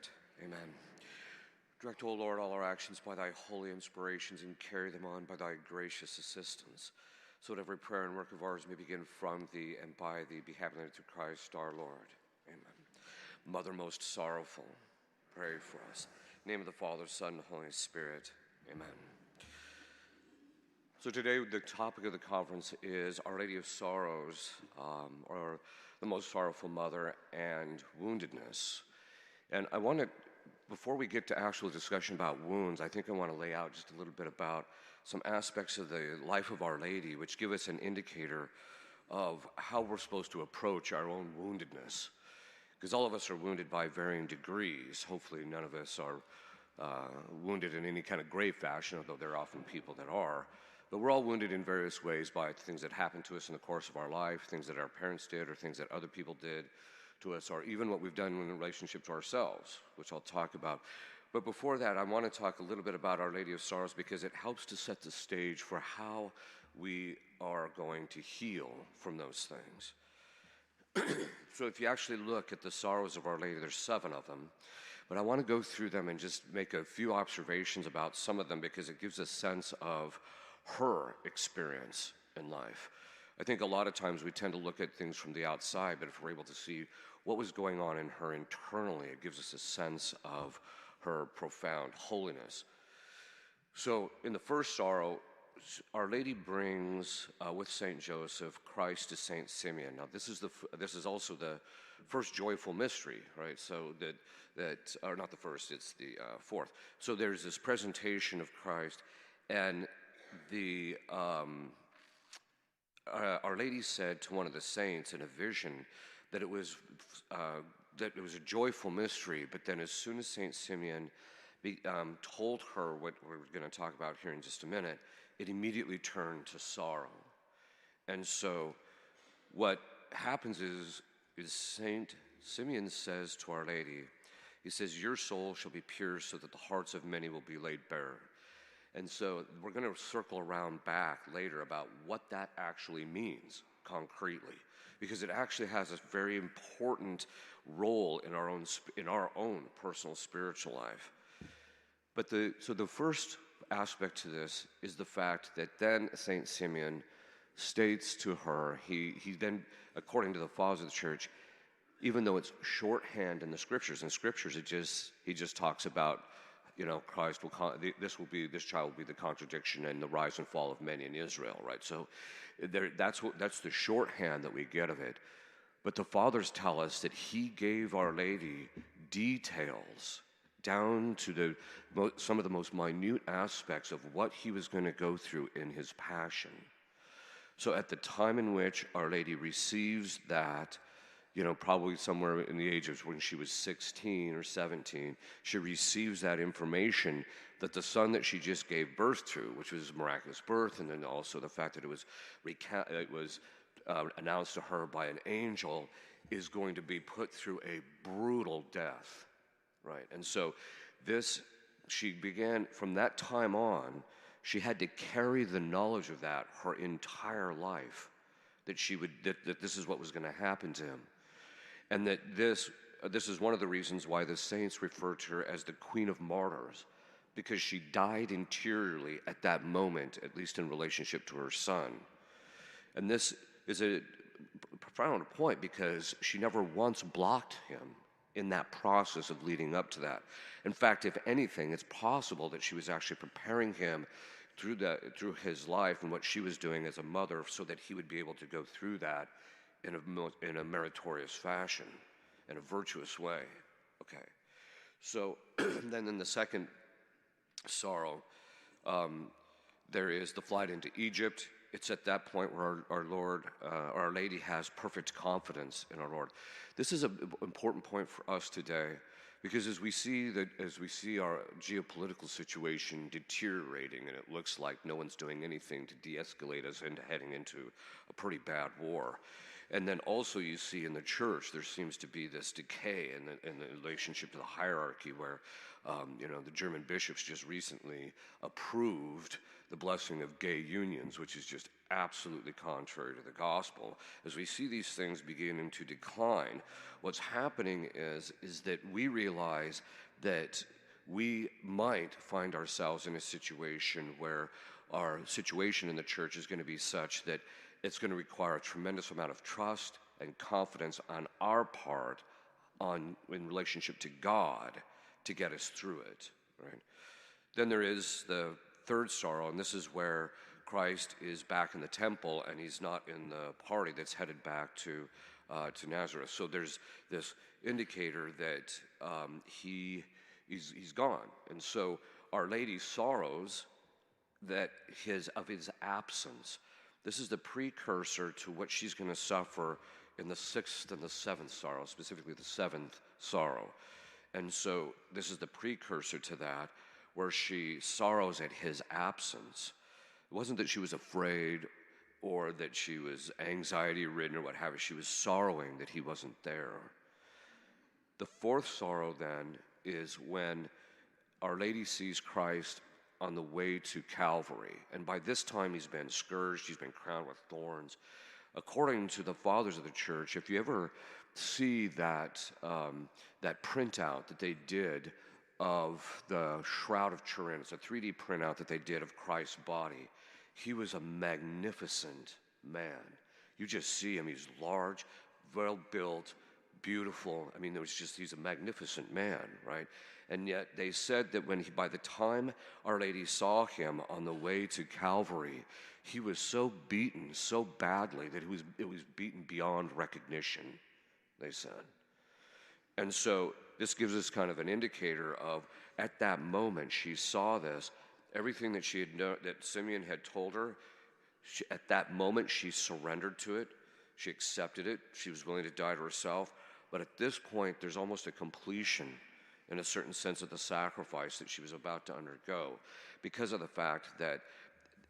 Spirit. Amen. Direct, O Lord, all our actions by thy holy inspirations and carry them on by thy gracious assistance, so that every prayer and work of ours may begin from thee and by thee be happening through Christ our Lord. Amen. Mother most sorrowful, pray for us. In the name of the Father, Son, and Holy Spirit. Amen. So today the topic of the conference is Our Lady of Sorrows, or the Most Sorrowful Mother and Woundedness. And I want to, before we get to actual discussion about wounds, I think I want to lay out just a little bit about some aspects of the life of Our Lady, which give us an indicator of how we're supposed to approach our own woundedness. Because all of us are wounded by varying degrees. Hopefully none of us are wounded in any kind of grave fashion, although there are often people that are. But we're all wounded in various ways by things that happened to us in the course of our life, things that our parents did, or things that other people did to us, or even what we've done in relationship to ourselves, which I'll talk about. But before that, I want to talk a little bit about Our Lady of Sorrows because it helps to set the stage for how we are going to heal from those things. So if you actually look at the sorrows of Our Lady, there's 7 of them. But I want to go through them and just make a few observations about some of them because it gives a sense of her experience in life. I think a lot of times we tend to look at things from the outside, but if we're able to see what was going on in her internally, it gives us a sense of her profound holiness. So in the first sorrow, Our Lady brings with Saint Joseph Christ to Saint Simeon. Now this is also the first joyful mystery, right? So that or not the first, it's the fourth. So there's this presentation of Christ, and Our Lady said to one of the saints in a vision that it was a joyful mystery, but then as soon as Saint Simeon told her what we're going to talk about here in just a minute, it immediately turned to sorrow. And so what happens is Saint Simeon says to Our Lady, he says, "Your soul shall be pierced so that the hearts of many will be laid bare." And so we're going to circle around back later about what that actually means concretely, because it actually has a very important role in our own personal spiritual life. But so the first aspect to this is the fact that then Saint Simeon states to her, he then, according to the fathers of the church, even though it's shorthand in the scriptures, he just talks about, Christ this child will be the contradiction and the rise and fall of many in Israel, right? So that's the shorthand that we get of it. But the fathers tell us that he gave Our Lady details down to some of the most minute aspects of what he was going to go through in his passion. So at the time in which Our Lady receives that, probably somewhere in the age of when she was 16 or 17, she receives that information that the son that she just gave birth to, which was a miraculous birth, and then also the fact that it was announced to her by an angel, is going to be put through a brutal death, right? And so she began, from that time on, she had to carry the knowledge of that her entire life, that this is what was going to happen to him. And that this is one of the reasons why the saints refer to her as the Queen of Martyrs, because she died interiorly at that moment, at least in relationship to her son. And this is a profound point because she never once blocked him in that process of leading up to that. In fact, if anything, it's possible that she was actually preparing him through his life and what she was doing as a mother so that he would be able to go through that in a meritorious fashion, in a virtuous way. Okay. So then in the second sorrow, there is the flight into Egypt. It's at that point where Our Lady has perfect confidence in our Lord. This is an important point for us today, because as we see our geopolitical situation deteriorating, and it looks like no one's doing anything to de-escalate us into heading into a pretty bad war, And then also you see in the church, there seems to be this decay in the relationship to the hierarchy where, the German bishops just recently approved the blessing of gay unions, which is just absolutely contrary to the gospel. As we see these things beginning to decline, what's happening is that we realize that we might find ourselves in a situation where our situation in the church is going to be such that it's going to require a tremendous amount of trust and confidence on our part in relationship to God to get us through it, right? Then there is the third sorrow, and this is where Christ is back in the temple and he's not in the party that's headed back to Nazareth. So there's this indicator that he's gone, and so Our Lady sorrows that his absence. This is the precursor to what she's going to suffer in the sixth and the seventh sorrow, specifically the seventh sorrow. And so this is the precursor to that, where she sorrows at his absence. It wasn't that she was afraid or that she was anxiety-ridden or what have you. She was sorrowing that he wasn't there. The fourth sorrow, then, is when Our Lady sees Christ on the way to Calvary. And by this time, he's been scourged, he's been crowned with thorns. According to the fathers of the church, if you ever see that printout that they did of the Shroud of Turin, it's a 3D printout that they did of Christ's body. He was a magnificent man. You just see him, he's large, well-built, beautiful. I mean, he's a magnificent man, right? And yet they said that by the time Our Lady saw him on the way to Calvary, he was so beaten so badly that it was beaten beyond recognition, they said. And so this gives us kind of an indicator of, at that moment, she saw this. Everything that that Simeon had told her, at that moment, she surrendered to it. She accepted it. She was willing to die to herself. But at this point, there's almost a completion, in a certain sense, of the sacrifice that she was about to undergo, because of the fact that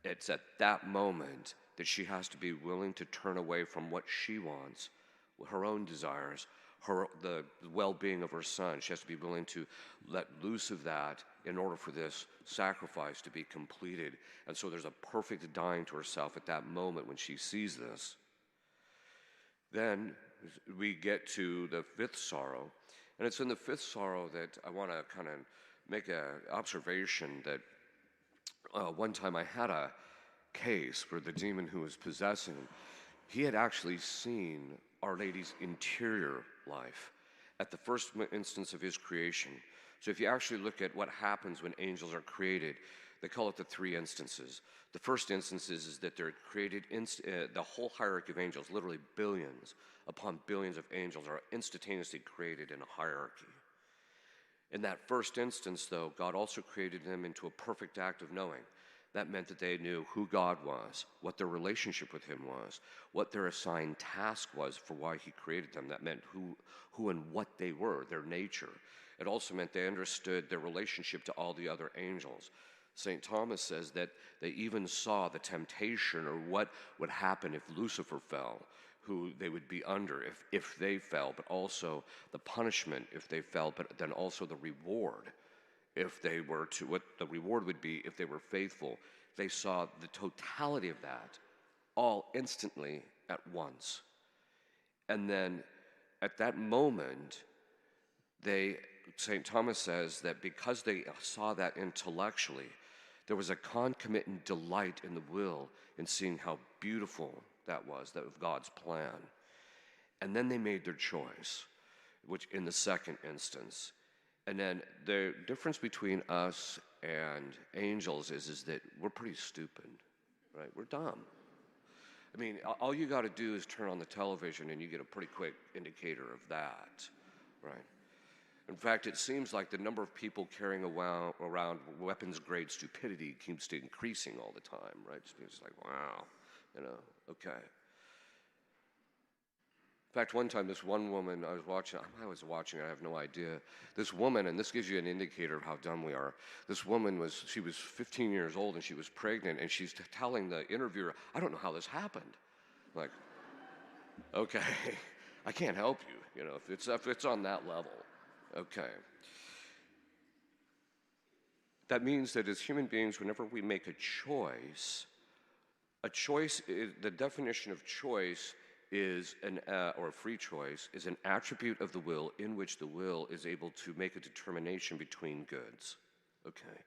it's at that moment that she has to be willing to turn away from what she wants, her own desires, the well-being of her son. She has to be willing to let loose of that in order for this sacrifice to be completed. And so there's a perfect dying to herself at that moment when she sees this. Then we get to the fifth sorrow, and it's in the fifth sorrow that I want to kind of make an observation that one time I had a case where the demon who was possessing him, he had actually seen Our Lady's interior life at the first instance of his creation. So if you actually look at what happens when angels are created, they call it the three instances. The first instance is that they're created, the whole hierarchy of angels, literally billions upon billions of angels, are instantaneously created in a hierarchy. In that first instance, though, God also created them into a perfect act of knowing. That meant that they knew who God was, what their relationship with him was, what their assigned task was for why he created them. That meant who and what they were, their nature. It also meant they understood their relationship to all the other angels. St. Thomas says that they even saw the temptation or what would happen if Lucifer fell, who they would be under if they fell, but also the punishment if they fell, but then also the reward if they were to, what the reward would be if they were faithful. They saw the totality of that all instantly at once. And then at that moment, St. Thomas says that because they saw that intellectually, there was a concomitant delight in the will in seeing how beautiful that was of God's plan. And then they made their choice, which in the second instance. And then the difference between us and angels is that we're pretty stupid, right? We're dumb. I mean, all you got to do is turn on the television and you get a pretty quick indicator of that, right? In fact, it seems like the number of people carrying around weapons-grade stupidity keeps increasing all the time, right? It's like, wow, okay. In fact, one time, this one woman I was watching, I have no idea. This woman, and this gives you an indicator of how dumb we are. This woman she was 15 years old and she was pregnant, and she's telling the interviewer, I don't know how this happened. Like, Okay. I can't help you, if it's on that level. Okay. That means that as human beings, whenever we make a choice is, the definition of choice is or free choice, is an attribute of the will in which the will is able to make a determination between goods. Okay.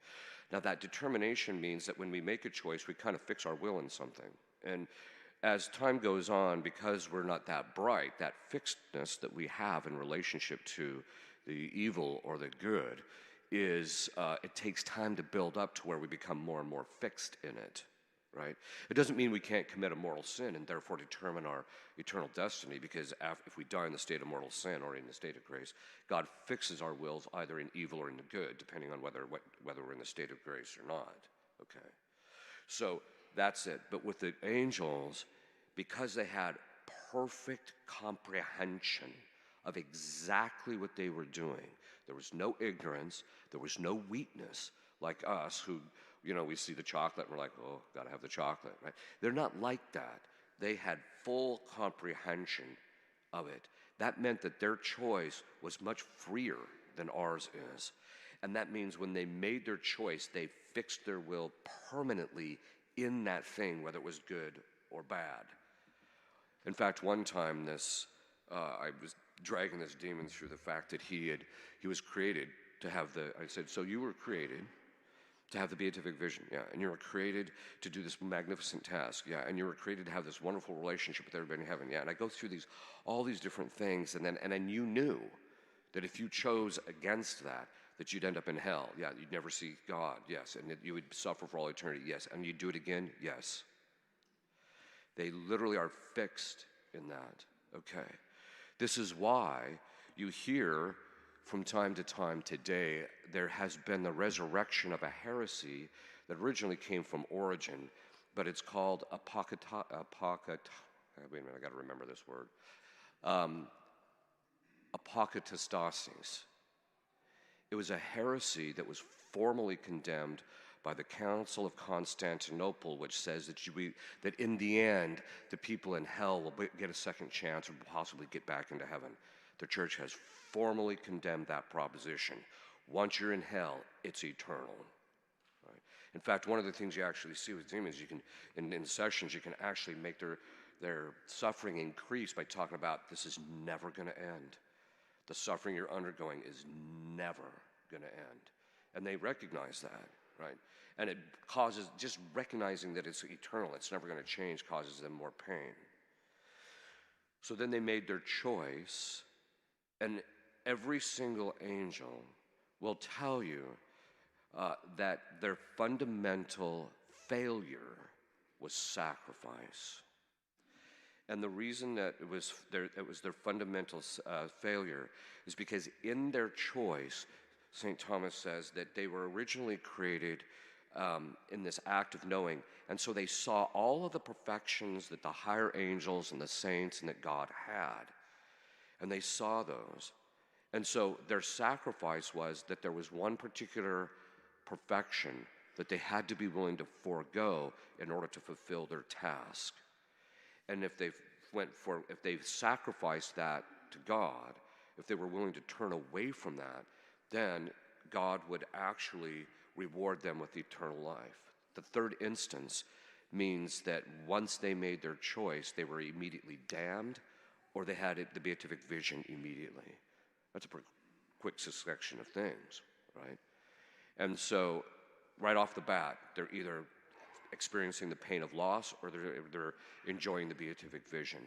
Now that determination means that when we make a choice, we kind of fix our will in something. And as time goes on, because we're not that bright, that fixedness that we have in relationship to the evil or the good is, it takes time to build up to where we become more and more fixed in it, right? It doesn't mean we can't commit a mortal sin and therefore determine our eternal destiny, because if we die in the state of mortal sin or in the state of grace, God fixes our wills either in evil or in the good, depending on whether we're in the state of grace or not, okay? So that's it. But with the angels, because they had perfect comprehension of exactly what they were doing, there was no ignorance, there was no weakness like us who, we see the chocolate and we're like, oh, gotta have the chocolate, right? They're not like that. They had full comprehension of it. That meant that their choice was much freer than ours is. And that means when they made their choice, they fixed their will permanently in that thing, whether it was good or bad. In fact, one time I was dragging this demon through the fact that he was created to have I said, so you were created to have the beatific vision, yeah, and you were created to do this magnificent task, yeah, and you were created to have this wonderful relationship with everybody in heaven, yeah, and I go through all these different things, and then you knew that if you chose against that you'd end up in hell, yeah, you'd never see God, yes, and that you would suffer for all eternity, yes, and you'd do it again, yes. They literally are fixed in that, okay? This is why you hear from time to time today, there has been the resurrection of a heresy that originally came from Origen, but it's called wait a minute, I gotta remember this word. Apokatastasis. It was a heresy that was formally condemned by the Council of Constantinople, which says that in the end, the people in hell will get a second chance or possibly get back into heaven. The church has formally condemned that proposition. Once you're in hell, it's eternal. Right? In fact, one of the things you actually see with demons, you can, in sessions, you can actually make their suffering increase by talking about this is never going to end. The suffering you're undergoing is never going to end. And they recognize that, right? And it causes, just recognizing that it's eternal, it's never going to change, causes them more pain. So then they made their choice, and every single angel will tell you that their fundamental failure was sacrifice. And the reason that it was their fundamental failure is because in their choice, St. Thomas says that they were originally created in this act of knowing, and so they saw all of the perfections that the higher angels and the saints and that God had, and they saw those. And so their sacrifice was that there was one particular perfection that they had to be willing to forego in order to fulfill their task. And if they sacrificed that to God, if they were willing to turn away from that, then God would actually reward them with eternal life. The third instance means that once they made their choice, they were immediately damned, or they had the beatific vision immediately. That's a pretty quick succession of things, right? And so, right off the bat, they're either experiencing the pain of loss or they're enjoying the beatific vision.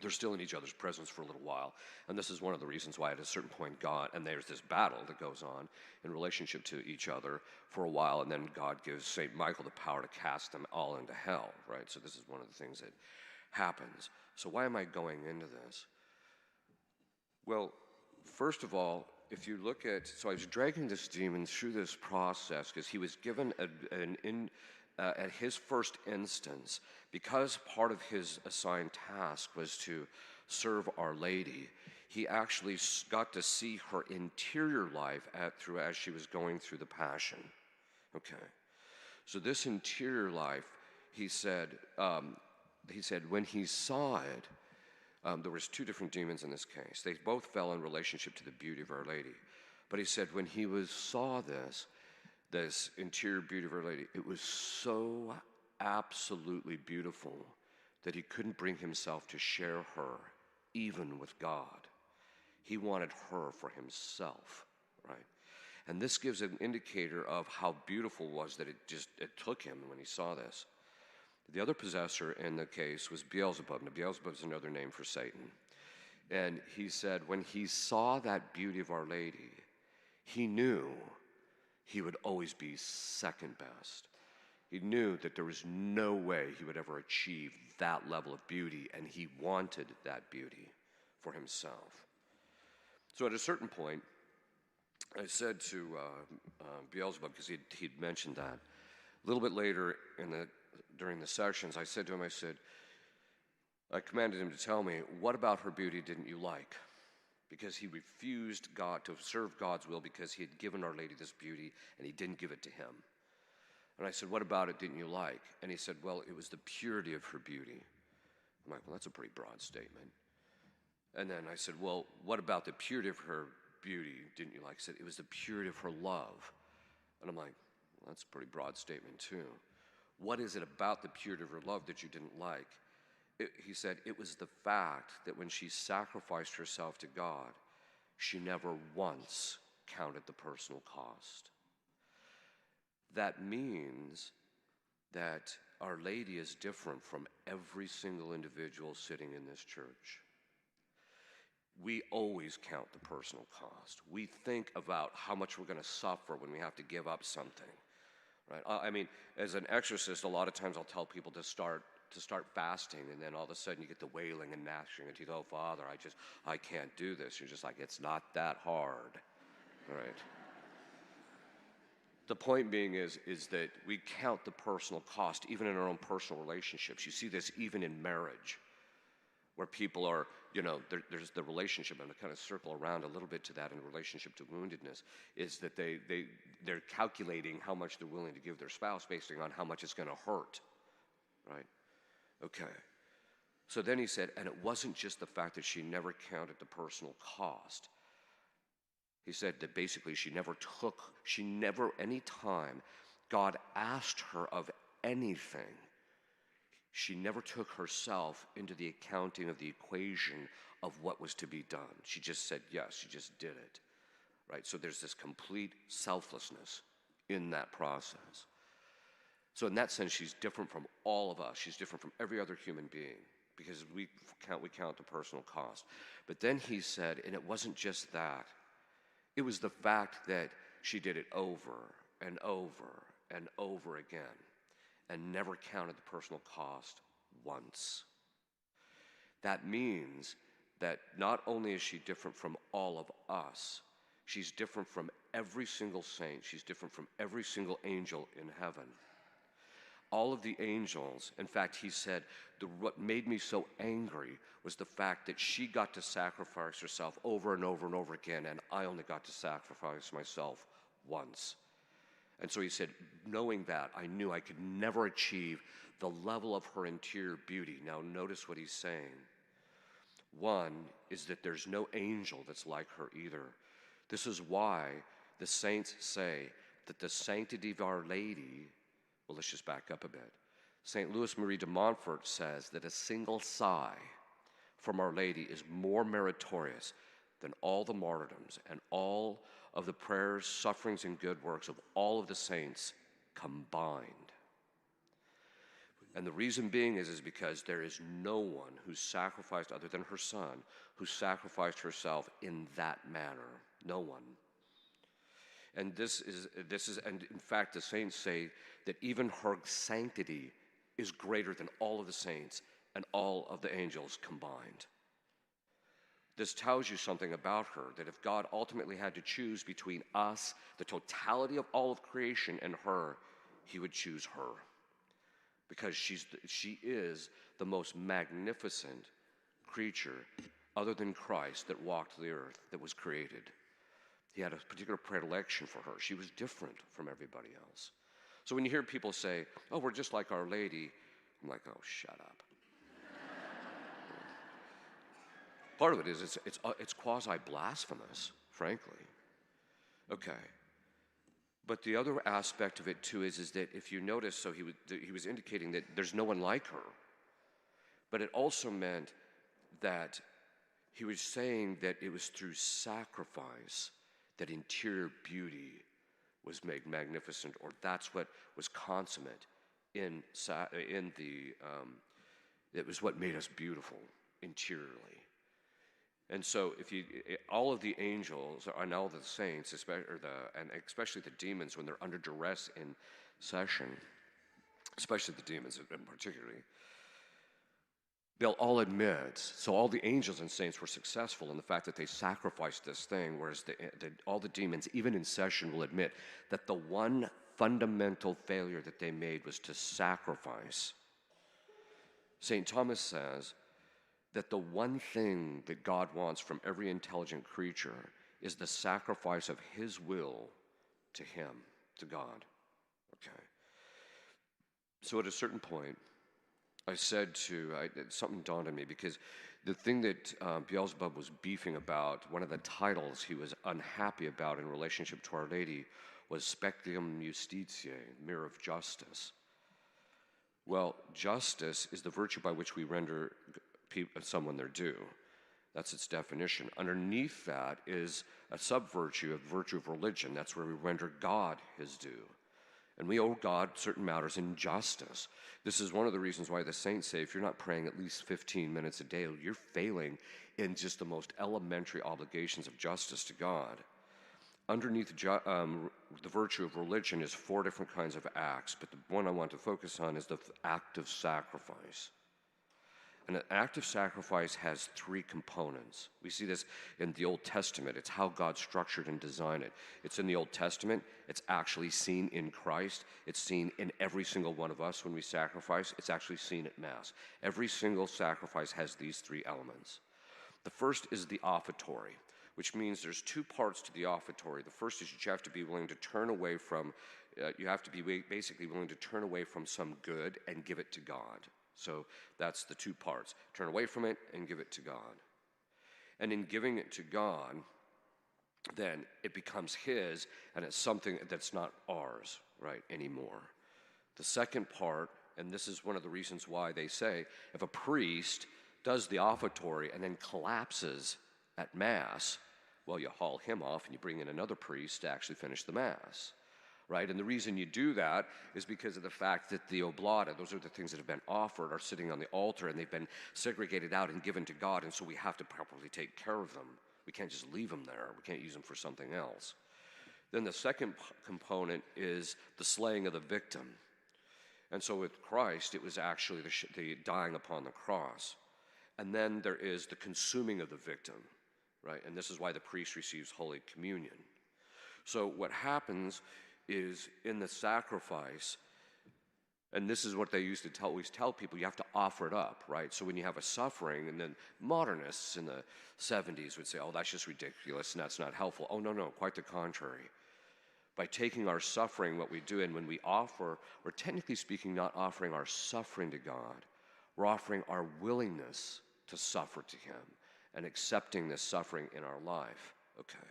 They're still in each other's presence for a little while. And this is one of the reasons why at a certain point God, and there's this battle that goes on in relationship to each other for a while, and then God gives St. Michael the power to cast them all into hell, right? So this is one of the things that happens. So why am I going into this? Well, first of all, if you look so I was dragging this demon through this process because he was given at his first instance, because part of his assigned task was to serve Our Lady, he actually got to see her interior life as she was going through the Passion. Okay. So this interior life, he said, he said when he saw it, there was two different demons in this case. They both fell in relationship to the beauty of Our Lady. But he said when he saw this interior beauty of Our Lady, it was so absolutely beautiful that he couldn't bring himself to share her even with God. He wanted her for himself, right? And this gives an indicator of how beautiful it was that it took him when he saw this. The other possessor in the case was Beelzebub. Now, Beelzebub is another name for Satan. And he said when he saw that beauty of Our Lady, he knew he would always be second best. He knew that there was no way he would ever achieve that level of beauty, and he wanted that beauty for himself. So at a certain point, I said to Beelzebub, because he'd mentioned that, a little bit later during the sessions, I said to him, I commanded him to tell me, what about her beauty didn't you like? Because he refused God to serve God's will because he had given Our Lady this beauty and he didn't give it to him. And I said, what about it didn't you like? And he said, well, it was the purity of her beauty. I'm like, well, that's a pretty broad statement. And then I said, well, what about the purity of her beauty didn't you like? He said, it was the purity of her love. And I'm like, well, that's a pretty broad statement too. What is it about the purity of her love that you didn't like? He said, it was the fact that when she sacrificed herself to God, she never once counted the personal cost. That means that Our Lady is different from every single individual sitting in this church. We always count the personal cost. We think about how much we're going to suffer when we have to give up something, right? I mean, as an exorcist, a lot of times I'll tell people to start fasting, and then all of a sudden you get the wailing and gnashing of teeth. Oh, Father, I can't do this. You're just like, it's not that hard, right? The point being is that we count the personal cost, even in our own personal relationships. You see this even in marriage, where people are, there's the relationship, and to kind of circle around a little bit to that in relationship to woundedness, is that they're calculating how much they're willing to give their spouse based on how much it's going to hurt, right? Okay. So then he said, and it wasn't just the fact that she never counted the personal cost. He said that basically she never, any time God asked her of anything, she never took herself into the accounting of the equation of what was to be done. She just said yes, she just did it, right? So there's this complete selflessness in that process. So in that sense, she's different from all of us. She's different from every other human being because we count the personal cost. But then he said, and it wasn't just that. It was the fact that she did it over and over and over again and never counted the personal cost once. That means that not only is she different from all of us, she's different from every single saint. She's different from every single angel in heaven. All of the angels, in fact, he said, what made me so angry was the fact that she got to sacrifice herself over and over and over again, and I only got to sacrifice myself once. And so he said, knowing that, I knew I could never achieve the level of her interior beauty. Now notice what he's saying. One is that there's no angel that's like her either. This is why the saints say that the sanctity of Our Lady, well, let's just back up a bit. St. Louis Marie de Montfort says that a single sigh from Our Lady is more meritorious than all the martyrdoms and all of the prayers, sufferings, and good works of all of the saints combined. And the reason being is because there is no one who sacrificed, other than her son, who sacrificed herself in that manner. No one. And this is, and in fact, the saints say that even her sanctity is greater than all of the saints and all of the angels combined. This tells you something about her, that if God ultimately had to choose between us, the totality of all of creation, and her, he would choose her. Because she is the most magnificent creature, other than Christ, that walked the earth, that was created. He had a particular predilection for her. She was different from everybody else. So when you hear people say, oh, we're just like Our Lady, I'm like, oh, shut up. part of it is it's quasi-blasphemous, frankly. Okay. But the other aspect of it too is that if you notice, so he was indicating that there's no one like her. But it also meant that he was saying that it was through sacrifice that interior beauty was made magnificent, or that's what was consummate in the, it was what made us beautiful interiorly. And so all of the angels and all the saints, and especially the demons, when they're under duress in session, especially the demons particularly, they'll all admit, so all the angels and saints were successful in the fact that they sacrificed this thing, whereas all the demons, even in session, will admit that the one fundamental failure that they made was to sacrifice. St. Thomas says that the one thing that God wants from every intelligent creature is the sacrifice of his will to him, to God. Okay. So at a certain point, I said something dawned on me, because the thing that Beelzebub was beefing about, one of the titles he was unhappy about in relationship to Our Lady, was Spectrum Justitiae, mirror of justice. Well, justice is the virtue by which we render someone their due. That's its definition. Underneath that is a sub-virtue, a virtue of religion. That's where we render God his due. And we owe God certain matters in justice. This is one of the reasons why the saints say if you're not praying at least 15 minutes a day, you're failing in just the most elementary obligations of justice to God. Underneath the virtue of religion is 4 different kinds of acts, but the one I want to focus on is the act of sacrifice. And an act of sacrifice has 3 components. We see this in the Old Testament. It's how God structured and designed it. It's in the Old Testament. It's actually seen in Christ. It's seen in every single one of us when we sacrifice. It's actually seen at Mass. Every single sacrifice has these 3 elements. The first is the offertory, which means there's 2 parts to the offertory. The first is you have to be willing to turn away from, basically willing to turn away from some good and give it to God. So that's the 2 parts. Turn away from it and give it to God. And in giving it to God, then it becomes his, and it's something that's not ours, right, anymore. The second part, and this is one of the reasons why they say, if a priest does the offertory and then collapses at Mass, well, you haul him off and you bring in another priest to actually finish the Mass. Right? And the reason you do that is because of the fact that the oblata, those are the things that have been offered, are sitting on the altar, and they've been segregated out and given to God, and so we have to properly take care of them. We can't just leave them there. We can't use them for something else. Then the second component is the slaying of the victim. And so with Christ, it was actually the dying upon the cross. And then there is the consuming of the victim, right? And this is why the priest receives Holy Communion. So what happens is in the sacrifice, and this is what they used to always tell people, you have to offer it up, right? So when you have a suffering, and then modernists in the 70s would say, oh, that's just ridiculous and that's not helpful. Oh, no, quite the contrary. By taking our suffering, what we do, and when we offer, we're technically speaking not offering our suffering to God. We're offering our willingness to suffer to him and accepting this suffering in our life, okay?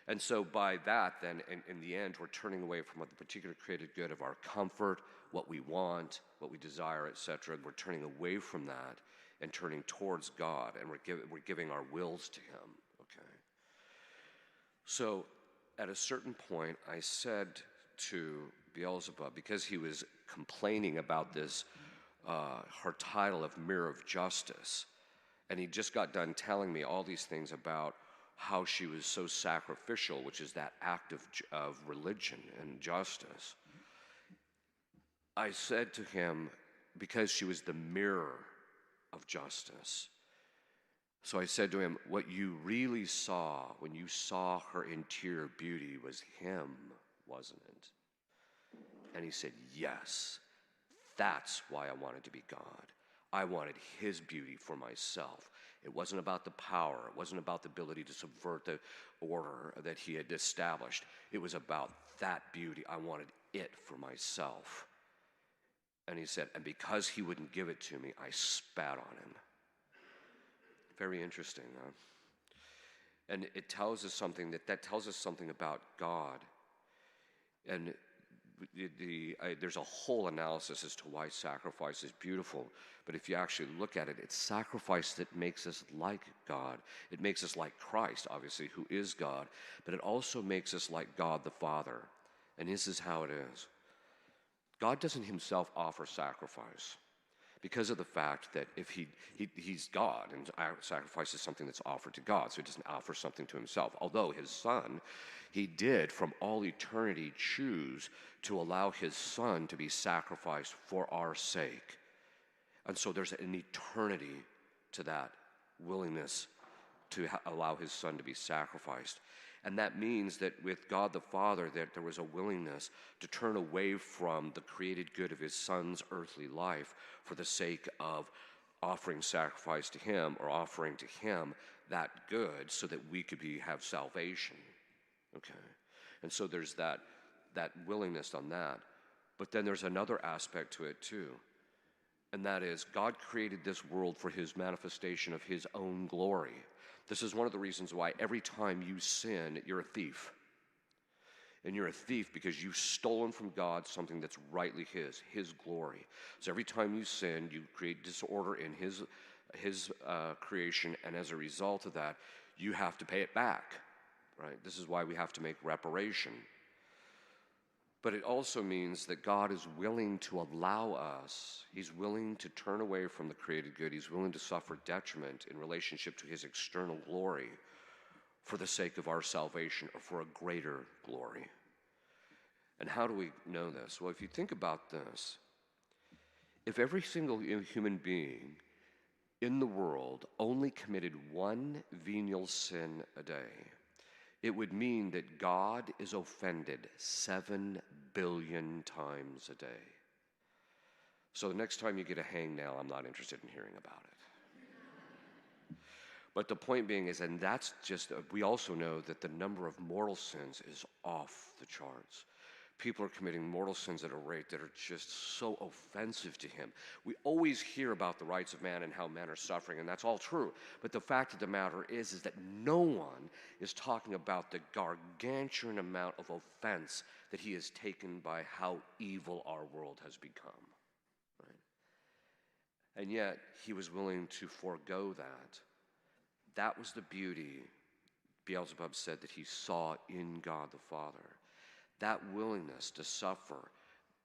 And so by that, then, in the end, we're turning away from the particular created good of our comfort, what we want, what we desire, etc. We're turning away from that and turning towards God, and we're giving our wills to him, okay? So at a certain point, I said to Beelzebub, because he was complaining about this, her title of Mirror of Justice, and he just got done telling me all these things about how she was so sacrificial, which is that act of religion and justice. I said to him, because she was the mirror of justice. So I said to him, what you really saw when you saw her interior beauty was him, wasn't it? And he said, yes, that's why I wanted to be God. I wanted his beauty for myself. It wasn't about the power. It wasn't about the ability to subvert the order that he had established. It was about that beauty. I wanted it for myself. And he said, and because he wouldn't give it to me, I spat on him. Very interesting. Huh? And it tells us something that tells us something about God. And there's a whole analysis as to why sacrifice is beautiful. But if you actually look at it, it's sacrifice that makes us like God. It makes us like Christ, obviously, who is God. But it also makes us like God the Father. And this is how it is. God doesn't himself offer sacrifice because of the fact that if he's God, and sacrifice is something that's offered to God, so he doesn't offer something to himself. Although his Son, he did from all eternity choose to allow his Son to be sacrificed for our sake. And so there's an eternity to that willingness to allow his Son to be sacrificed. And that means that with God the Father, that there was a willingness to turn away from the created good of his Son's earthly life for the sake of offering sacrifice to him, or offering to him that good so that we could have salvation. Okay? And so there's that willingness on that. But then there's another aspect to it too. And that is, God created this world for his manifestation of his own glory. This is one of the reasons why every time you sin, you're a thief. And you're a thief because you've stolen from God something that's rightly his glory. So every time you sin, you create disorder in his creation, and as a result of that, you have to pay it back, right? This is why we have to make reparation. But it also means that God is willing to allow us, he's willing to turn away from the created good, he's willing to suffer detriment in relationship to his external glory for the sake of our salvation, or for a greater glory. And how do we know this? Well, if you think about this, if every single human being in the world only committed one venial sin a day, it would mean that God is offended 7 billion times a day. So the next time you get a hangnail, I'm not interested in hearing about it. But the point being is, and that's just, we also know that the number of mortal sins is off the charts. People are committing mortal sins at a rate that are just so offensive to him. We always hear about the rights of man and how men are suffering, and that's all true. But the fact of the matter is that no one is talking about the gargantuan amount of offense that he has taken by how evil our world has become. Right? And yet, he was willing to forego that. That was the beauty, Beelzebub said, that he saw in God the Father. That willingness to suffer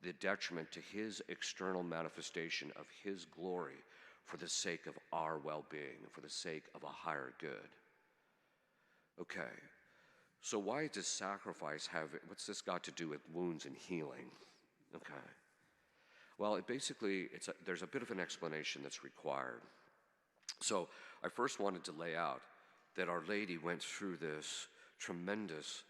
the detriment to his external manifestation of his glory for the sake of our well-being, for the sake of a higher good. Okay, so why does sacrifice what's this got to do with wounds and healing? Okay, well, there's a bit of an explanation that's required. So I first wanted to lay out that Our Lady went through this tremendous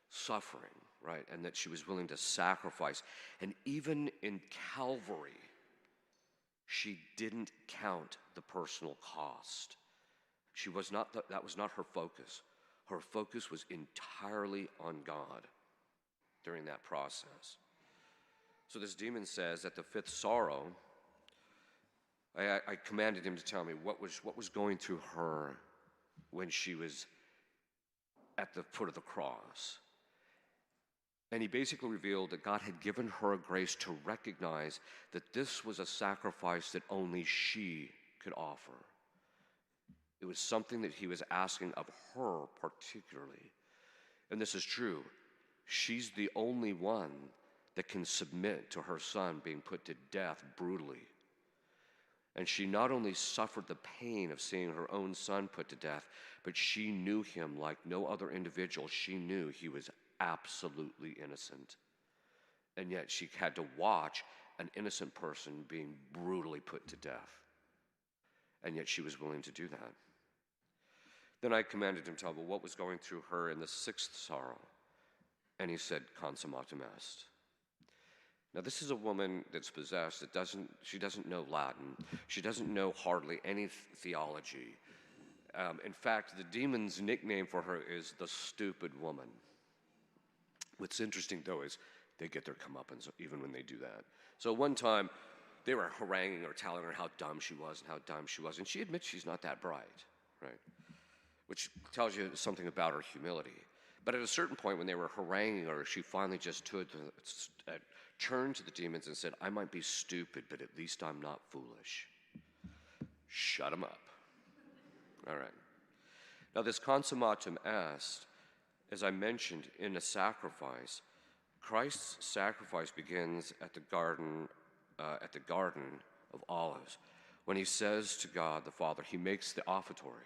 suffering, right? And that she was willing to sacrifice. And even in Calvary, she didn't count the personal cost. That was not her focus. Her focus was entirely on God during that process. So this demon says at the fifth sorrow, I commanded him to tell me what was going through her when she was at the foot of the cross. And he basically revealed that God had given her a grace to recognize that this was a sacrifice that only she could offer. It was something that he was asking of her particularly. And this is true. She's the only one that can submit to her son being put to death brutally. And she not only suffered the pain of seeing her own son put to death, but she knew him like no other individual. She knew he was absolutely innocent. And yet she had to watch an innocent person being brutally put to death. And yet she was willing to do that. Then I commanded him to tell me what was going through her in the sixth sorrow. And he said, consummatum est. Now this is a woman that's possessed, she doesn't know Latin. She doesn't know hardly any theology. In fact, the demon's nickname for her is the stupid woman. What's interesting, though, is they get their comeuppance even when they do that. So one time, they were haranguing her, telling her how dumb she was and how dumb she was. And she admits she's not that bright. right? Which tells you something about her humility. But at a certain point, when they were haranguing her, she finally just turned to the demons and said, I might be stupid, but at least I'm not foolish. Shut them up. All right. Now, this consummatum est, as I mentioned, in a sacrifice, Christ's sacrifice begins at the Garden of Olives, when he says to God the Father, he makes the offertory,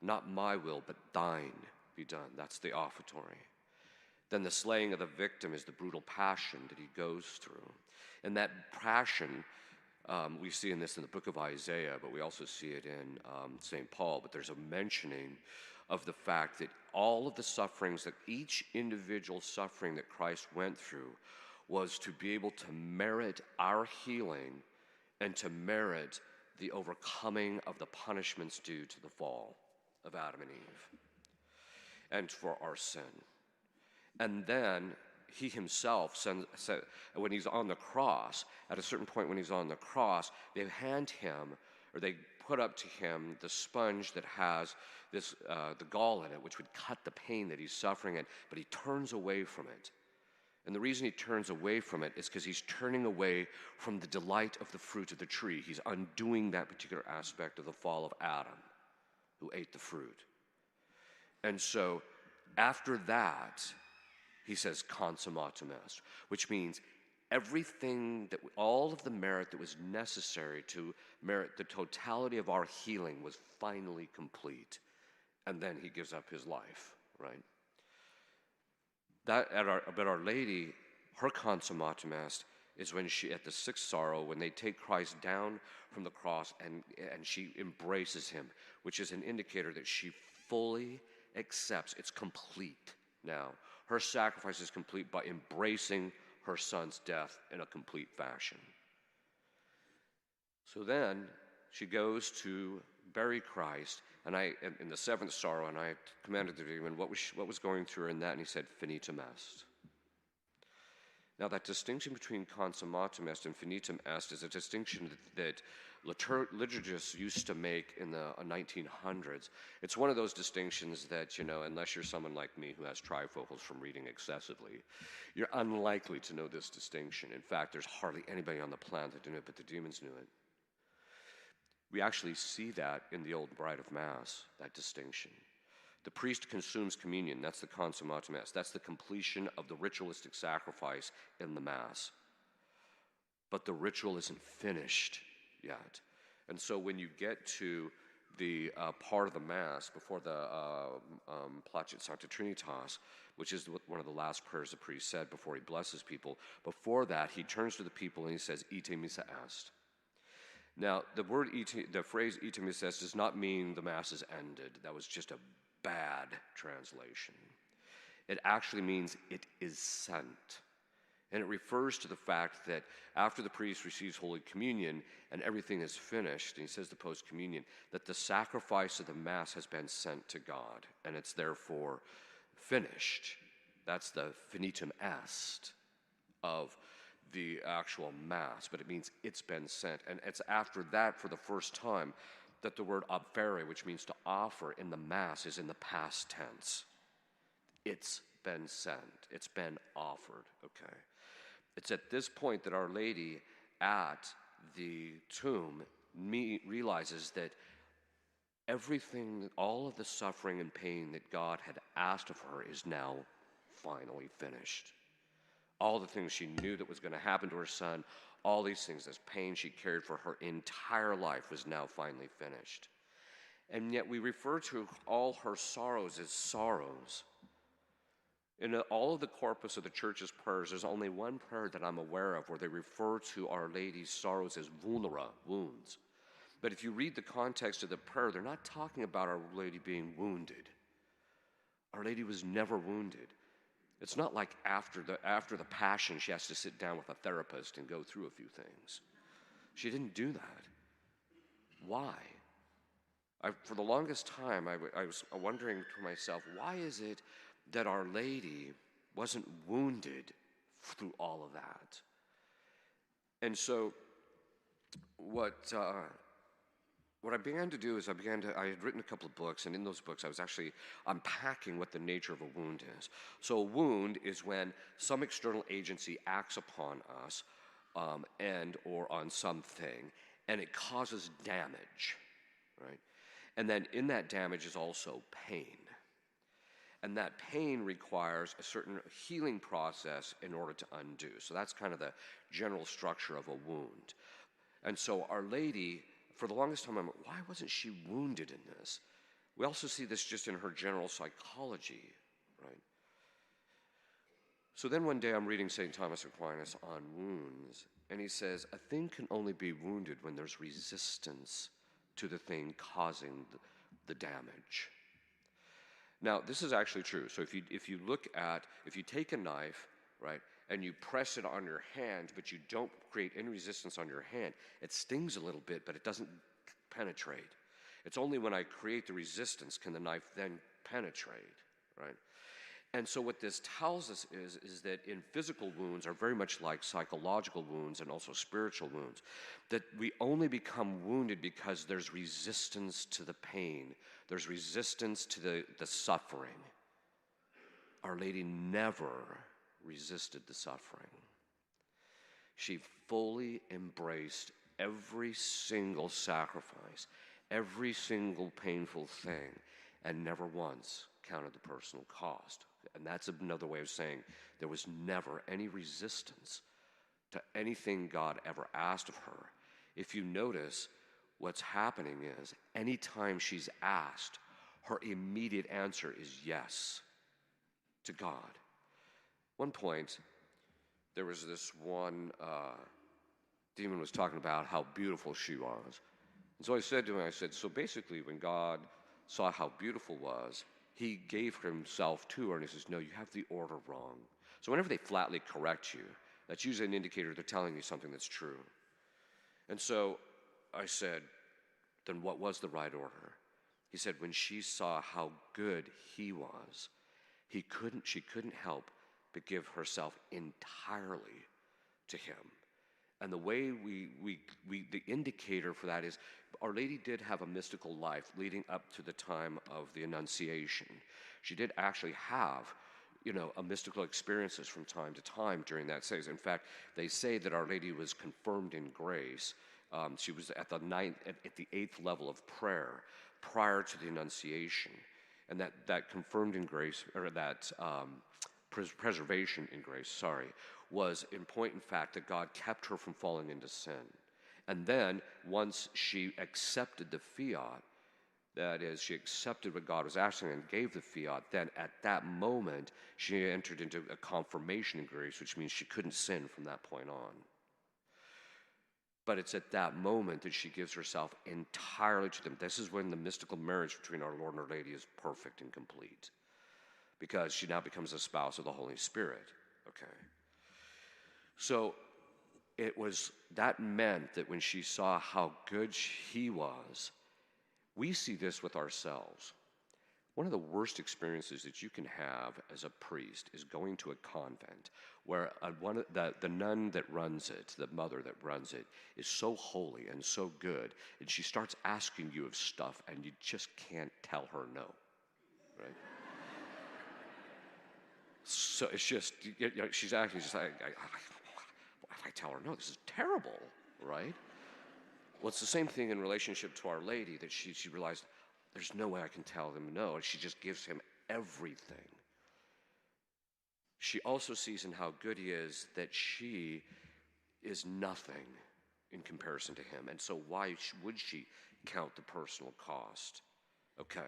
not my will, but thine be done. That's the offertory. Then the slaying of the victim is the brutal passion that he goes through. And that passion, we see in the book of Isaiah, but we also see it in St. Paul, but there's a mentioning of the fact that all of the sufferings, that each individual suffering that Christ went through was to be able to merit our healing and to merit the overcoming of the punishments due to the fall of Adam and Eve and for our sin. And then he himself, when he's on the cross, at a certain point when he's on the cross, they hand him, or they put up to him the sponge that has this the gall in it, which would cut the pain that he's suffering in, but he turns away from it. And the reason he turns away from it is because he's turning away from the delight of the fruit of the tree. He's undoing that particular aspect of the fall of Adam, who ate the fruit. And so after that, he says consummatum est, which means everything that, all of the merit that was necessary to merit the totality of our healing was finally complete. And then he gives up his life, right? But Our Lady, her consummatum est is when she, at the sixth sorrow, when they take Christ down from the cross and she embraces him, which is an indicator that she fully accepts. It's complete now. Her sacrifice is complete by embracing her son's death in a complete fashion. So then she goes to bury Christ, and in the seventh sorrow, and I commanded the demon what was going through her in that, and he said, finitum est. Now that distinction between consummatum est and finitum est is a distinction that liturgists used to make in the 1900s. It's one of those distinctions that, unless you're someone like me who has trifocals from reading excessively, you're unlikely to know this distinction. In fact, there's hardly anybody on the planet that knew it, but the demons knew it. We actually see that in the Old Bride of Mass, that distinction. The priest consumes communion. That's the consummatum est. That's the completion of the ritualistic sacrifice in the Mass. But the ritual isn't finished yet. And so when you get to the part of the Mass before the Placet Sancta Trinitas, which is one of the last prayers the priest said before he blesses people, before that he turns to the people and he says, Ite missa est. Now, the phrase ite missa est does not mean the Mass is ended. That was just a bad translation. It actually means it is sent. And it refers to the fact that after the priest receives Holy Communion and everything is finished, and he says the post-communion, that the sacrifice of the Mass has been sent to God, and it's therefore finished. That's the finitum est of the actual Mass, but it means it's been sent. And it's after that, for the first time, that the word obfere, which means to offer in the Mass, is in the past tense. It's been sent. It's been offered, okay? It's at this point that Our Lady at the tomb realizes that everything, all of the suffering and pain that God had asked of her is now finally finished. All the things she knew that was going to happen to her son, all these things, this pain she carried for her entire life was now finally finished. And yet we refer to all her sorrows as sorrows. In all of the corpus of the Church's prayers, there's only one prayer that I'm aware of where they refer to Our Lady's sorrows as vulnera, wounds. But if you read the context of the prayer, they're not talking about Our Lady being wounded. Our Lady was never wounded. It's not like after the Passion she has to sit down with a therapist and go through a few things. She didn't do that. Why? For the longest time, I was wondering to myself, why is it that Our Lady wasn't wounded through all of that? And so what what I began to do is I had written a couple of books, and in those books I was actually unpacking what the nature of a wound is. So a wound is when some external agency acts upon us and or on something, and it causes damage, right? And then in that damage is also pain. And that pain requires a certain healing process in order to undo. So that's kind of the general structure of a wound. And so Our Lady, for the longest time, I'm like, why wasn't she wounded in this? We also see this just in her general psychology, right? So then one day I'm reading St. Thomas Aquinas on wounds, and he says, a thing can only be wounded when there's resistance to the thing causing the damage. Now, this is actually true. So if you take a knife, right, and you press it on your hand, but you don't create any resistance on your hand, it stings a little bit, but it doesn't penetrate. It's only when I create the resistance can the knife then penetrate, right? And so what this tells us is that in physical wounds are very much like psychological wounds and also spiritual wounds, that we only become wounded because there's resistance to the pain. There's resistance to the suffering. Our Lady never resisted the suffering. She fully embraced every single sacrifice, every single painful thing, and never once counted the personal cost. And that's another way of saying there was never any resistance to anything God ever asked of her. If you notice, what's happening is anytime she's asked, her immediate answer is yes to God. One point, there was this one demon was talking about how beautiful she was. And so I said to him, so basically when God saw how beautiful was, he gave himself to her, and he says, no, you have the order wrong. So whenever they flatly correct you, that's usually an indicator they're telling you something that's true. And so I said, then what was the right order? He said, when she saw how good he was, she couldn't help but give herself entirely to him. And the way the indicator for that is Our Lady did have a mystical life leading up to the time of the Annunciation. She did actually have, a mystical experiences from time to time during that phase. In fact, they say that Our Lady was confirmed in grace. She was at the 8th level of prayer prior to the Annunciation. And that confirmed in grace, or that preservation in grace, was in point in fact that God kept her from falling into sin. And then once she accepted the fiat, that is, she accepted what God was asking and gave the fiat, then at that moment she entered into a confirmation in grace, which means she couldn't sin from that point on. But it's at that moment that she gives herself entirely to them. This is when the mystical marriage between our Lord and Our Lady is perfect and complete, because she now becomes a spouse of the Holy Spirit. Okay. So that meant that when she saw how good he was, we see this with ourselves. One of the worst experiences that you can have as a priest is going to a convent where the nun that runs it, the mother that runs it, is so holy and so good, and she starts asking you of stuff and you just can't tell her no, right? So it's just, she's actually just like, if I tell her no, this is terrible, right? Well, it's the same thing in relationship to Our Lady, that she realized there's no way I can tell them no, and she just gives him everything. She also sees in how good he is that she is nothing in comparison to him, and so why would she count the personal cost? Okay.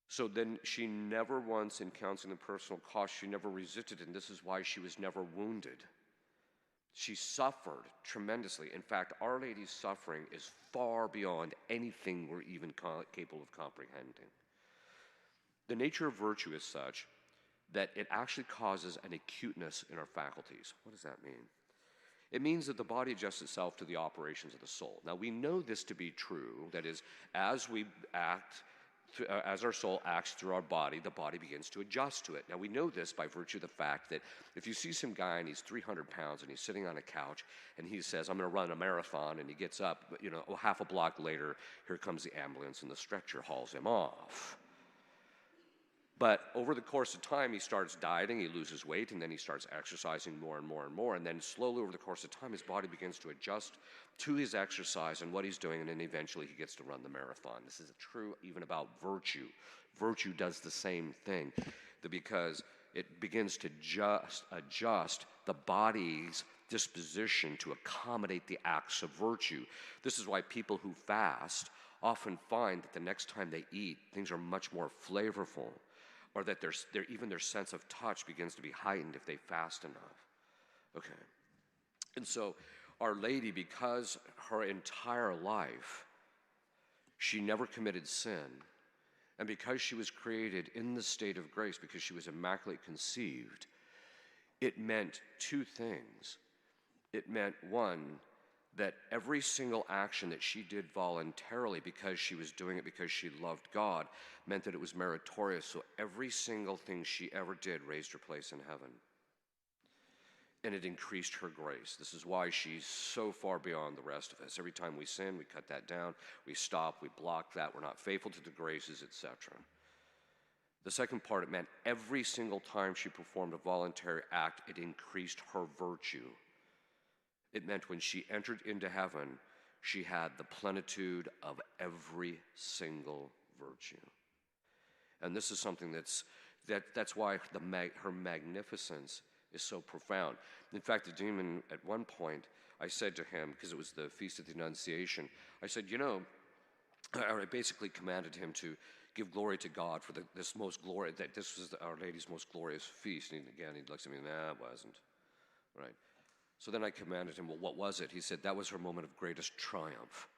So then she never once, in counting the personal cost, she never resisted, and this is why she was never wounded. She suffered tremendously. In fact, Our Lady's suffering is far beyond anything we're even capable of comprehending. The nature of virtue is such that it actually causes an acuteness in our faculties. What does that mean? It means that the body adjusts itself to the operations of the soul. Now, we know this to be true. That is, as we act as our soul acts through our body, the body begins to adjust to it. Now, we know this by virtue of the fact that if you see some guy and he's 300 pounds and he's sitting on a couch and he says, I'm going to run a marathon, and he gets up, half a block later, here comes the ambulance and the stretcher hauls him off. But over the course of time, he starts dieting, he loses weight, and then he starts exercising more and more and more. And then slowly over the course of time, his body begins to adjust to his exercise and what he's doing, and then eventually he gets to run the marathon. This is true even about virtue. Virtue does the same thing because it begins to adjust the body's disposition to accommodate the acts of virtue. This is why people who fast often find that the next time they eat, things are much more flavorful, or that even their sense of touch begins to be heightened if they fast enough. Okay. And so Our Lady, because her entire life she never committed sin, and because she was created in the state of grace, because she was immaculately conceived, it meant two things. It meant, one, that every single action that she did voluntarily because she was doing it because she loved God meant that it was meritorious. So every single thing she ever did raised her place in heaven. And it increased her grace. This is why she's so far beyond the rest of us. Every time we sin, we cut that down, we stop, we block that, we're not faithful to the graces, etc. The second part, it meant every single time she performed a voluntary act, it increased her virtue. It meant when she entered into heaven, she had the plenitude of every single virtue. And this is something that's why her magnificence is so profound. In fact, the demon, at one point, I said to him, because it was the Feast of the Annunciation, I said, I basically commanded him to give glory to God for that this was Our Lady's most glorious feast. And again, he looks at me, nah, it wasn't. Right? So then I commanded him, well, what was it? He said, that was her moment of greatest triumph.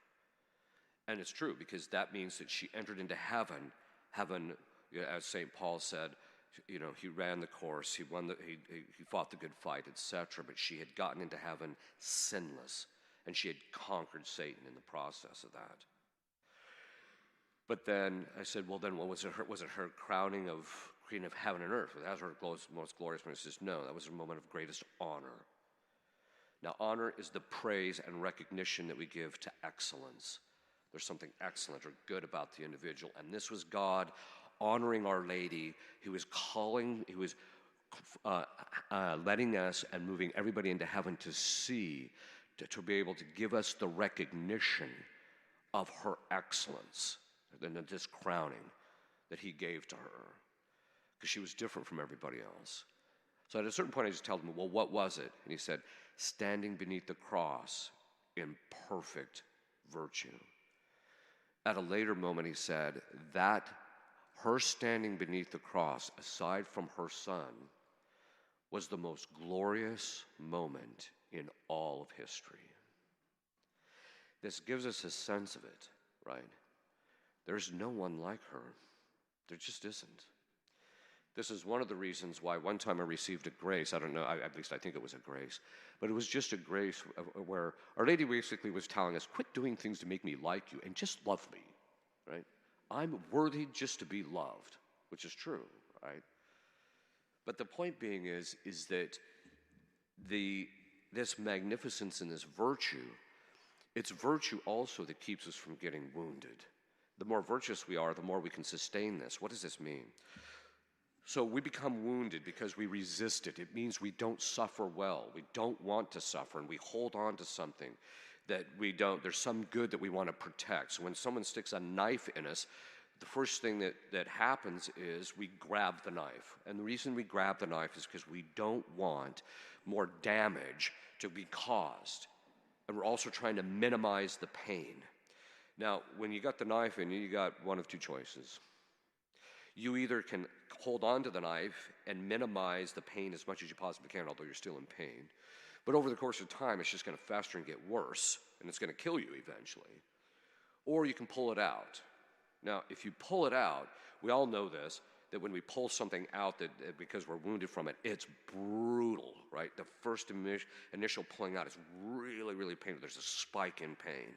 And it's true, because that means that she entered into heaven, as St. Paul said, he ran the course, he fought the good fight, etc. But she had gotten into heaven sinless, and she had conquered Satan in the process of that. But then I said, well, then what was it? Was it her crowning of Queen of heaven and earth? That was her most glorious moment. He says, no, that was her moment of greatest honor. Now, honor is the praise and recognition that we give to excellence. There's something excellent or good about the individual. And this was God honoring Our Lady, who was letting us and moving everybody into heaven to see, to be able to give us the recognition of her excellence, and this crowning that he gave to her, because she was different from everybody else. So at a certain point, I just told him, well, what was it? And he said, standing beneath the cross in perfect virtue. At a later moment, he said that her standing beneath the cross, aside from her son, was the most glorious moment in all of history. This gives us a sense of it, right? There's no one like her. There just isn't. This is one of the reasons why one time I received a grace. I don't know, at least I think it was a grace, but it was just a grace where Our Lady basically was telling us, quit doing things to make me like you and just love me, right? I'm worthy just to be loved, which is true, right? But the point being is that this magnificence and this virtue, it's virtue also that keeps us from getting wounded. The more virtuous we are, the more we can sustain this. What does this mean? So we become wounded because we resist it. It means we don't suffer well. We don't want to suffer, and we hold on to something that we don't. There's some good that we want to protect. So when someone sticks a knife in us, the first thing that happens is we grab the knife. And the reason we grab the knife is because we don't want more damage to be caused. And we're also trying to minimize the pain. Now, when you got the knife in you, you got one of two choices. You either can hold on to the knife and minimize the pain as much as you possibly can, although you're still in pain. But over the course of time, it's just going to fester and get worse, and it's going to kill you eventually. Or you can pull it out. Now, if you pull it out, we all know this, that when we pull something out that because we're wounded from it, it's brutal, right? The first initial pulling out is really, really painful. There's a spike in pain.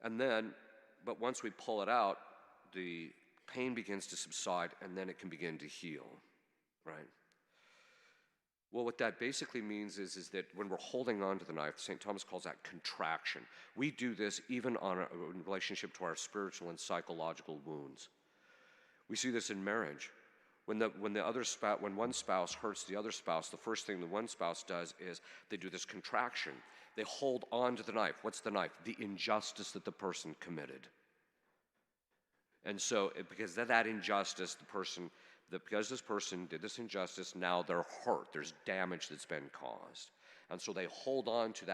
And then, but once we pull it out, the pain begins to subside, and then it can begin to heal, right? Well, what that basically means is that when we're holding on to the knife, St. Thomas calls that contraction. We do this even in relationship to our spiritual and psychological wounds. We see this in marriage. When one spouse hurts the other spouse, the first thing the one spouse does is they do this contraction. They hold on to the knife. What's the knife? The injustice that the person committed. And so, because of that injustice, because this person did this injustice, now they're hurt. There's damage that's been caused. And so they hold on to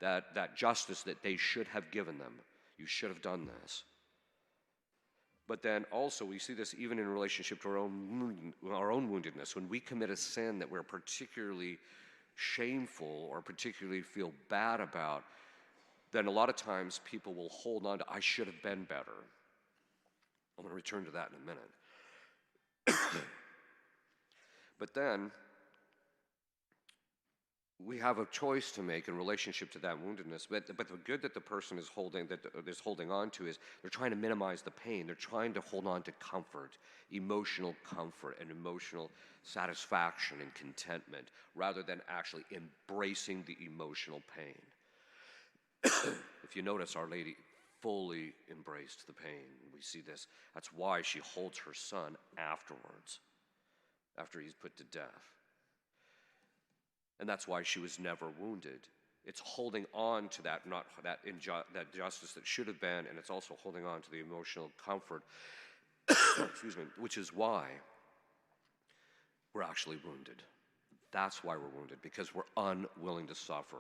that justice that they should have given them. You should have done this. But then also we see this even in relationship to our own woundedness. When we commit a sin that we're particularly shameful or particularly feel bad about, then a lot of times people will hold on to, I should have been better. I'm going to return to that in a minute. But then we have a choice to make in relationship to that woundedness. But the good that the person is holding on to is they're trying to minimize the pain. They're trying to hold on to comfort, emotional comfort and emotional satisfaction and contentment, rather than actually embracing the emotional pain. If you notice, Our Lady fully embraced the pain. We see this. That's why she holds her son afterwards, after he's put to death. And that's why she was never wounded. It's holding on to that justice that should have been, and it's also holding on to the emotional comfort, excuse me, which is why we're actually wounded. That's why we're wounded, because we're unwilling to suffer.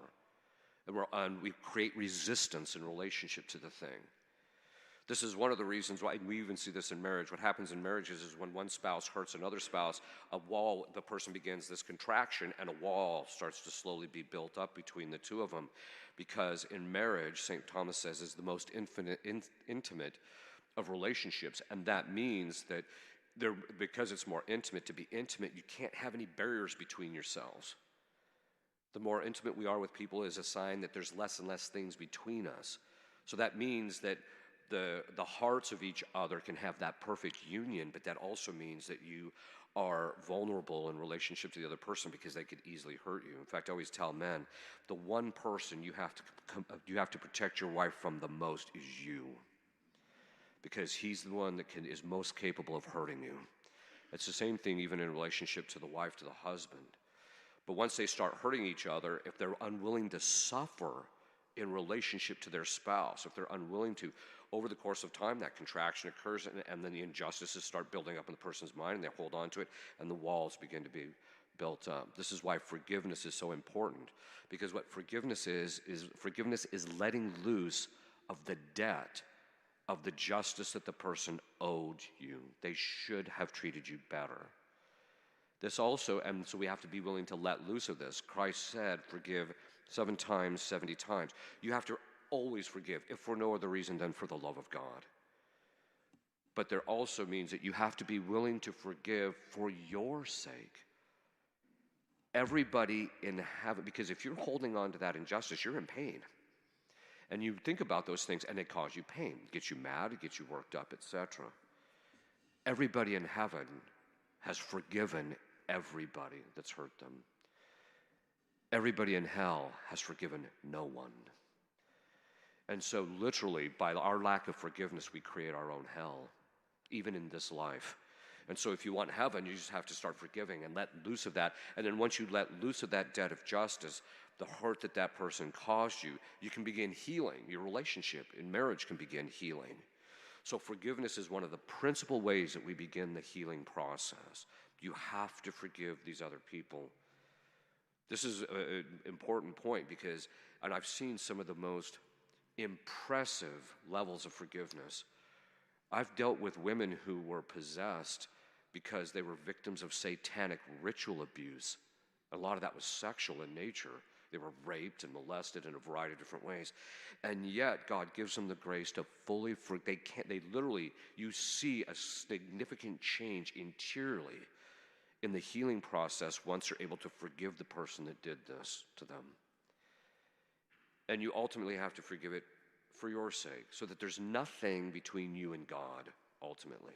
And we create resistance in relationship to the thing. This is one of the reasons why we even see this in marriage. What happens in marriages is when one spouse hurts another spouse, the person begins this contraction, and a wall starts to slowly be built up between the two of them. Because in marriage, St. Thomas says, is the most intimate of relationships. And that means that because it's more intimate, to be intimate, you can't have any barriers between yourselves. The more intimate we are with people is a sign that there's less and less things between us. So that means that the hearts of each other can have that perfect union, but that also means that you are vulnerable in relationship to the other person because they could easily hurt you. In fact, I always tell men, the one person you have to protect your wife from the most is you, because he's the one that is most capable of hurting you. It's the same thing even in relationship to the wife, to the husband. But once they start hurting each other, if they're unwilling to suffer in relationship to their spouse, if they're unwilling to, over the course of time, that contraction occurs, and then the injustices start building up in the person's mind, and they hold on to it, and the walls begin to be built up. This is why forgiveness is so important, because what forgiveness is letting loose of the debt of the justice that the person owed you. They should have treated you better. This also, and so we have to be willing to let loose of this. Christ said, forgive 7 times, 70 times. You have to always forgive, if for no other reason than for the love of God. But there also means that you have to be willing to forgive for your sake. Everybody in heaven, because if you're holding on to that injustice, you're in pain. And you think about those things, and they cause you pain. It gets you mad, it gets you worked up, etc. Everybody in heaven has forgiven everybody that's hurt them. Everybody in hell has forgiven no one. And so literally, by our lack of forgiveness, we create our own hell, even in this life. And so if you want heaven, you just have to start forgiving and let loose of that. And then once you let loose of that debt of justice, the hurt that that person caused you, you can begin healing. Your relationship in marriage can begin healing. So forgiveness is one of the principal ways that we begin the healing process. You have to forgive these other people. This is an important point because, and I've seen some of the most impressive levels of forgiveness. I've dealt with women who were possessed because they were victims of satanic ritual abuse. A lot of that was sexual in nature. They were raped and molested in a variety of different ways. And yet God gives them the grace to fully forgive. You see a significant change interiorly in the healing process once you're able to forgive the person that did this to them. And you ultimately have to forgive it for your sake, so that there's nothing between you and God ultimately.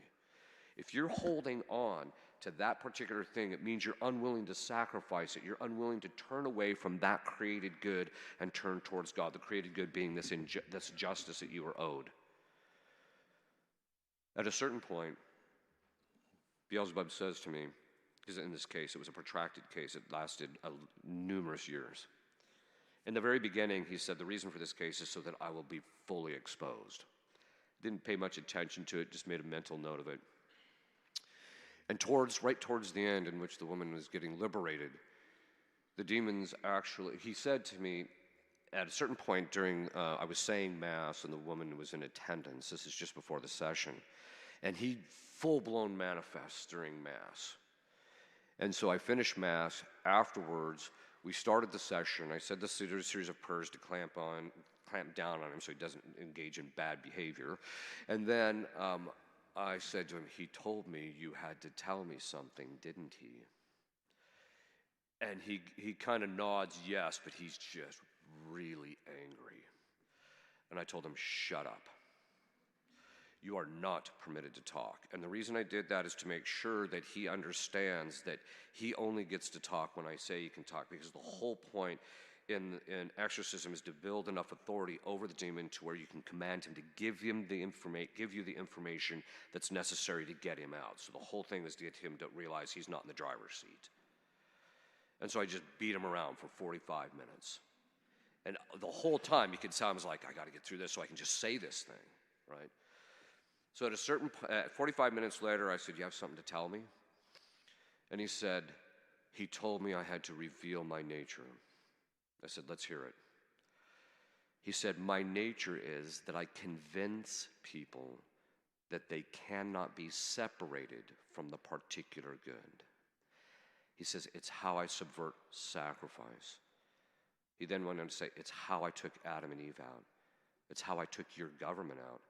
If you're holding on to that particular thing, it means you're unwilling to sacrifice it. You're unwilling to turn away from that created good and turn towards God, the created good being this justice that you are owed. At a certain point, Beelzebub says to me, because in this case, it was a protracted case. It lasted numerous years. In the very beginning, he said, the reason for this case is so that I will be fully exposed. Didn't pay much attention to it, just made a mental note of it. And right towards the end, in which the woman was getting liberated, the demons actually, he said to me, at a certain point during, I was saying Mass and the woman was in attendance. This is just before the session. And he full-blown manifests during Mass. And so I finished Mass. Afterwards, we started the session. I said this series of prayers to clamp down on him so he doesn't engage in bad behavior. And then I said to him, he told me you had to tell me something, didn't he? And he kind of nods yes, but he's just really angry. And I told him, shut up. You are not permitted to talk. And the reason I did that is to make sure that he understands that he only gets to talk when I say he can talk, because the whole point in exorcism is to build enough authority over the demon to where you can command him to give you the information that's necessary to get him out. So the whole thing is to get him to realize he's not in the driver's seat. And so I just beat him around for 45 minutes. And the whole time you could tell him, was like, I got to get through this so I can just say this thing, right? So at a certain 45 minutes later, I said, you have something to tell me? And he said, he told me I had to reveal my nature. I said, let's hear it. He said, my nature is that I convince people that they cannot be separated from the particular good. He says, it's how I subvert sacrifice. He then went on to say, it's how I took Adam and Eve out. It's how I took your government out.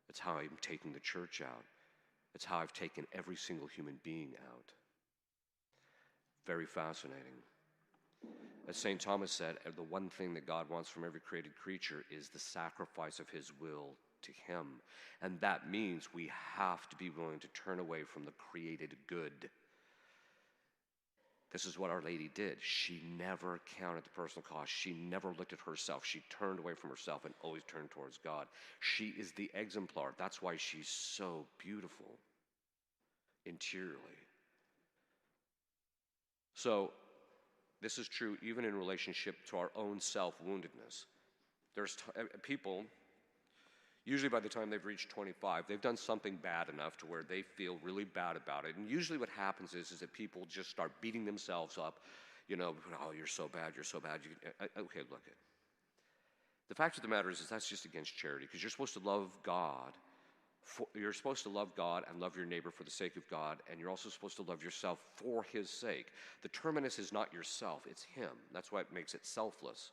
It's how I'm taking the church out. It's how I've taken every single human being out. Very fascinating. As St. Thomas said, the one thing that God wants from every created creature is the sacrifice of his will to him. And that means we have to be willing to turn away from the created good. This is what Our Lady did. She never counted the personal cost. She never looked at herself. She turned away from herself and always turned towards God. She is the exemplar. That's why she's so beautiful interiorly. So this is true even in relationship to our own self-woundedness. There's people, usually by the time they've reached 25, they've done something bad enough to where they feel really bad about it. And usually what happens is that people just start beating themselves up. You know, oh, you're so bad, you're so bad. Okay, look it. The fact of the matter is that's just against charity, because you're supposed to love God. You're supposed to love God and love your neighbor for the sake of God, and you're also supposed to love yourself for his sake. The terminus is not yourself, it's him. That's why it makes it selfless.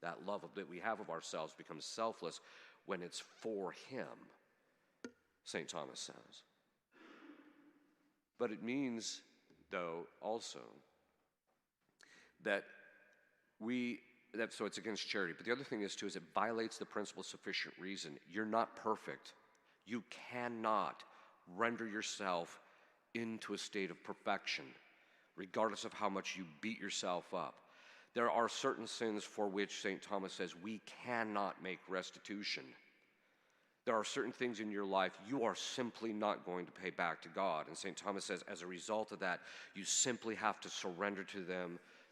That love that we have of ourselves becomes selfless when it's for him, St. Thomas says. But it means, though, also so it's against charity. But the other thing is, too, is it violates the principle of sufficient reason. You're not perfect. You cannot render yourself into a state of perfection, regardless of how much you beat yourself up. There are certain sins for which St. Thomas says we cannot make restitution. There are certain things in your life you are simply not going to pay back to God. And St. Thomas says as a result of that, you simply have to surrender to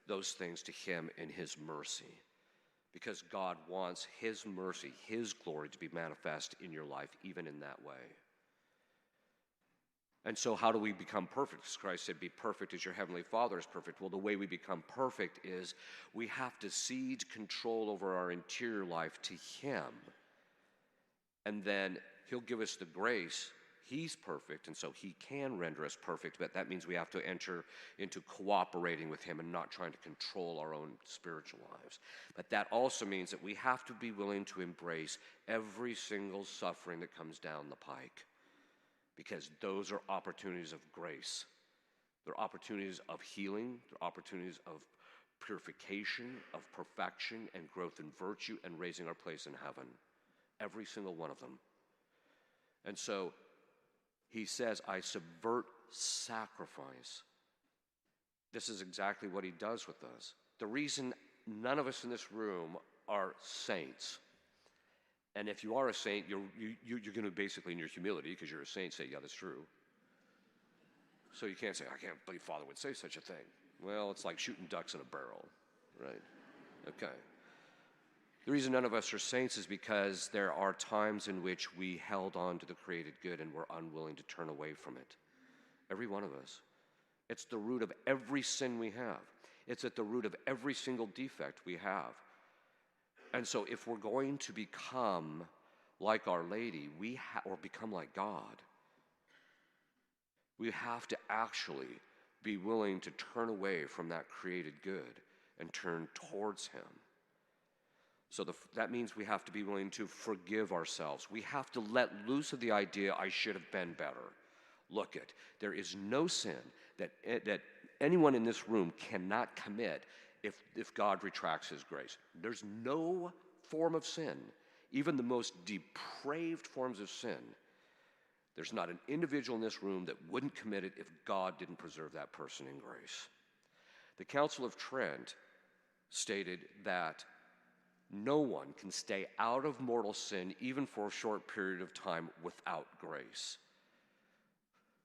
those things to him in his mercy. Because God wants his mercy, his glory to be manifest in your life, even in that way. And so how do we become perfect? Because Christ said, be perfect as your heavenly Father is perfect. Well, the way we become perfect is we have to cede control over our interior life to him. And then he'll give us the grace. He's perfect, and so he can render us perfect, but that means we have to enter into cooperating with him and not trying to control our own spiritual lives. But that also means that we have to be willing to embrace every single suffering that comes down the pike, because those are opportunities of grace. They're opportunities of healing. They're opportunities of purification, of perfection, and growth in virtue, and raising our place in heaven. Every single one of them. And so He says, I subvert sacrifice. This is exactly what he does with us. The reason none of us in this room are saints, and if you are a saint, you're going to basically, in your humility, because you're a saint, say, yeah, that's true. So you can't say, I can't believe Father would say such a thing. Well, it's like shooting ducks in a barrel, right? Okay. The reason none of us are saints is because there are times in which we held on to the created good and were unwilling to turn away from it. Every one of us. It's the root of every sin we have. It's at the root of every single defect we have. And so if we're going to become like Our Lady, or become like God, we have to actually be willing to turn away from that created good and turn towards Him. So that means we have to be willing to forgive ourselves. We have to let loose of the idea, I should have been better. Look it, there is no sin that anyone in this room cannot commit if God retracts His grace. There's no form of sin, even the most depraved forms of sin. There's not an individual in this room that wouldn't commit it if God didn't preserve that person in grace. The Council of Trent stated that no one can stay out of mortal sin even for a short period of time without grace.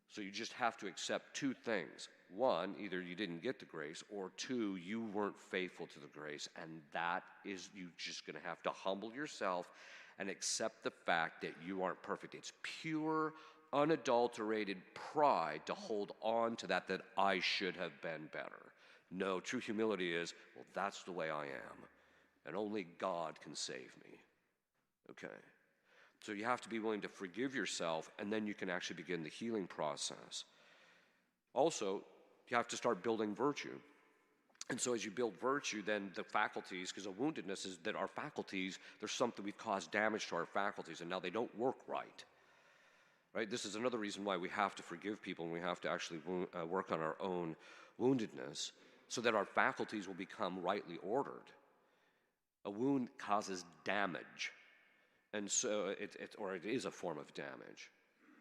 So you just have to accept two things. One, either you didn't get the grace, or two, you weren't faithful to the grace, and that is, you just going to have to humble yourself and accept the fact that you aren't perfect. It's pure, unadulterated pride to hold on to that I should have been better. No, true humility is, well, that's the way I am, and only God can save me. Okay? So you have to be willing to forgive yourself, and then you can actually begin the healing process. Also, you have to start building virtue. And so as you build virtue, then the faculties, because a woundedness is that our faculties, there's something we've caused damage to our faculties, and now they don't work right. Right? This is another reason why we have to forgive people, and we have to actually work on our own woundedness, so that our faculties will become rightly ordered. A wound causes damage. And so it is a form of damage.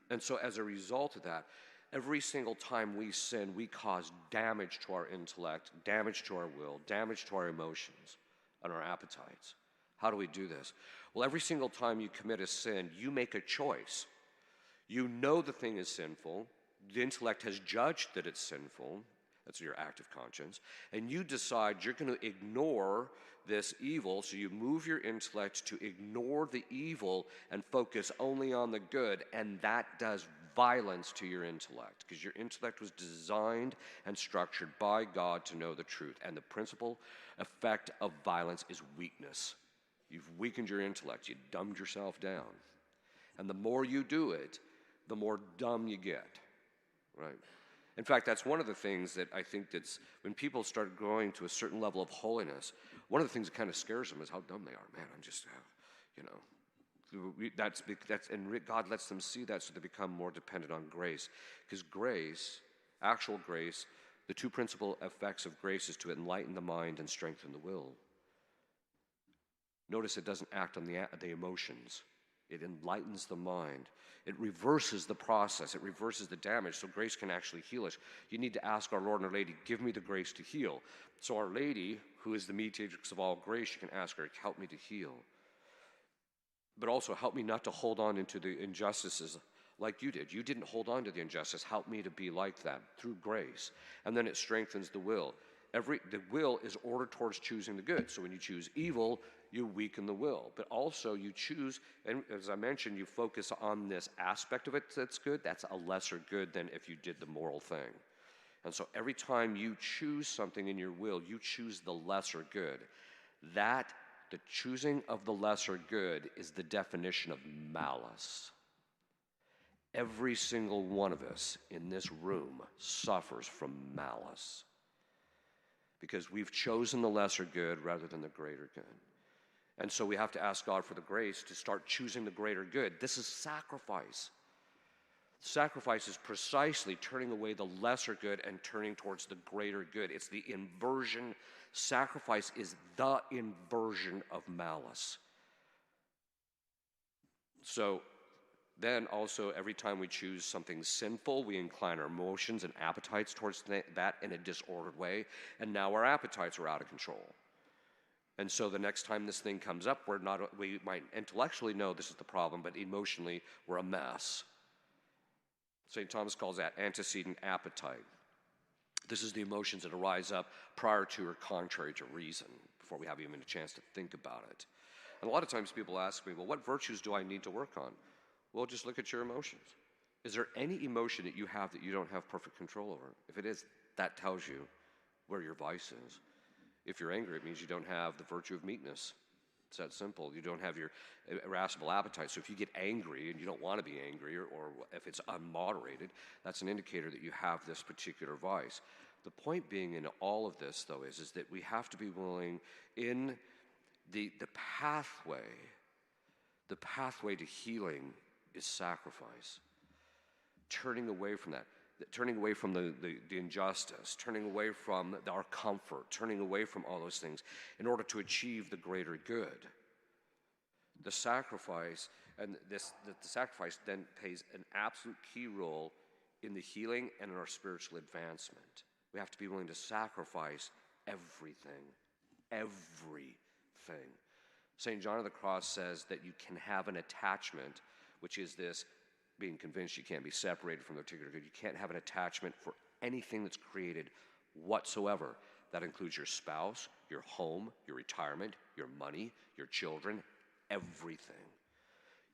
And so as a result of that, every single time we sin, we cause damage to our intellect, damage to our will, damage to our emotions and our appetites. How do we do this? Well, every single time you commit a sin, you make a choice. You know the thing is sinful. The intellect has judged that it's sinful. That's your active conscience. And you decide you're going to ignore this evil, so you move your intellect to ignore the evil and focus only on the good, and that does violence to your intellect, because your intellect was designed and structured by God to know the truth, and the principal effect of violence is weakness. You've weakened your intellect, you dumbed yourself down, and the more you do it, the more dumb you get, right? In fact, that's one of the things that I think that's, when people start growing to a certain level of holiness, one of the things that kind of scares them is how dumb they are. Man, I'm just, and God lets them see that so they become more dependent on grace. Because grace, actual grace, the two principal effects of grace is to enlighten the mind and strengthen the will. Notice it doesn't act on the emotions. It enlightens the mind. It reverses the process. It reverses the damage, so grace can actually heal us. You need to ask our Lord and our Lady, give me the grace to heal. So Our Lady, who is the mediatrix of all grace, you can ask her, help me to heal. But also, help me not to hold on into the injustices like you did. You didn't hold on to the injustice. Help me to be like that through grace. And then it strengthens the will. The will is ordered towards choosing the good. So when you choose evil, you weaken the will. But also you choose, and as I mentioned, you focus on this aspect of it that's good. That's a lesser good than if you did the moral thing. And so every time you choose something in your will, you choose the lesser good. The choosing of the lesser good is the definition of malice. Every single one of us in this room suffers from malice, because we've chosen the lesser good rather than the greater good. And so we have to ask God for the grace to start choosing the greater good. This is sacrifice. Sacrifice is precisely turning away the lesser good and turning towards the greater good. It's the inversion. Sacrifice is the inversion of malice. So Then also, every time we choose something sinful, we incline our emotions and appetites towards that in a disordered way, and now our appetites are out of control. And so the next time this thing comes up, we might intellectually know this is the problem, but emotionally, we're a mess. St. Thomas calls that antecedent appetite. This is the emotions that arise up prior to or contrary to reason, before we have even a chance to think about it. And a lot of times people ask me, well, what virtues do I need to work on? Well, just look at your emotions. Is there any emotion that you have that you don't have perfect control over? If it is, that tells you where your vice is. If you're angry, it means you don't have the virtue of meekness. It's that simple. You don't have your irascible appetite. So if you get angry and you don't want to be angry, or if it's unmoderated, that's an indicator that you have this particular vice. The point being in all of this, though, is that we have to be willing in the pathway to healing is sacrifice. Turning away from that. Turning away from the injustice, turning away from our comfort, turning away from all those things in order to achieve the greater good. The sacrifice, the sacrifice then plays an absolute key role in the healing and in our spiritual advancement. We have to be willing to sacrifice everything. Everything. St. John of the Cross says that you can have an attachment, which is this being convinced you can't be separated from the particular good. You can't have an attachment for anything that's created whatsoever. That includes your spouse, your home, your retirement, your money, your children, everything.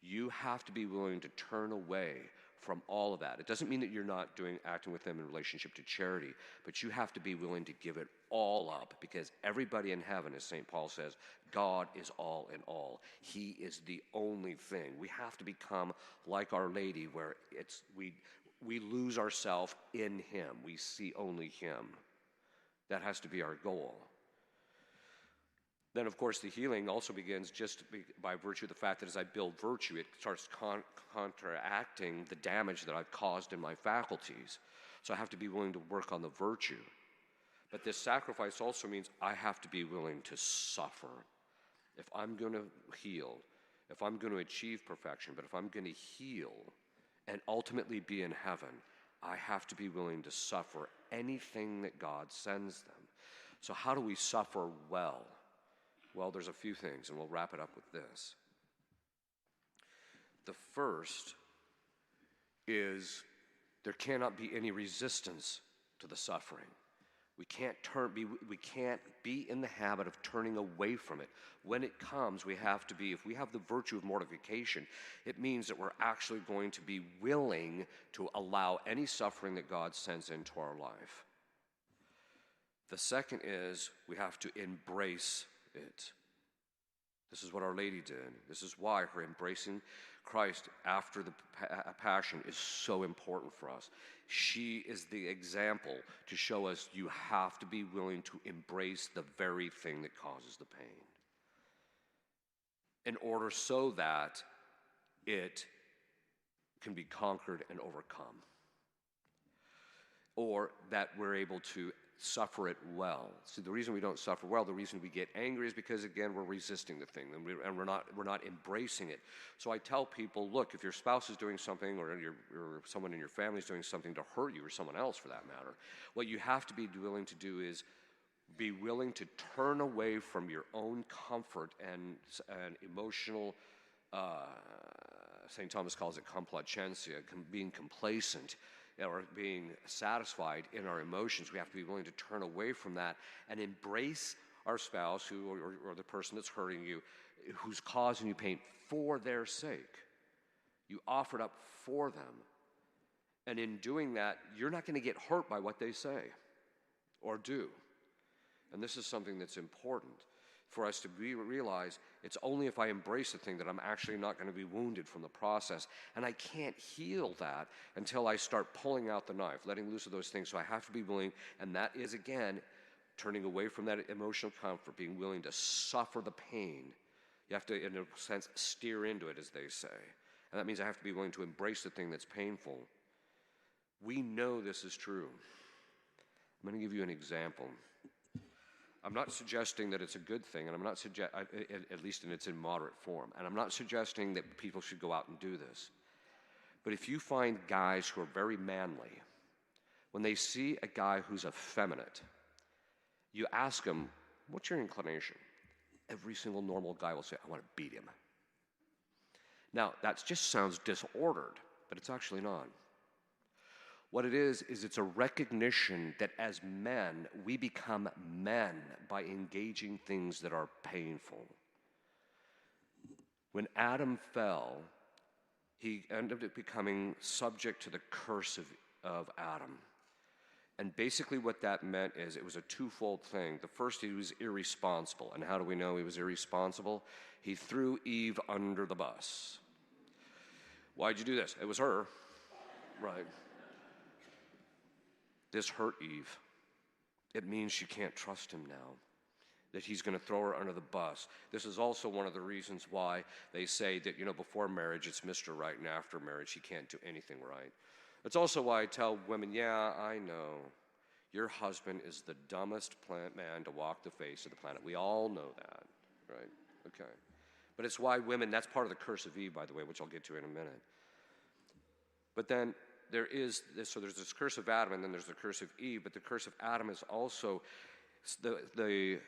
You have to be willing to turn away from all of that. It doesn't mean that you're not acting with them in relationship to charity, but you have to be willing to give it all up, because everybody in heaven, as St. Paul says, God is all in all. He is the only thing. We have to become like Our Lady, where we lose ourselves in Him. We see only Him. That has to be our goal. Then, of course, the healing also begins just by virtue of the fact that as I build virtue, it starts counteracting the damage that I've caused in my faculties. So I have to be willing to work on the virtue. But this sacrifice also means I have to be willing to suffer. If I'm going to heal, if I'm going to achieve perfection, but if I'm going to heal and ultimately be in heaven, I have to be willing to suffer anything that God sends them. So how do we suffer well? Well, there's a few things, and we'll wrap it up with this. The first is there cannot be any resistance to the suffering. We can't be in the habit of turning away from it. When it comes, we have to be, if we have the virtue of mortification, it means that we're actually going to be willing to allow any suffering that God sends into our life. The second is we have to embrace it. This is what Our Lady did. This is why her embracing Christ after the Passion is so important for us. She is the example to show us you have to be willing to embrace the very thing that causes the pain, in order so that it can be conquered and overcome, or that we're able to suffer it well. See, the reason we don't suffer well, the reason we get angry is because, again, we're resisting the thing, and we're not embracing it. So I tell people, look, if your spouse is doing something, or someone in your family is doing something to hurt you, or someone else for that matter, what you have to be willing to do is be willing to turn away from your own comfort and emotional, St. Thomas calls it complacentia, being complacent, or being satisfied in our emotions. We have to be willing to turn away from that and embrace our spouse or the person that's hurting you, who's causing you pain, for their sake. You offered up for them. And in doing that, you're not going to get hurt by what they say or do. And this is something that's important for us to realize. It's only if I embrace the thing that I'm actually not going to be wounded from the process. And I can't heal that until I start pulling out the knife, letting loose of those things. So I have to be willing, and that is, again, turning away from that emotional comfort, being willing to suffer the pain. You have to, in a sense, steer into it, as they say. And that means I have to be willing to embrace the thing that's painful. We know this is true. I'm going to give you an example. I'm not suggesting that it's a good thing, and I'm not at least in its immoderate form. And I'm not suggesting that people should go out and do this. But if you find guys who are very manly, when they see a guy who's effeminate, you ask him, what's your inclination? Every single normal guy will say, I want to beat him. Now, that just sounds disordered, but it's actually not. What it is it's a recognition that as men, we become men by engaging things that are painful. When Adam fell, he ended up becoming subject to the curse of Adam. And basically what that meant is it was a twofold thing. The first, he was irresponsible. And how do we know he was irresponsible? He threw Eve under the bus. Why'd you do this? It was her. Right. This hurt Eve. It means she can't trust him now, that he's going to throw her under the bus. This is also one of the reasons why they say that, before marriage, it's Mr. Right, and after marriage, he can't do anything right. It's also why I tell women, yeah, I know, your husband is the dumbest man to walk the face of the planet. We all know that, right? Okay. But it's why women, that's part of the curse of Eve, by the way, which I'll get to in a minute. But then there is this, so there's this curse of Adam, and then there's the curse of Eve, but the curse of Adam is also, the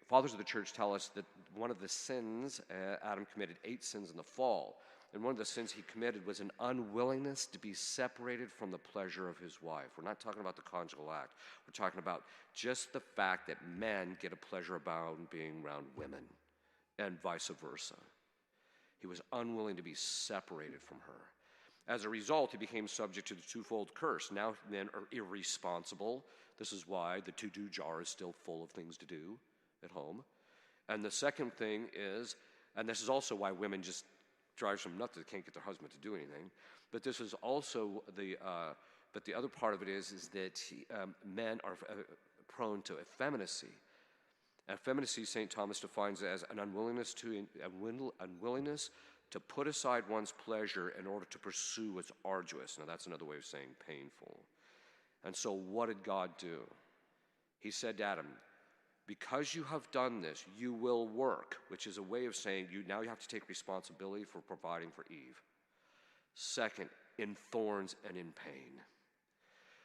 fathers of the church tell us that one of the sins, Adam committed 8 sins in the fall, and one of the sins he committed was an unwillingness to be separated from the pleasure of his wife. We're not talking about the conjugal act. We're talking about just the fact that men get a pleasure about being around women, and vice versa. He was unwilling to be separated from her. As a result, he became subject to the twofold curse. Now men are irresponsible. This is why the to-do jar is still full of things to do at home. And the second thing is, and this is also why women just drives them nuts, they can't get their husband to do anything. But this is also but the other part of it is that men are prone to effeminacy. Effeminacy, St. Thomas defines it as an unwillingness to put aside one's pleasure in order to pursue what's arduous. Now that's another way of saying painful. And so what did God do? He said to Adam, because you have done this, you will work, which is a way of saying you have to take responsibility for providing for Eve. Second, in thorns and in pain.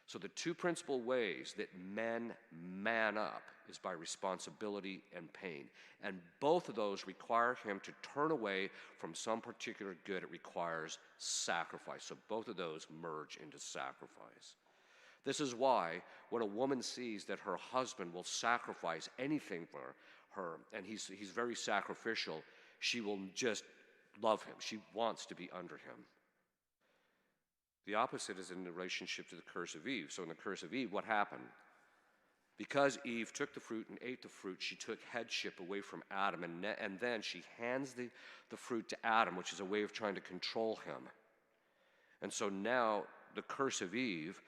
So the two principal ways that men man up is by responsibility and pain. And both of those require him to turn away from some particular good. It requires sacrifice. So both of those merge into sacrifice. This is why when a woman sees that her husband will sacrifice anything for her, and he's very sacrificial, she will just love him. She wants to be under him. The opposite is in relationship to the curse of Eve. So in the curse of Eve, what happened? Because Eve took the fruit and ate the fruit, she took headship away from Adam, and then she hands the fruit to Adam, which is a way of trying to control him. And so now the curse of Eve,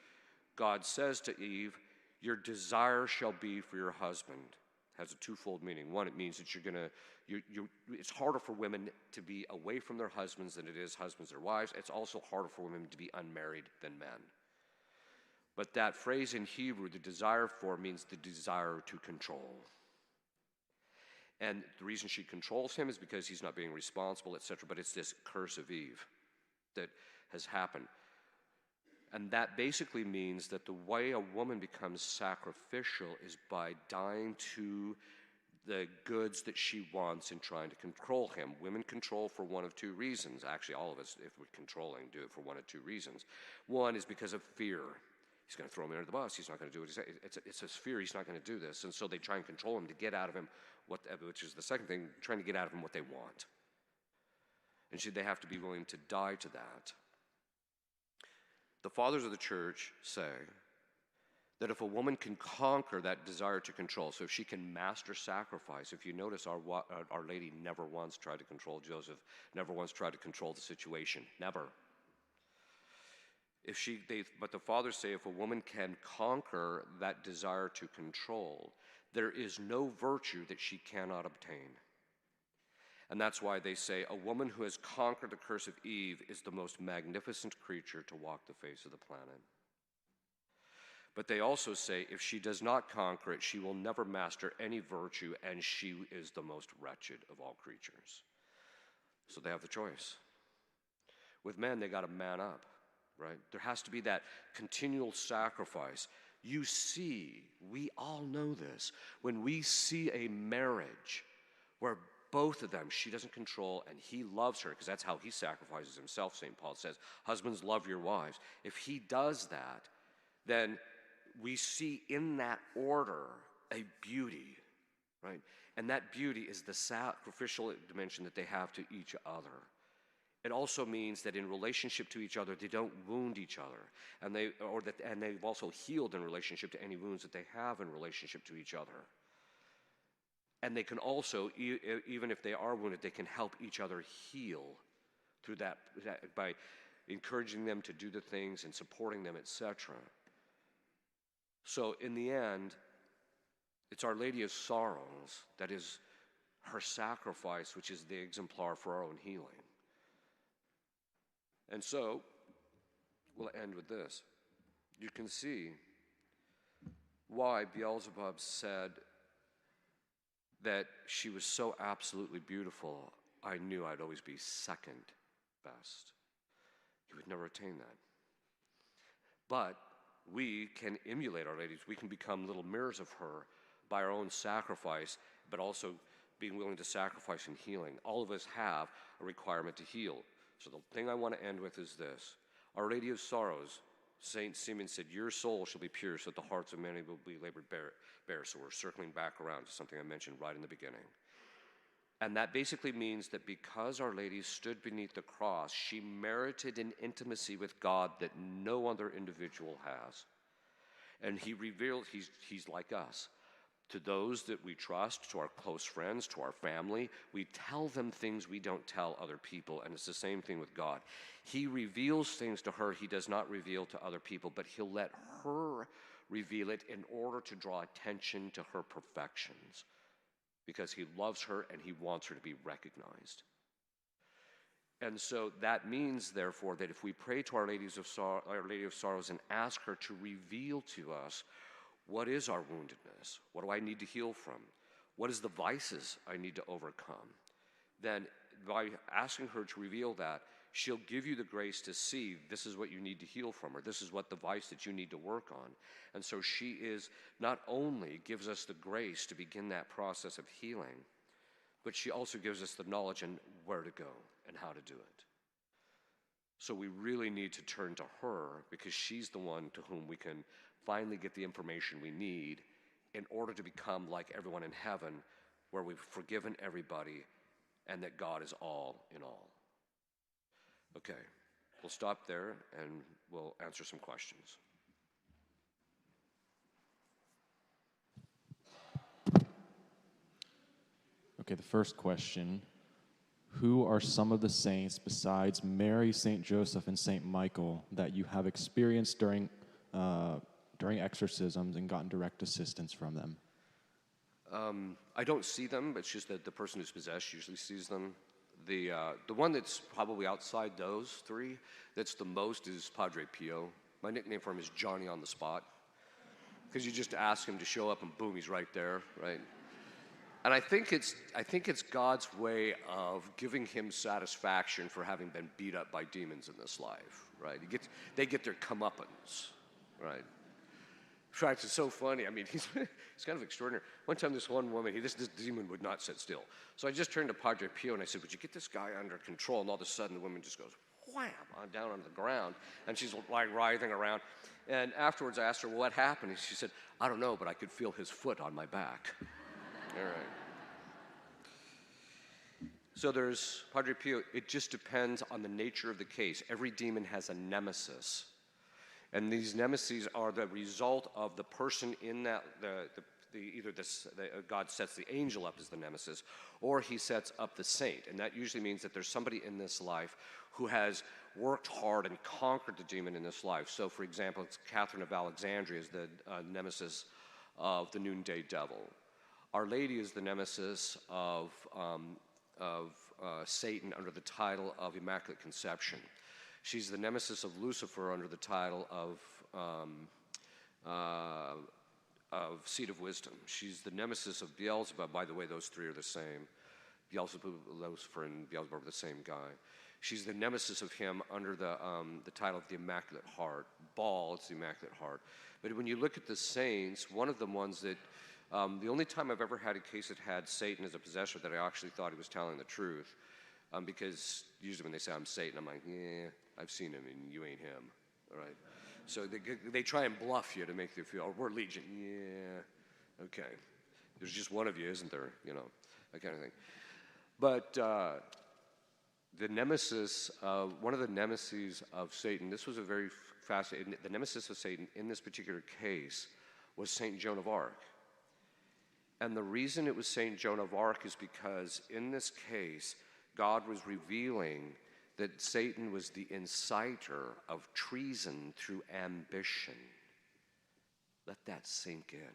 God says to Eve, your desire shall be for your husband. It has a twofold meaning. One, it means that it's harder for women to be away from their husbands than it is husbands or wives. It's also harder for women to be unmarried than men. But that phrase in Hebrew, the desire for, means the desire to control. And the reason she controls him is because he's not being responsible, etc. But it's this curse of Eve that has happened. And that basically means that the way a woman becomes sacrificial is by dying to the goods that she wants and trying to control him. Women control for one of two reasons. Actually, all of us, if we're controlling, do it for one of two reasons. One is because of fear. He's going to throw me under the bus. He's not going to do it. It's a fear he's not going to do this. And so they try and control him to get out of him, which is the second thing, trying to get out of him what they want. And they have to be willing to die to that. The fathers of the church say that if a woman can conquer that desire to control, so if she can master sacrifice, if you notice Our Lady never once tried to control Joseph, never once tried to control the situation, never. But the fathers say if a woman can conquer that desire to control, there is no virtue that she cannot obtain. And that's why they say a woman who has conquered the curse of Eve is the most magnificent creature to walk the face of the planet. But they also say if she does not conquer it, she will never master any virtue, and she is the most wretched of all creatures. So they have the choice. With men, they got to man up. right? There has to be that continual sacrifice. You see, we all know this, when we see a marriage where both of them, she doesn't control and he loves her, because that's how he sacrifices himself, St. Paul says. Husbands, love your wives. If he does that, then we see in that order a beauty, right? And that beauty is the sacrificial dimension that they have to each other. It also means that in relationship to each other, they don't wound each other, and they've also healed in relationship to any wounds that they have in relationship to each other. And they can also, even if they are wounded, they can help each other heal through that by encouraging them to do the things and supporting them, etc. So in the end, it's Our Lady of Sorrows that is her sacrifice, which is the exemplar for our own healing. And so, we'll end with this. You can see why Beelzebub said that she was so absolutely beautiful, I knew I'd always be second best. He would never attain that. But we can emulate Our Lady. We can become little mirrors of her by our own sacrifice, but also being willing to sacrifice in healing. All of us have a requirement to heal. So the thing I want to end with is this. Our Lady of Sorrows, St. Simeon said, your soul shall be pierced, that the hearts of many will be labored bare. So we're circling back around to something I mentioned right in the beginning. And that basically means that because Our Lady stood beneath the cross, she merited an intimacy with God that no other individual has. And he revealed he's like us. To those that we trust, to our close friends, to our family, we tell them things we don't tell other people, and it's the same thing with God. He reveals things to her he does not reveal to other people, but he'll let her reveal it in order to draw attention to her perfections, because he loves her and he wants her to be recognized. And so that means, therefore, that if we pray to Our Lady of Sorrows and ask her to reveal to us, what is our woundedness? What do I need to heal from? What is the vices I need to overcome? Then by asking her to reveal that, she'll give you the grace to see this is what you need to heal from, or this is what the vice that you need to work on. And so she is not only gives us the grace to begin that process of healing, but she also gives us the knowledge and where to go and how to do it. So we really need to turn to her, because she's the one to whom we can finally get the information we need in order to become like everyone in heaven, where we've forgiven everybody and that God is all in all. Okay, we'll stop there and we'll answer some questions. Okay, the first question. Who are some of the saints besides Mary, St. Joseph, and St. Michael that you have experienced during exorcisms and gotten direct assistance from them? I don't see them, but it's just that the person who's possessed usually sees them. The one that's probably outside those three, that's the most, is Padre Pio. My nickname for him is Johnny on the Spot, because you just ask him to show up and boom, he's right there, right? And I think it's God's way of giving him satisfaction for having been beat up by demons in this life, right? They get their comeuppance, right? In fact, it's so funny. I mean, he's kind of extraordinary. One time, this one woman, this demon would not sit still. So I just turned to Padre Pio and I said, would you get this guy under control? And all of a sudden, the woman just goes, wham, down on the ground. And she's like writhing around. And afterwards, I asked her, well, what happened? And she said, I don't know, but I could feel his foot on my back. All right. So there's Padre Pio. It just depends on the nature of the case. Every demon has a nemesis. And these nemesis are the result of the person in that, God sets the angel up as the nemesis, or he sets up the saint. And that usually means that there's somebody in this life who has worked hard and conquered the demon in this life. So, for example, it's Catherine of Alexandria is the nemesis of the noonday devil. Our Lady is the nemesis of Satan under the title of Immaculate Conception. She's the nemesis of Lucifer under the title of Seat of Wisdom. She's the nemesis of Beelzebub. By the way, those three are the same. Beelzebub, Lucifer, and Beelzebub are the same guy. She's the nemesis of him under the title of the Immaculate Heart. Baal, it's the Immaculate Heart. But when you look at the saints, one of the ones that, the only time I've ever had a case that had Satan as a possessor that I actually thought he was telling the truth, because usually when they say I'm Satan, I'm like, yeah, I've seen him and you ain't him, all right? So they try and bluff you to make you feel, oh, we're Legion, yeah, okay. There's just one of you, isn't there? You know, that kind of thing. But the nemesis, one of the nemeses of Satan, this was a very fascinating, the nemesis of Satan in this particular case was St. Joan of Arc. And the reason it was St. Joan of Arc is because in this case, God was revealing that Satan was the inciter of treason through ambition. Let that sink in.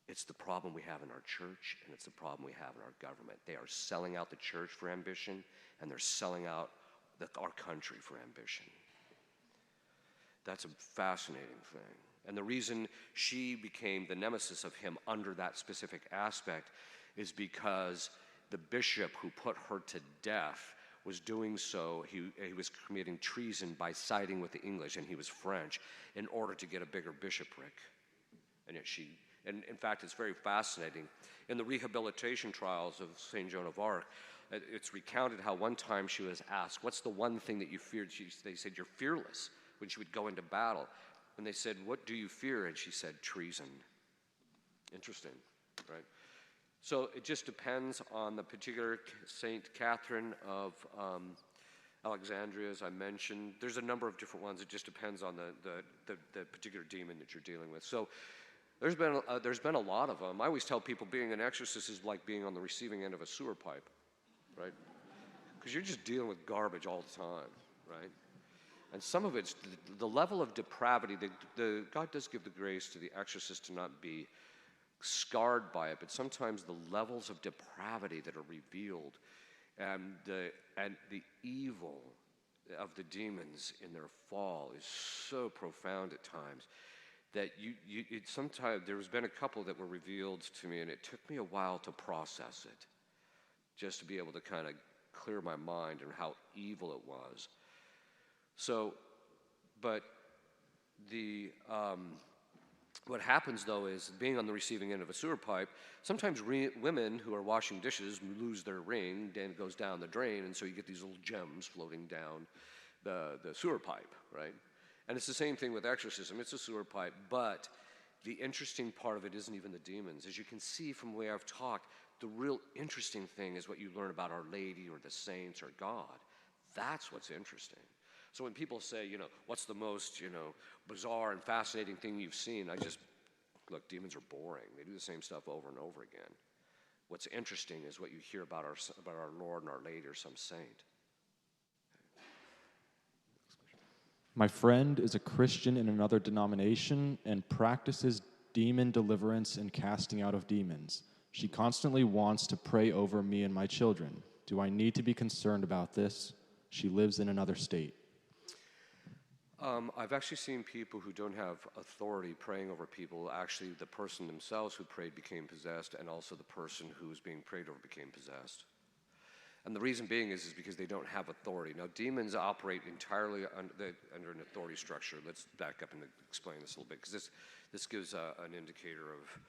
It's the problem we have in our church, and it's the problem we have in our government. They are selling out the church for ambition, and they're selling out our country for ambition. That's a fascinating thing. And the reason she became the nemesis of him under that specific aspect is because the bishop who put her to death was doing so, he was committing treason by siding with the English, and he was French, in order to get a bigger bishopric. And yet and in fact, it's very fascinating. In the rehabilitation trials of St. Joan of Arc, it's recounted how one time she was asked, what's the one thing that you feared? They said, you're fearless, when she would go into battle. And they said, what do you fear? And she said, treason. Interesting, right? So it just depends on the particular St. Catherine of Alexandria, as I mentioned. There's a number of different ones. It just depends on the particular demon that you're dealing with. So there's been a lot of them. I always tell people being an exorcist is like being on the receiving end of a sewer pipe, right? Because you're just dealing with garbage all the time, right? And some of it's the level of depravity. God does give the grace to the exorcist to not be scarred by it, but sometimes the levels of depravity that are revealed and the evil of the demons in their fall is so profound at times that sometimes there's been a couple that were revealed to me, and it took me a while to process it, just to be able to kind of clear my mind and how evil it was. So, but what happens though is, being on the receiving end of a sewer pipe, sometimes women who are washing dishes lose their ring, then it goes down the drain, and so you get these little gems floating down the sewer pipe, right? And it's the same thing with exorcism. It's a sewer pipe, but the interesting part of it isn't even the demons. As you can see from the way I've talked, the real interesting thing is what you learn about Our Lady or the saints or God. That's what's interesting. So when people say, what's the most, bizarre and fascinating thing you've seen, look, demons are boring. They do the same stuff over and over again. What's interesting is what you hear about our Lord and Our Lady or some saint. My friend is a Christian in another denomination and practices demon deliverance and casting out of demons. She constantly wants to pray over me and my children. Do I need to be concerned about this? She lives in another state. I've actually seen people who don't have authority praying over people. Actually, the person themselves who prayed became possessed, and also the person who was being prayed over became possessed. And the reason being is because they don't have authority. Now, demons operate entirely under an authority structure. Let's back up and explain this a little bit, because this gives an indicator of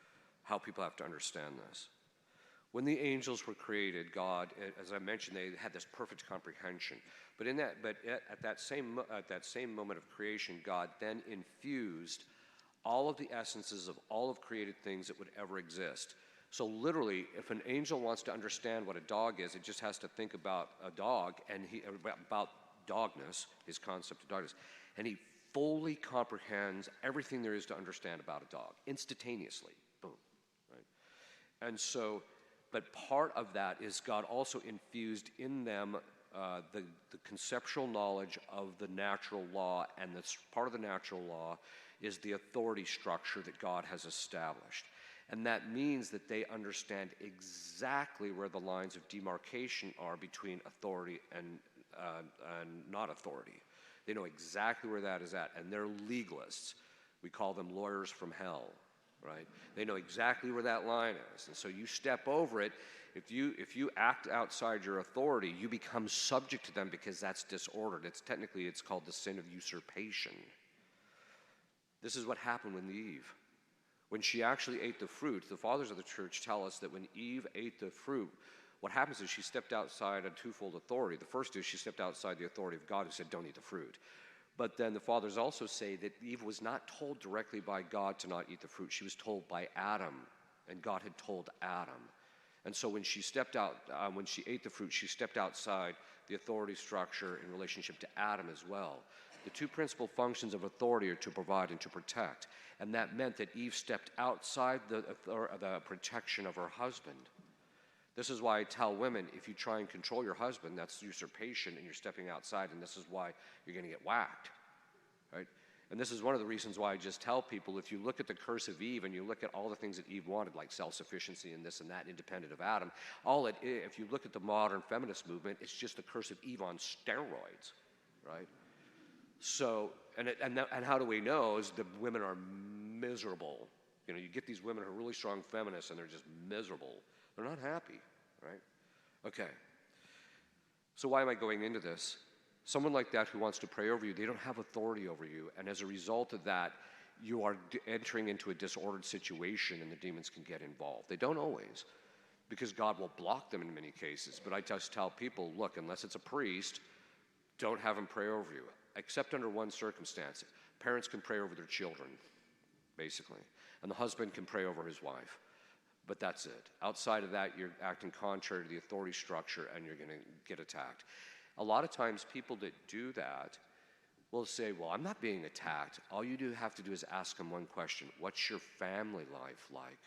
how people have to understand this. When the angels were created, God, as I mentioned, they had this perfect comprehension. But at that same moment of creation, God then infused all of the essences of all of created things that would ever exist. So literally, if an angel wants to understand what a dog is, it just has to think about a dog and about dogness, his concept of dogness, and he fully comprehends everything there is to understand about a dog instantaneously. Boom, right? And so, but part of that is God also infused in them the conceptual knowledge of the natural law, and this part of the natural law is the authority structure that God has established. And that means that they understand exactly where the lines of demarcation are between authority and not authority. They know exactly where that is at, and they're legalists. We call them lawyers from hell, right? They know exactly where that line is, and so you step over it, If you act outside your authority, you become subject to them because that's disordered. It's called the sin of usurpation. This is what happened with Eve. When she actually ate the fruit, the fathers of the church tell us that when Eve ate the fruit, what happens is she stepped outside a twofold authority. The first is she stepped outside the authority of God, who said, don't eat the fruit. But then the fathers also say that Eve was not told directly by God to not eat the fruit. She was told by Adam, and God had told Adam. And so when she ate the fruit, she stepped outside the authority structure in relationship to Adam as well. The two principal functions of authority are to provide and to protect. And that meant that Eve stepped outside the protection of her husband. This is why I tell women, if you try and control your husband, that's usurpation, and you're stepping outside, and this is why you're going to get whacked, right? And this is one of the reasons why I just tell people, if you look at the curse of Eve and you look at all the things that Eve wanted, like self-sufficiency and this and that, independent of Adam, if you look at the modern feminist movement, it's just the curse of Eve on steroids, right? So, and how do we know is the women are miserable. You know, you get these women who are really strong feminists and they're just miserable. They're not happy, right? Okay. So why am I going into this? Someone like that who wants to pray over you, they don't have authority over you. And as a result of that, you are entering into a disordered situation and the demons can get involved. They don't always, because God will block them in many cases. But I just tell people, look, unless it's a priest, don't have him pray over you, except under one circumstance. Parents can pray over their children, basically. And the husband can pray over his wife. But that's it. Outside of that, you're acting contrary to the authority structure and you're going to get attacked. A lot of times people that do that will say, well, I'm not being attacked. All you have to do is ask them one question. What's your family life like?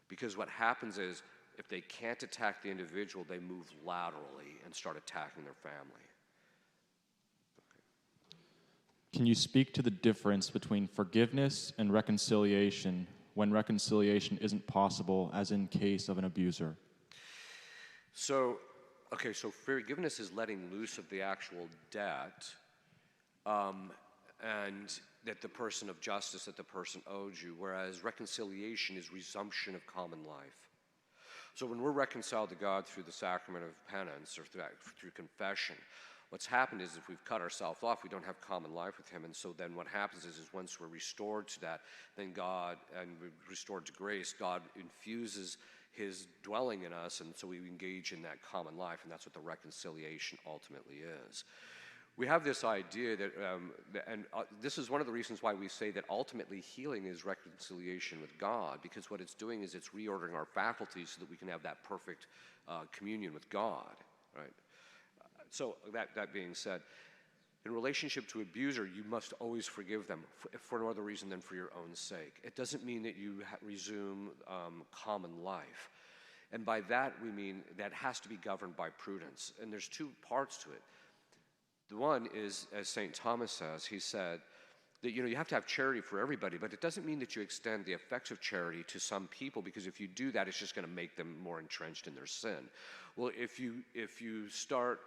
Because what happens is, if they can't attack the individual, they move laterally and start attacking their family. Can you speak to the difference between forgiveness and reconciliation when reconciliation isn't possible, as in case of an abuser? So forgiveness is letting loose of the actual debt, and that the person of justice that the person owed you, whereas reconciliation is resumption of common life. So when we're reconciled to God through the sacrament of penance or through confession, what's happened is if we've cut ourselves off, we don't have common life with him. And so then what happens is once we're restored to that, then God, and we're restored to grace, God infuses his dwelling in us, and so we engage in that common life, and that's what the reconciliation ultimately is. We have this idea that, this is one of the reasons why we say that ultimately healing is reconciliation with God, because what it's doing is it's reordering our faculties so that we can have that perfect communion with God, right? So that being said, in relationship to abuser, you must always forgive them for no other reason than for your own sake. It doesn't mean that you resume common life. And by that, we mean that has to be governed by prudence. And there's two parts to it. The one is, as St. Thomas says, he said that, you have to have charity for everybody, but it doesn't mean that you extend the effects of charity to some people, because if you do that, it's just going to make them more entrenched in their sin. Well, if you start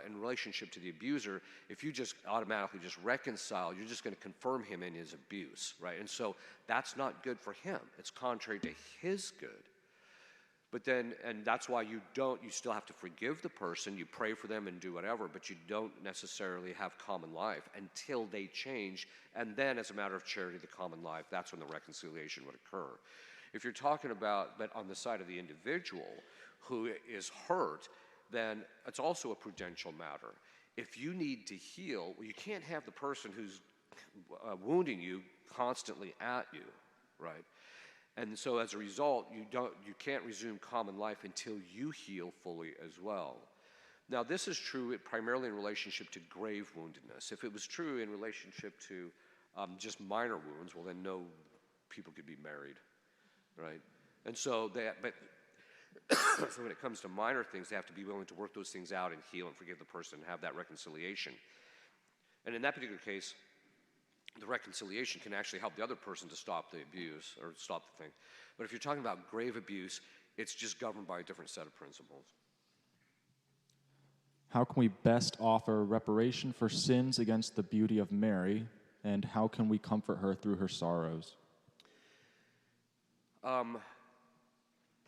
in relationship to the abuser, if you just automatically just reconcile, you're just going to confirm him in his abuse, right? And so that's not good for him. It's contrary to his good. But then, and that's why you still have to forgive the person, you pray for them and do whatever, but you don't necessarily have common life until they change. And then, as a matter of charity, the common life, that's when the reconciliation would occur. If you're talking about, but on the side of the individual who is hurt, then it's also a prudential matter. If you need to heal, well, you can't have the person who's wounding you constantly at you, right? And so as a result, you can't resume common life until you heal fully as well. Now, this is true primarily in relationship to grave woundedness. If it was true in relationship to just minor wounds, well, then no people could be married, right? And so so when it comes to minor things, they have to be willing to work those things out and heal and forgive the person and have that reconciliation. And in that particular case, the reconciliation can actually help the other person to stop the abuse or stop the thing. But if you're talking about grave abuse, it's just governed by a different set of principles. How can we best offer reparation for sins against the beauty of Mary, and how can we comfort her through her sorrows?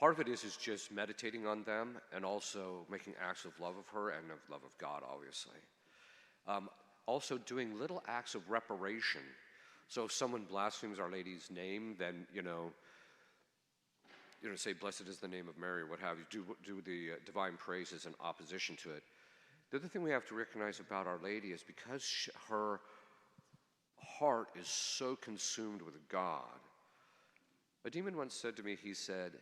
Part of it is just meditating on them and also making acts of love of her and of love of God, obviously. Also doing little acts of reparation. So if someone blasphemes Our Lady's name, then, say, blessed is the name of Mary, or what have you, do the divine praises in opposition to it. The other thing we have to recognize about Our Lady is because her heart is so consumed with God. A demon once said to me, he said,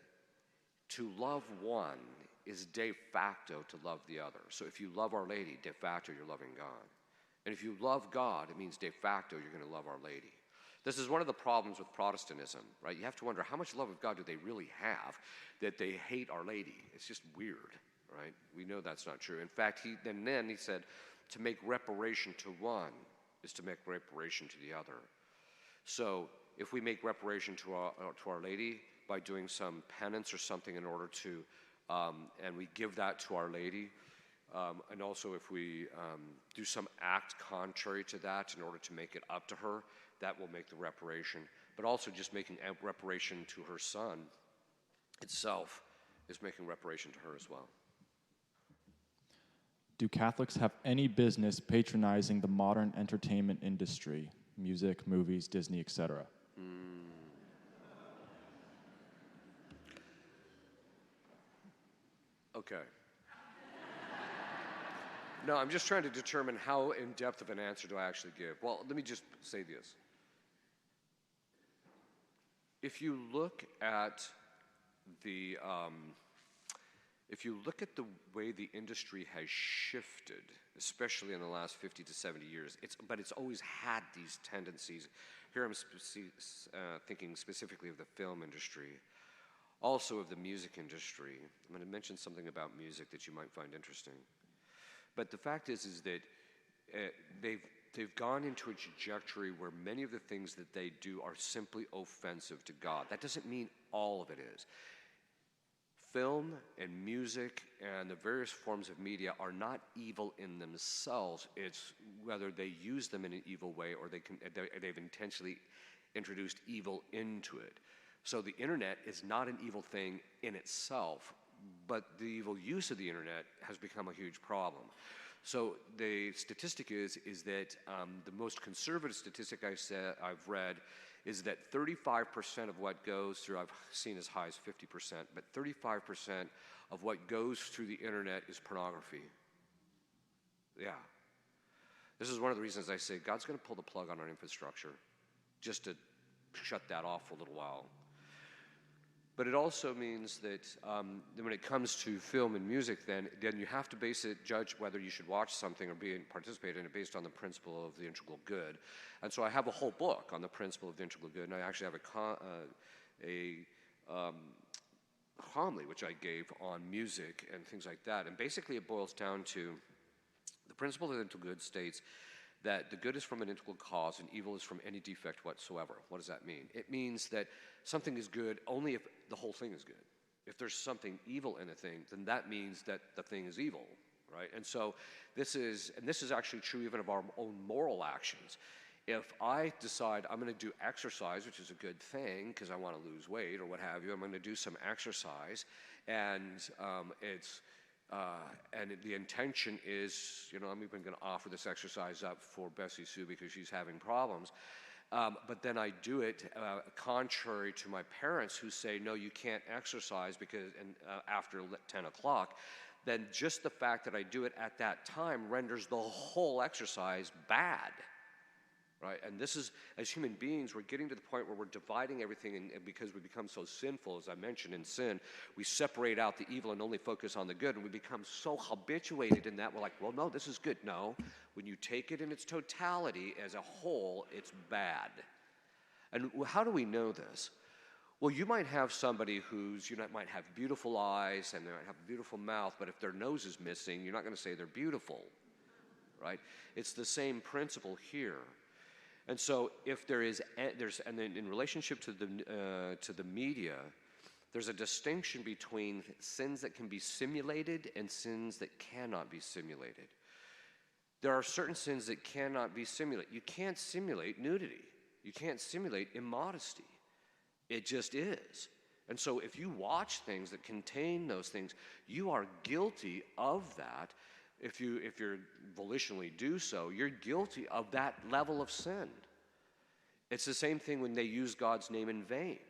to love one is de facto to love the other. So if you love Our Lady, de facto you're loving God. And if you love God, it means de facto you're going to love Our Lady. This is one of the problems with Protestantism, right? You have to wonder, how much love of God do they really have that they hate Our Lady? It's just weird, right? We know that's not true. In fact, he said, to make reparation to one is to make reparation to the other. So if we make reparation to Our Lady by doing some penance or something in order to, and we give that to Our Lady, and also if we do some act contrary to that in order to make it up to her, that will make the reparation. But also just making reparation to her son itself is making reparation to her as well. Do Catholics have any business patronizing the modern entertainment industry? Music, movies, Disney, etc. Okay. No, I'm just trying to determine how in-depth of an answer do I actually give. Well, let me just say this. If you look at the way the industry has shifted, especially in the last 50 to 70 years, it's always had these tendencies. Here I'm thinking specifically of the film industry, also of the music industry. I'm going to mention something about music that you might find interesting. But the fact is that they've gone into a trajectory where many of the things that they do are simply offensive to God. That doesn't mean all of it is. Film and music and the various forms of media are not evil in themselves. It's whether they use them in an evil way or they've intentionally introduced evil into it. So the internet is not an evil thing in itself, but the evil use of the internet has become a huge problem. So the statistic is that the most conservative statistic I've read is that 35% of what goes through, I've seen as high as 50%, but 35% of what goes through the internet is pornography. Yeah. This is one of the reasons I say God's going to pull the plug on our infrastructure just to shut that off for a little while. But it also means that when it comes to film and music, then you have to judge whether you should watch something or participate in it based on the principle of the integral good. And so I have a whole book on the principle of the integral good, and I actually have a homily which I gave on music and things like that. And basically it boils down to the principle of the integral good states that the good is from an integral cause and evil is from any defect whatsoever. What does that mean? It means that something is good only if the whole thing is good. If there's something evil in a thing, then that means that the thing is evil, right? And so this is actually true even of our own moral actions. If I decide I'm going to do exercise, which is a good thing because I want to lose weight or what have you, I'm going to do some exercise, and the intention is, I'm even going to offer this exercise up for Bessie Sue because she's having problems. But then I do it contrary to my parents who say, no, you can't exercise after 10 o'clock. Then just the fact that I do it at that time renders the whole exercise bad. Right? And this is, as human beings, we're getting to the point where we're dividing everything, and because we become so sinful, as I mentioned, in sin, we separate out the evil and only focus on the good, and we become so habituated in that, we're like, well, no, this is good. No, when you take it in its totality as a whole, it's bad. And how do we know this? Well, you might have somebody who's, might have beautiful eyes, and they might have a beautiful mouth, but if their nose is missing, you're not going to say they're beautiful, right? It's the same principle here. And so, if and then in relationship to the media, there's a distinction between sins that can be simulated and sins that cannot be simulated. There are certain sins that cannot be simulated. You can't simulate nudity. You can't simulate immodesty. It just is. And so if you watch things that contain those things, you are guilty of that. If you're volitionally do so, you're guilty of that level of sin. It's the same thing when they use God's name in vain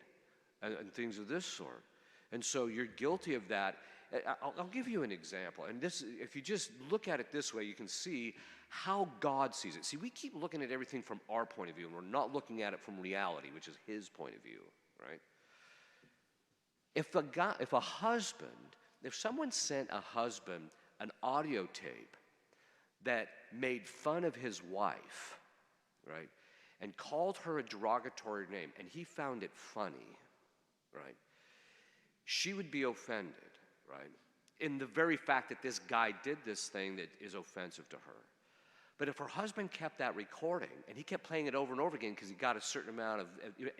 and things of this sort. And so you're guilty of that. I'll give you an example. And this, if you just look at it this way, you can see how God sees it. See, we keep looking at everything from our point of view, and we're not looking at it from reality, which is his point of view, right? If someone sent a husband an audio tape that made fun of his wife, right, and called her a derogatory name, and he found it funny, right, she would be offended, right, in the very fact that this guy did this thing that is offensive to her. But if her husband kept that recording, and he kept playing it over and over again because he got a certain amount of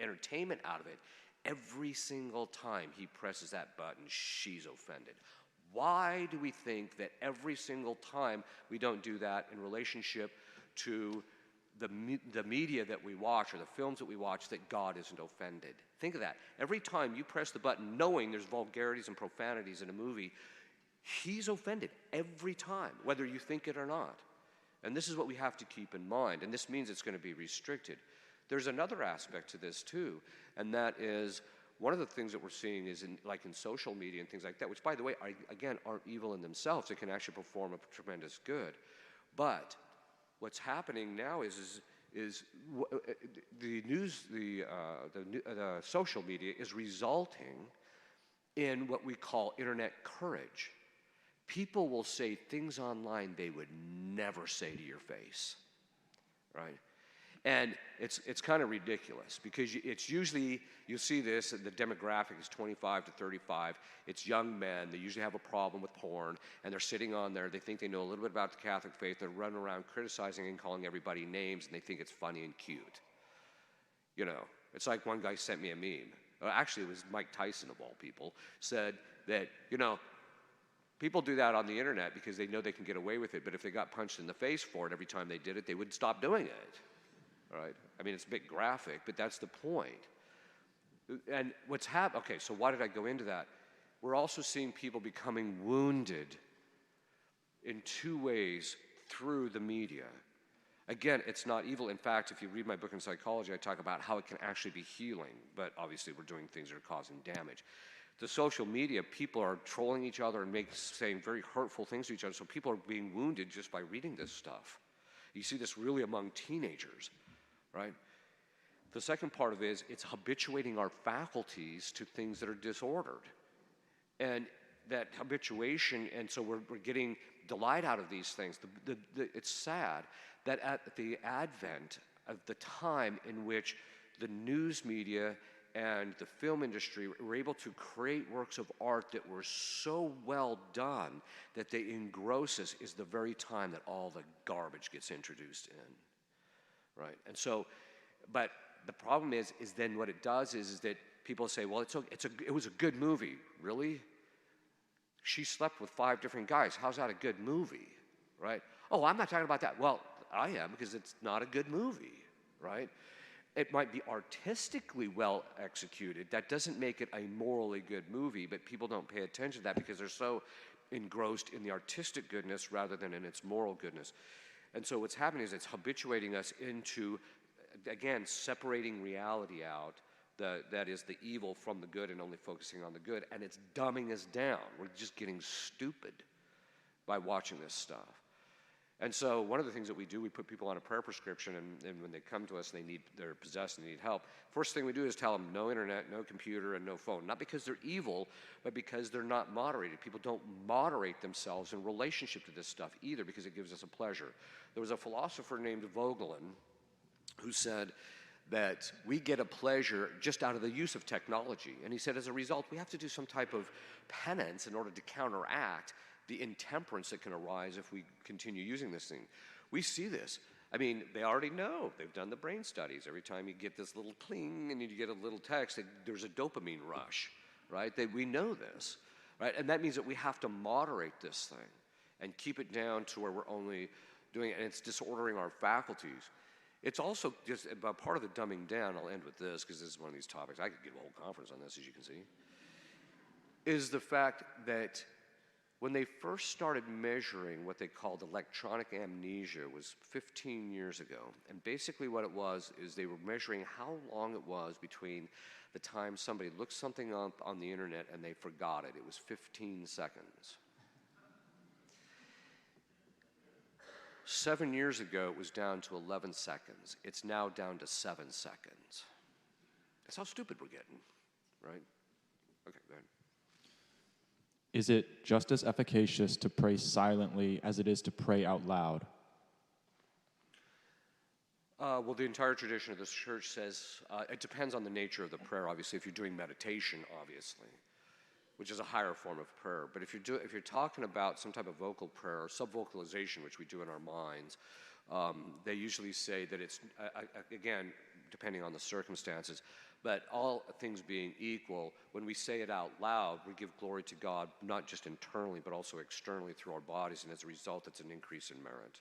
entertainment out of it, every single time he presses that button, she's offended. Why do we think that every single time we don't do that in relationship to the media that we watch or the films that we watch, that God isn't offended? Think of that. Every time you press the button knowing there's vulgarities and profanities in a movie, he's offended every time, whether you think it or not. And this is what we have to keep in mind, and this means it's going to be restricted. There's another aspect to this too, and that is one of the things that we're seeing is in social media and things like that, which, by the way, aren't evil in themselves. They can actually perform a tremendous good. But what's happening now is the social media is resulting in what we call internet courage. People will say things online they would never say to your face, right? And it's kind of ridiculous because it's usually, you see this, the demographic is 25 to 35. It's young men. They usually have a problem with porn, and they're sitting on there. They think they know a little bit about the Catholic faith. They're running around criticizing and calling everybody names, and they think it's funny and cute. You know, it's like one guy sent me a meme. Actually, it was Mike Tyson, of all people, said that, people do that on the internet because they know they can get away with it, but if they got punched in the face for it every time they did it, they would stop doing it. Right? I mean, it's a bit graphic, but that's the point. And okay, so why did I go into that? We're also seeing people becoming wounded in two ways through the media. Again, it's not evil. In fact, if you read my book in psychology, I talk about how it can actually be healing, but obviously we're doing things that are causing damage. The social media, people are trolling each other and saying very hurtful things to each other, so people are being wounded just by reading this stuff. You see this really among teenagers. Right? The second part of it is it's habituating our faculties to things that are disordered. And that habituation, and so we're getting delight out of these things. It's sad that at the advent of the time in which the news media and the film industry were able to create works of art that were so well done that they engross us, is the very time that all the garbage gets introduced in. Right, and so, but the problem is then what it does is that people say, well, it was a good movie. Really? She slept with 5 different guys. How's that a good movie? Right? Oh, I'm not talking about that. Well, I am, because it's not a good movie. Right? It might be artistically well executed. That doesn't make it a morally good movie, but people don't pay attention to that because they're so engrossed in the artistic goodness rather than in its moral goodness. And so what's happening is it's habituating us into, again, separating reality out, that is the evil from the good, and only focusing on the good, and it's dumbing us down. We're just getting stupid by watching this stuff. And so one of the things that we do, we put people on a prayer prescription, and when they come to us and they're possessed and they need help, first thing we do is tell them no internet, no computer, and no phone. Not because they're evil, but because they're not moderated. People don't moderate themselves in relationship to this stuff either, because it gives us a pleasure. There was a philosopher named Vogelin who said that we get a pleasure just out of the use of technology. And he said, as a result, we have to do some type of penance in order to counteract the intemperance that can arise if we continue using this thing. We see this. I mean, they already know. They've done the brain studies. Every time you get this little cling and you get a little text, there's a dopamine rush, right? We know this, right? And that means that we have to moderate this thing and keep it down to where we're only doing it, and it's disordering our faculties. It's also just about part of the dumbing down. I'll end with this because this is one of these topics. I could give a whole conference on this, as you can see. is the fact that when they first started measuring what they called electronic amnesia was 15 years ago. And basically what it was is they were measuring how long it was between the time somebody looked something up on the internet and they forgot it. It was 15 seconds. 7 years ago, it was down to 11 seconds. It's now down to 7 seconds. That's how stupid we're getting, right? Okay, go ahead. Is it just as efficacious to pray silently as it is to pray out loud? Well, the entire tradition of this church says it depends on the nature of the prayer. Obviously, if you're doing meditation, obviously, which is a higher form of prayer. But if you're talking about some type of vocal prayer or subvocalization, which we do in our minds, they usually say that it's again depending on the circumstances. But all things being equal, when we say it out loud, we give glory to God, not just internally, but also externally through our bodies, and as a result, it's an increase in merit.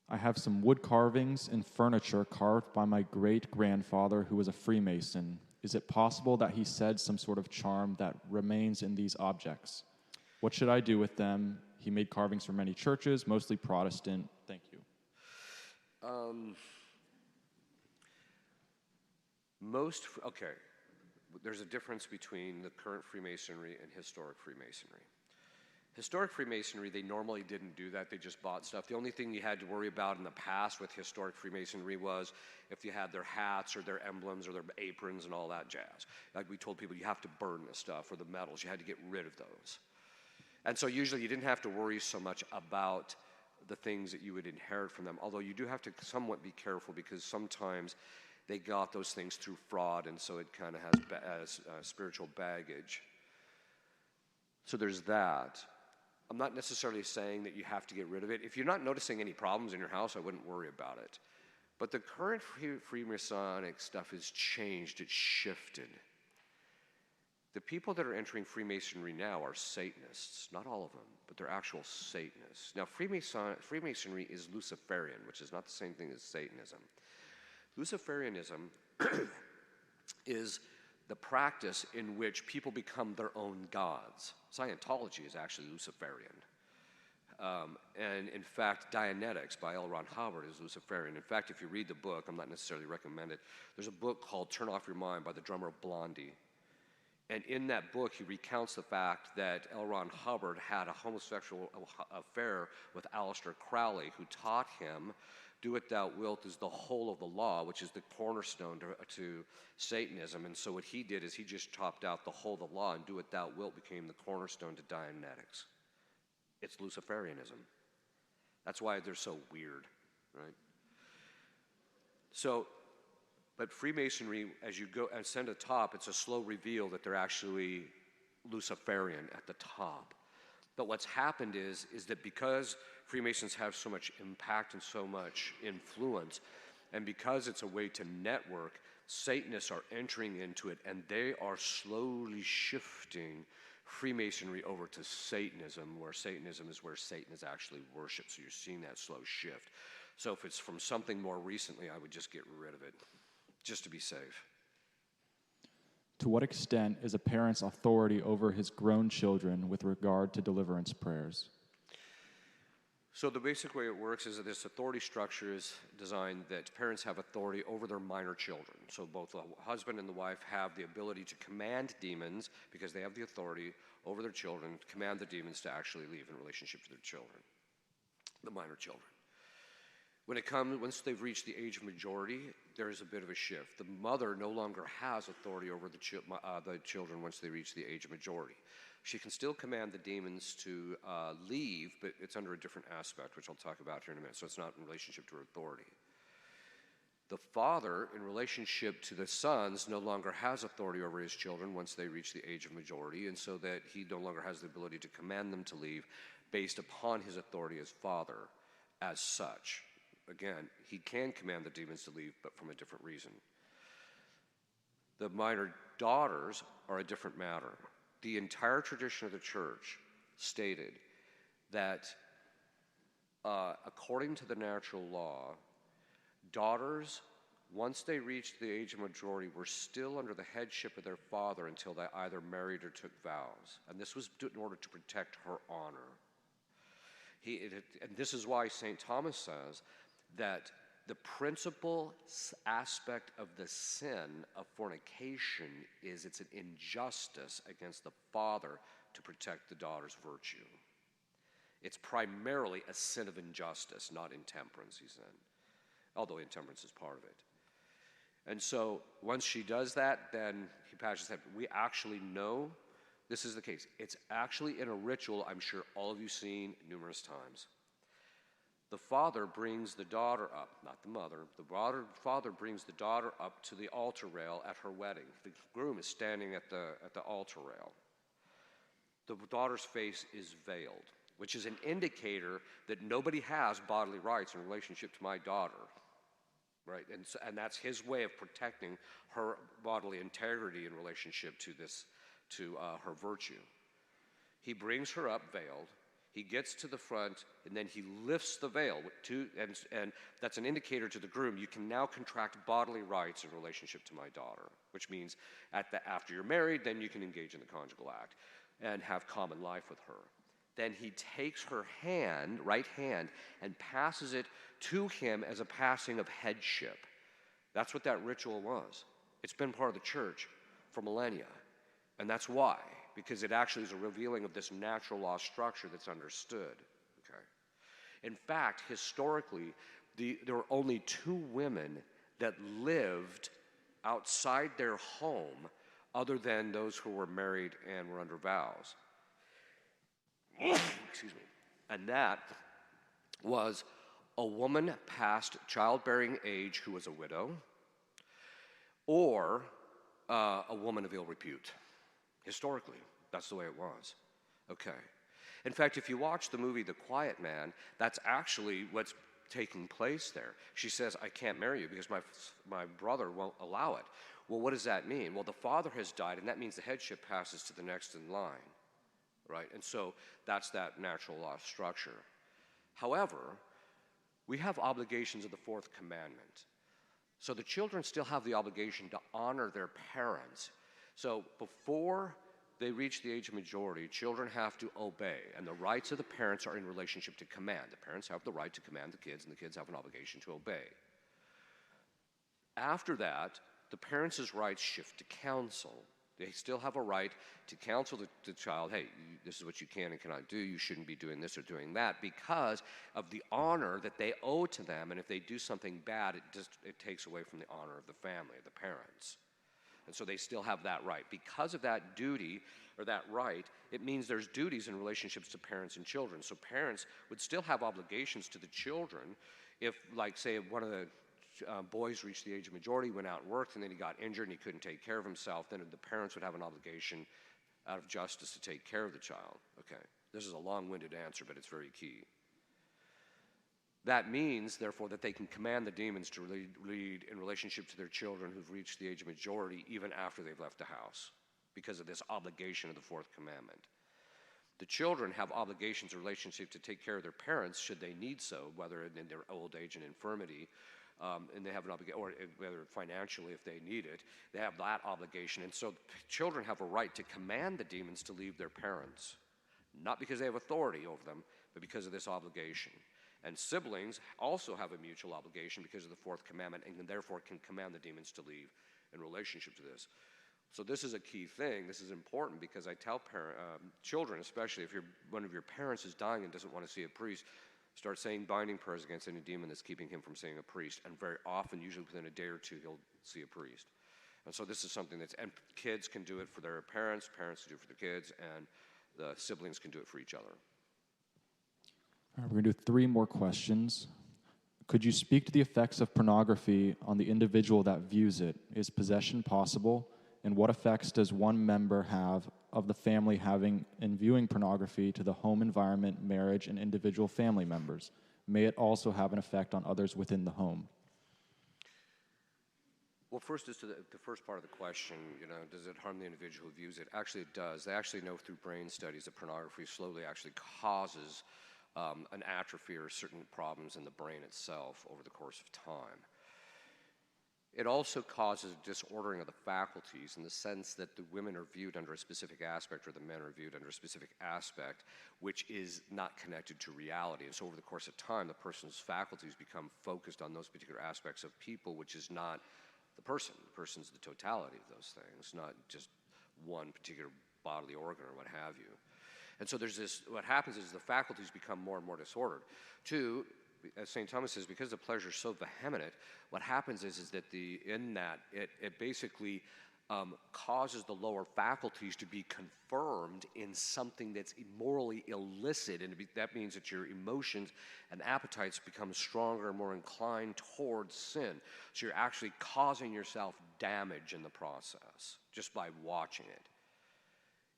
I have some wood carvings and furniture carved by my great-grandfather who was a Freemason. Is it possible that he said some sort of charm that remains in these objects? What should I do with them? He made carvings for many churches, mostly Protestant. Thank you. There's a difference between the current Freemasonry and historic Freemasonry. Historic Freemasonry, they normally didn't do that. They just bought stuff. The only thing you had to worry about in the past with historic Freemasonry was if you had their hats or their emblems or their aprons and all that jazz. Like we told people, you have to burn the stuff or the medals. You had to get rid of those. And so usually you didn't have to worry so much about the things that you would inherit from them, although you do have to somewhat be careful because sometimes they got those things through fraud, and so it kind of has spiritual baggage. So there's that. I'm not necessarily saying that you have to get rid of it. If you're not noticing any problems in your house, I wouldn't worry about it. But the current Freemasonic stuff has changed. It's shifted. The people that are entering Freemasonry now are Satanists. Not all of them, but they're actual Satanists. Now, Freemasonry is Luciferian, which is not the same thing as Satanism. Luciferianism is the practice in which people become their own gods. Scientology is actually Luciferian. And in fact, Dianetics by L. Ron Hubbard is Luciferian. In fact, if you read the book, I'm not necessarily recommend it, there's a book called Turn Off Your Mind by the drummer of Blondie. And in that book, he recounts the fact that L. Ron Hubbard had a homosexual affair with Aleister Crowley, who taught him, do what thou wilt is the whole of the law, which is the cornerstone to Satanism. And so what he did is he just chopped out the whole of the law, and do what thou wilt became the cornerstone to Dianetics. It's Luciferianism. That's why they're so weird, right? So, but Freemasonry, as you go ascend to the top, it's a slow reveal that they're actually Luciferian at the top. But what's happened is that because Freemasons have so much impact and so much influence, and because it's a way to network, Satanists are entering into it, and they are slowly shifting Freemasonry over to Satanism, where Satanism is where Satan is actually worshipped. So you're seeing that slow shift. So if it's from something more recently, I would just get rid of it, just to be safe. To what extent is a parent's authority over his grown children with regard to deliverance prayers? So the basic way it works is that this authority structure is designed that parents have authority over their minor children. So both the husband and the wife have the ability to command demons, because they have the authority over their children, to command the demons to actually leave in relationship to their children, the minor children. Once they've reached the age of majority, there is a bit of a shift. The mother no longer has authority over the children once they reach the age of majority. She can still command the demons to leave, but it's under a different aspect, which I'll talk about here in a minute, so it's not in relationship to her authority. The father, in relationship to the sons, no longer has authority over his children once they reach the age of majority, and so that he no longer has the ability to command them to leave based upon his authority as father as such. Again, he can command the demons to leave, but from a different reason. The minor daughters are a different matter. The entire tradition of the church stated that according to the natural law, daughters once they reached the age of majority, were still under the headship of their father until they either married or took vows. And this was in order to protect her honor. And this is why St. Thomas says that the principal aspect of the sin of fornication is it's an injustice against the father to protect the daughter's virtue. It's primarily a sin of injustice, not intemperance, he said, although intemperance is part of it. And so once she does that, then he patches that. We actually know this is the case. It's actually in a ritual I'm sure all of you seen numerous times. The father brings the daughter up, not the mother. The father brings the daughter up to the altar rail at her wedding. The groom is standing at the altar rail. The daughter's face is veiled, which is an indicator that nobody has bodily rights in relationship to my daughter, right? And that's his way of protecting her bodily integrity in relationship to her virtue. He brings her up veiled. He gets to the front, and then he lifts the veil. And that's an indicator to the groom, you can now contract bodily rights in relationship to my daughter, which means after you're married, then you can engage in the conjugal act and have common life with her. Then he takes her hand, right hand, and passes it to him as a passing of headship. That's what that ritual was. It's been part of the church for millennia. And that's why, because it actually is a revealing of this natural law structure that's understood. Okay. In fact, historically, there were only 2 women that lived outside their home other than those who were married and were under vows. Excuse me. And that was a woman past childbearing age who was a widow, or a woman of ill repute. Historically, that's the way it was. Okay. In fact, if you watch the movie The Quiet Man, that's actually what's taking place there. She says, I can't marry you because my brother won't allow it. Well, what does that mean? Well, the father has died, and that means the headship passes to the next in line, right? And so that's that natural law structure. However, we have obligations of the 4th commandment. So the children still have the obligation to honor their parents. So before they reach the age of majority, children have to obey, and the rights of the parents are in relationship to command. The parents have the right to command the kids, and the kids have an obligation to obey. After that, the parents' rights shift to counsel. They still have a right to counsel the child, hey, this is what you can and cannot do, you shouldn't be doing this or doing that, because of the honor that they owe to them, and if they do something bad, it takes away from the honor of the family, of the parents. And so they still have that right. Because of that duty, or that right, it means there's duties in relationships to parents and children. So parents would still have obligations to the children if, like, say, one of the boys reached the age of majority, went out and worked, and then he got injured and he couldn't take care of himself, then the parents would have an obligation out of justice to take care of the child. Okay, this is a long-winded answer, but it's very key. That means, therefore, that they can command the demons to lead in relationship to their children who've reached the age of majority even after they've left the house, because of this obligation of the 4th commandment. The children have obligations in relationship to take care of their parents should they need so, whether in their old age and infirmity, and they have an obligation, or whether financially if they need it, they have that obligation. And so children have a right to command the demons to leave their parents, not because they have authority over them, but because of this obligation. And siblings also have a mutual obligation because of the 4th commandment, and therefore can command the demons to leave in relationship to this. So this is a key thing. This is important because I tell children, especially if one of your parents is dying and doesn't want to see a priest, start saying binding prayers against any demon that's keeping him from seeing a priest. And very often, usually within a day or 2, he'll see a priest. And so this is something and kids can do it for their parents, parents do it for their kids, and the siblings can do it for each other. All right, we're going to do 3 more questions. Could you speak to the effects of pornography on the individual that views it? Is possession possible? And what effects does one member have of the family having and viewing pornography to the home environment, marriage, and individual family members? May it also have an effect on others within the home? Well, first is to the first part of the question, does it harm the individual who views it? Actually, it does. They actually know through brain studies that pornography slowly actually causes an atrophy or certain problems in the brain itself over the course of time. It also causes disordering of the faculties in the sense that the women are viewed under a specific aspect or the men are viewed under a specific aspect, which is not connected to reality. And so over the course of time, the person's faculties become focused on those particular aspects of people, which is not the person. The person's the totality of those things, not just one particular bodily organ or what have you. And so there's this, what happens is the faculties become more and more disordered. Two, as St. Thomas says, because the pleasure is so vehement, what happens is that it basically causes the lower faculties to be confirmed in something that's morally illicit, and that means that your emotions and appetites become stronger and more inclined towards sin. So you're actually causing yourself damage in the process just by watching it.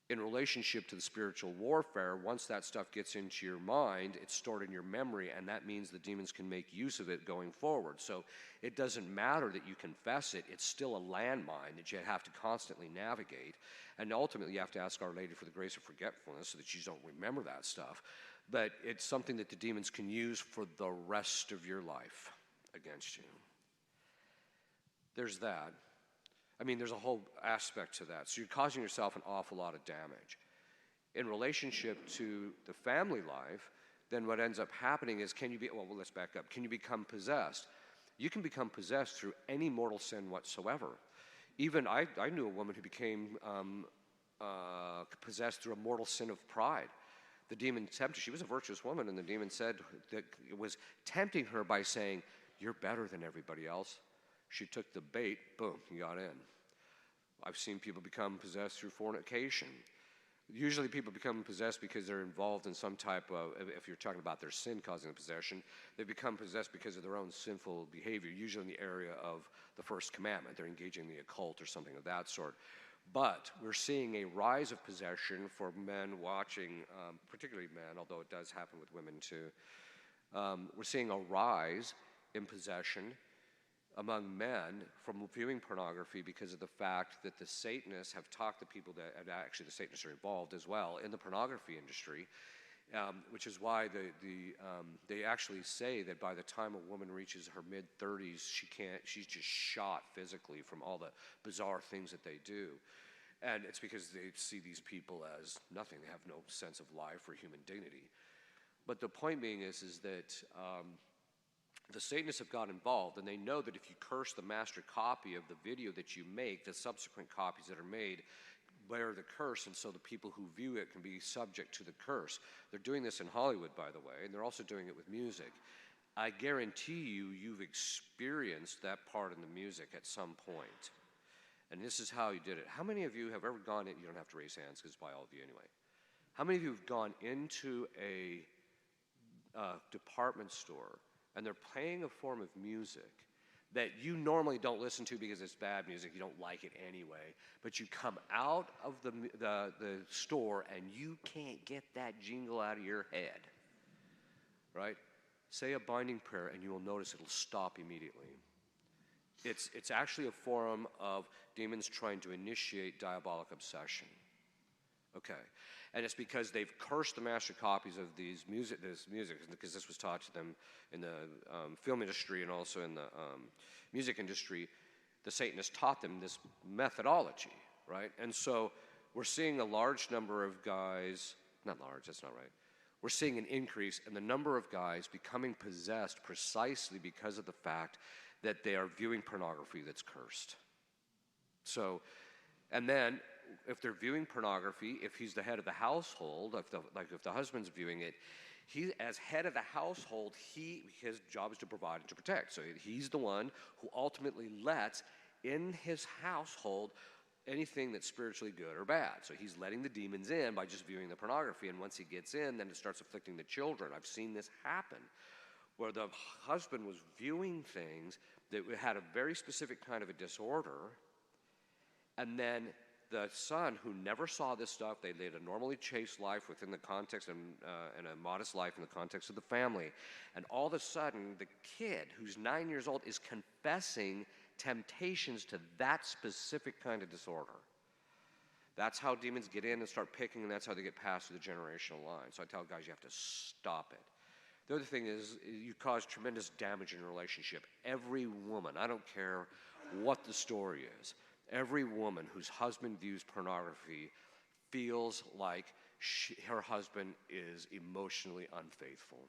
In relationship to the spiritual warfare, once that stuff gets into your mind, it's stored in your memory, and that means the demons can make use of it going forward. So it doesn't matter that you confess it, it's still a landmine that you have to constantly navigate. And ultimately, you have to ask Our Lady for the grace of forgetfulness so that you don't remember that stuff. But it's something that the demons can use for the rest of your life against you. There's that. I mean, there's a whole aspect to that. So you're causing yourself an awful lot of damage. In relationship to the family life, then what ends up happening is let's back up. Can you become possessed? You can become possessed through any mortal sin whatsoever. Even I knew a woman who became possessed through a mortal sin of pride. The demon tempted, she was a virtuous woman, and the demon said that it was tempting her by saying, "You're better than everybody else." She took the bait, boom, he got in. I've seen people become possessed through fornication. Usually people become possessed because they're involved in some type of, if you're talking about their sin causing the possession, they become possessed because of their own sinful behavior, usually in the area of the first commandment. They're engaging in the occult or something of that sort. But we're seeing a rise of possession for men watching, particularly men, although it does happen with women too. We're seeing a rise in possession among men from viewing pornography because of the fact that the Satanists have talked to people that, and actually the Satanists are involved as well in the pornography industry, which is why they actually say that by the time a woman reaches her mid-30s, she's just shot physically from all the bizarre things that they do. And it's because they see these people as nothing. They have no sense of life or human dignity. But the point being is that the Satanists have got involved, and they know that if you curse the master copy of the video that you make, the subsequent copies that are made bear the curse, and so the people who view it can be subject to the curse. They're doing this in Hollywood, by the way, and they're also doing it with music. I guarantee you've experienced that part in the music at some point. And this is how you did it. How many of you have ever gone in, you don't have to raise hands because it's by all of you anyway. How many of you have gone into a department store and they're playing a form of music that you normally don't listen to because it's bad music, you don't like it anyway, but you come out of the store and you can't get that jingle out of your head, right? Say a binding prayer and you will notice it'll stop immediately. It's actually a form of demons trying to initiate diabolic obsession. Okay, and it's because they've cursed the master copies of this music, because this was taught to them in the film industry and also in the music industry. The Satanists taught them this methodology, right? And so we're seeing a large number of guys, not large, that's not right. We're seeing an increase in the number of guys becoming possessed precisely because of the fact that they are viewing pornography that's cursed. So, and then if they're viewing pornography, if he's the head of the household, if the husband's viewing it, he, as head of the household, his job is to provide and to protect. So he's the one who ultimately lets in his household anything that's spiritually good or bad. So he's letting the demons in by just viewing the pornography, and once he gets in, then it starts afflicting the children. I've seen this happen, where the husband was viewing things that had a very specific kind of a disorder, and then the son, who never saw this stuff, they led a normally chaste life within the context and a modest life in the context of the family, and all of a sudden, the kid, who's 9 years old, is confessing temptations to that specific kind of disorder. That's how demons get in and start picking, and that's how they get passed through the generational line. So I tell guys, you have to stop it. The other thing is, you cause tremendous damage in a relationship. Every woman, I don't care what the story is. Every woman whose husband views pornography feels like her husband is emotionally unfaithful.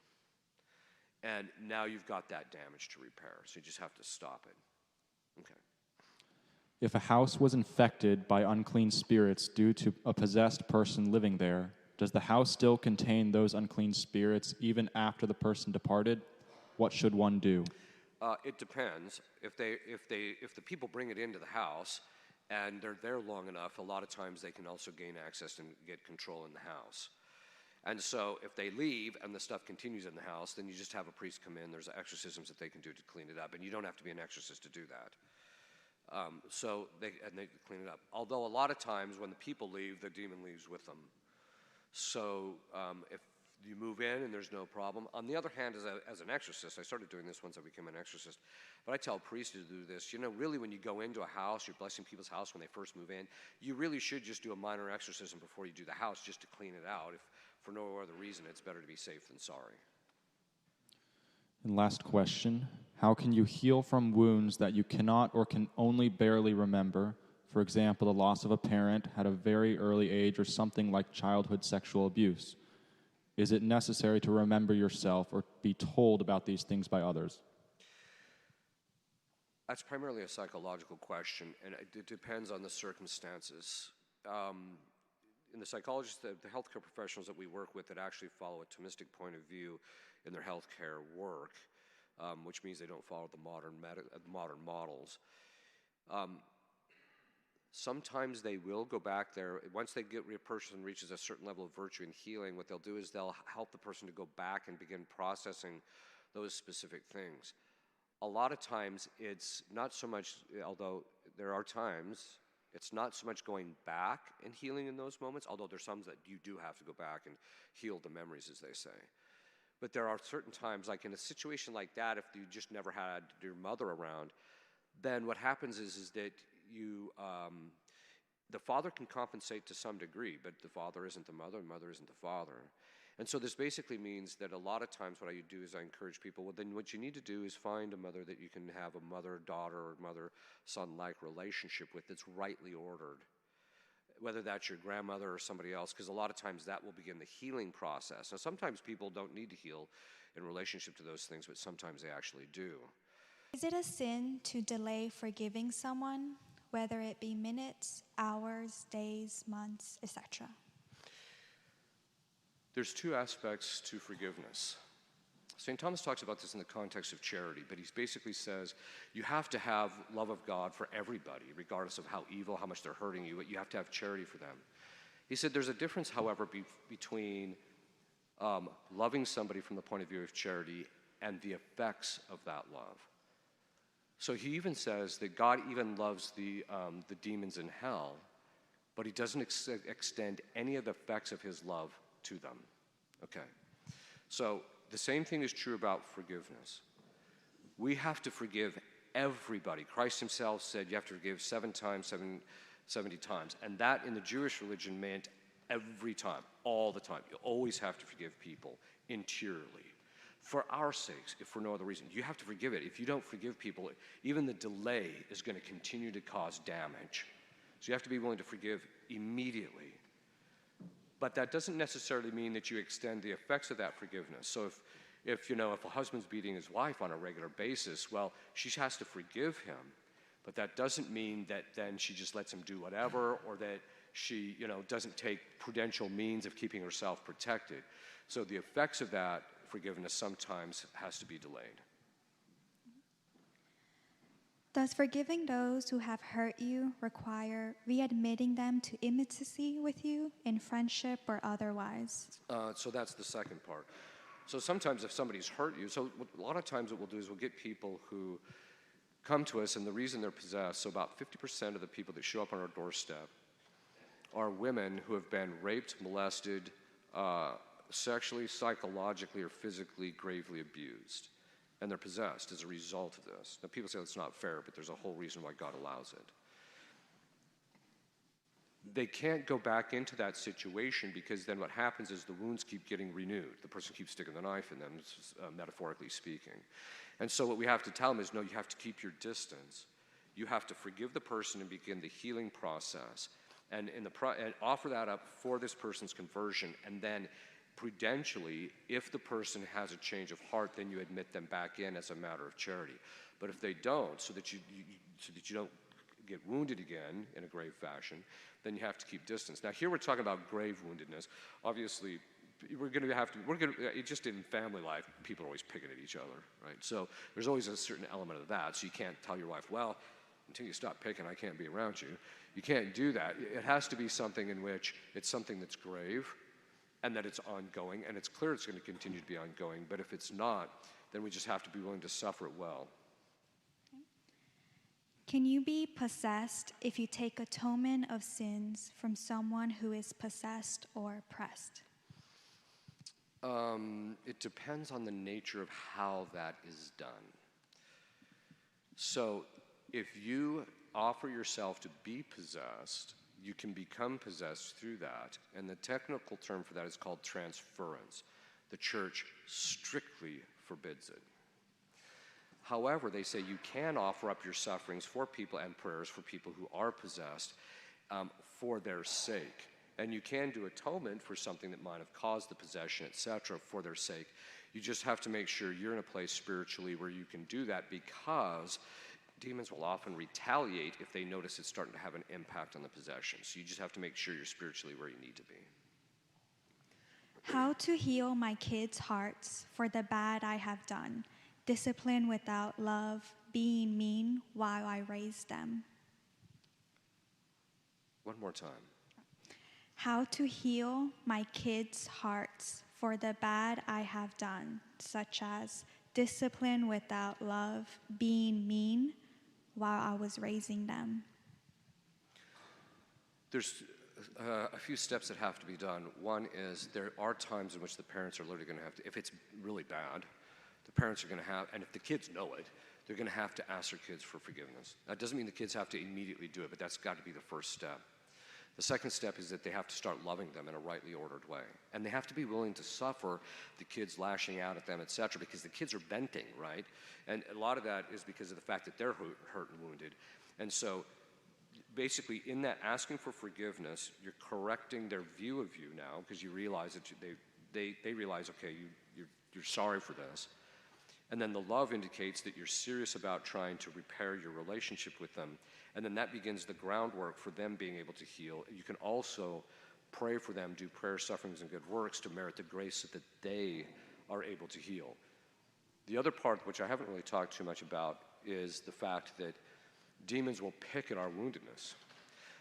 And now you've got that damage to repair, so you just have to stop it. Okay. If a house was infected by unclean spirits due to a possessed person living there, does the house still contain those unclean spirits even after the person departed? What should one do? It depends. If the people bring it into the house and they're there long enough, a lot of times they can also gain access and get control in the house. And so if they leave and the stuff continues in the house, then you just have a priest come in. There's exorcisms that they can do to clean it up, and you don't have to be an exorcist to do that. So they clean it up. Although a lot of times when the people leave, the demon leaves with them. So if you move in and there's no problem. On the other hand, as an exorcist, I started doing this once I became an exorcist, but I tell priests to do this. You know, really when you go into a house, you're blessing people's house when they first move in, you really should just do a minor exorcism before you do the house just to clean it out. If for no other reason, it's better to be safe than sorry. And last question, how can you heal from wounds that you cannot or can only barely remember? For example, the loss of a parent at a very early age or something like childhood sexual abuse. Is it necessary to remember yourself or be told about these things by others? That's primarily a psychological question, and it depends on the circumstances. In the psychologists, the healthcare professionals that we work with that actually follow a Thomistic point of view in their healthcare work, which means they don't follow the modern models. Sometimes they will go back there. Once a person reaches a certain level of virtue and healing, what they'll do is they'll help the person to go back and begin processing those specific things. A lot of times it's not so much, although there are times, it's not so much going back and healing in those moments, although there's some that you do have to go back and heal the memories, as they say. But there are certain times, like in a situation like that, if you just never had your mother around, then what happens is that the father can compensate to some degree, but the father isn't the mother, and mother isn't the father. And so this basically means that a lot of times what I do is I encourage people, well, then what you need to do is find a mother that you can have a mother-daughter or mother-son-like relationship with that's rightly ordered, whether that's your grandmother or somebody else, because a lot of times that will begin the healing process. Now, sometimes people don't need to heal in relationship to those things, but sometimes they actually do. Is it a sin to delay forgiving someone, whether it be minutes, hours, days, months, etc.? There's two aspects to forgiveness. St. Thomas talks about this in the context of charity, but he basically says you have to have love of God for everybody, regardless of how evil, how much they're hurting you, but you have to have charity for them. He said there's a difference, however, between loving somebody from the point of view of charity and the effects of that love. So he even says that God even loves the demons in hell, but he doesn't extend any of the effects of his love to them. Okay. So the same thing is true about forgiveness. We have to forgive everybody. Christ himself said you have to forgive 7 times, 70 times. And that in the Jewish religion meant every time, all the time. You always have to forgive people interiorly. For our sakes, if for no other reason, you have to forgive it. If you don't forgive people, even the delay is going to continue to cause damage. So you have to be willing to forgive immediately. But that doesn't necessarily mean that you extend the effects of that forgiveness. So if a husband's beating his wife on a regular basis, well, she has to forgive him. But that doesn't mean that then she just lets him do whatever, or that she, doesn't take prudential means of keeping herself protected. So the effects of that forgiveness sometimes has to be delayed. Does forgiving those who have hurt you require readmitting them to intimacy with you in friendship or otherwise? So that's the second part. So sometimes if somebody's hurt you, so a lot of times what we'll do is we'll get people who come to us, and the reason they're possessed, so about 50% of the people that show up on our doorstep are women who have been raped, molested, sexually, psychologically, or physically gravely abused. And they're possessed as a result of this. Now, people say that's not fair, but there's a whole reason why God allows it. They can't go back into that situation because then what happens is the wounds keep getting renewed. The person keeps sticking the knife in them, metaphorically speaking. And so what we have to tell them is, no, you have to keep your distance. you have to forgive the person and begin the healing process, and and offer that up for this person's conversion, and then prudentially, if the person has a change of heart, then you admit them back in as a matter of charity. But if they don't, so that you don't get wounded again in a grave fashion, then you have to keep distance. Now here we're talking about grave woundedness. Obviously, just in family life, people are always picking at each other, right? So there's always a certain element of that. So you can't tell your wife, well, until you stop picking, I can't be around you. You can't do that. It has to be something in which it's something that's grave and that it's ongoing, and it's clear it's going to continue to be ongoing. But if it's not, then we just have to be willing to suffer it well. Can you be possessed if you take atonement of sins from someone who is possessed or oppressed? It depends on the nature of how that is done. So if you offer yourself to be possessed, you can become possessed through that. And the technical term for that is called transference. The church strictly forbids it. However, they say you can offer up your sufferings for people and prayers for people who are possessed for their sake. And you can do atonement for something that might have caused the possession, etc., for their sake. You just have to make sure you're in a place spiritually where you can do that, because demons will often retaliate if they notice it's starting to have an impact on the possession. So you just have to make sure you're spiritually where you need to be. How to heal my kids' hearts for the bad I have done. Discipline without love, being mean while I raise them. One more time. How to heal my kids' hearts for the bad I have done, such as discipline without love, being mean while I was raising them. There's a few steps that have to be done. One is there are times in which the parents are literally going to have to, if it's really bad, the parents are going to have, and if the kids know it, they're going to have to ask their kids for forgiveness. That doesn't mean the kids have to immediately do it, but that's got to be the first step. The second step is that they have to start loving them in a rightly ordered way. And they have to be willing to suffer the kids lashing out at them, etc., because the kids are venting, right? And a lot of that is because of the fact that they're hurt and wounded. And so basically in that asking for forgiveness, you're correcting their view of you now, because you realize that they realize, okay, you're sorry for this. And then the love indicates that you're serious about trying to repair your relationship with them. And then that begins the groundwork for them being able to heal. You can also pray for them, do prayer, sufferings, and good works to merit the grace that they are able to heal. The other part, which I haven't really talked too much about, is the fact that demons will pick at our woundedness.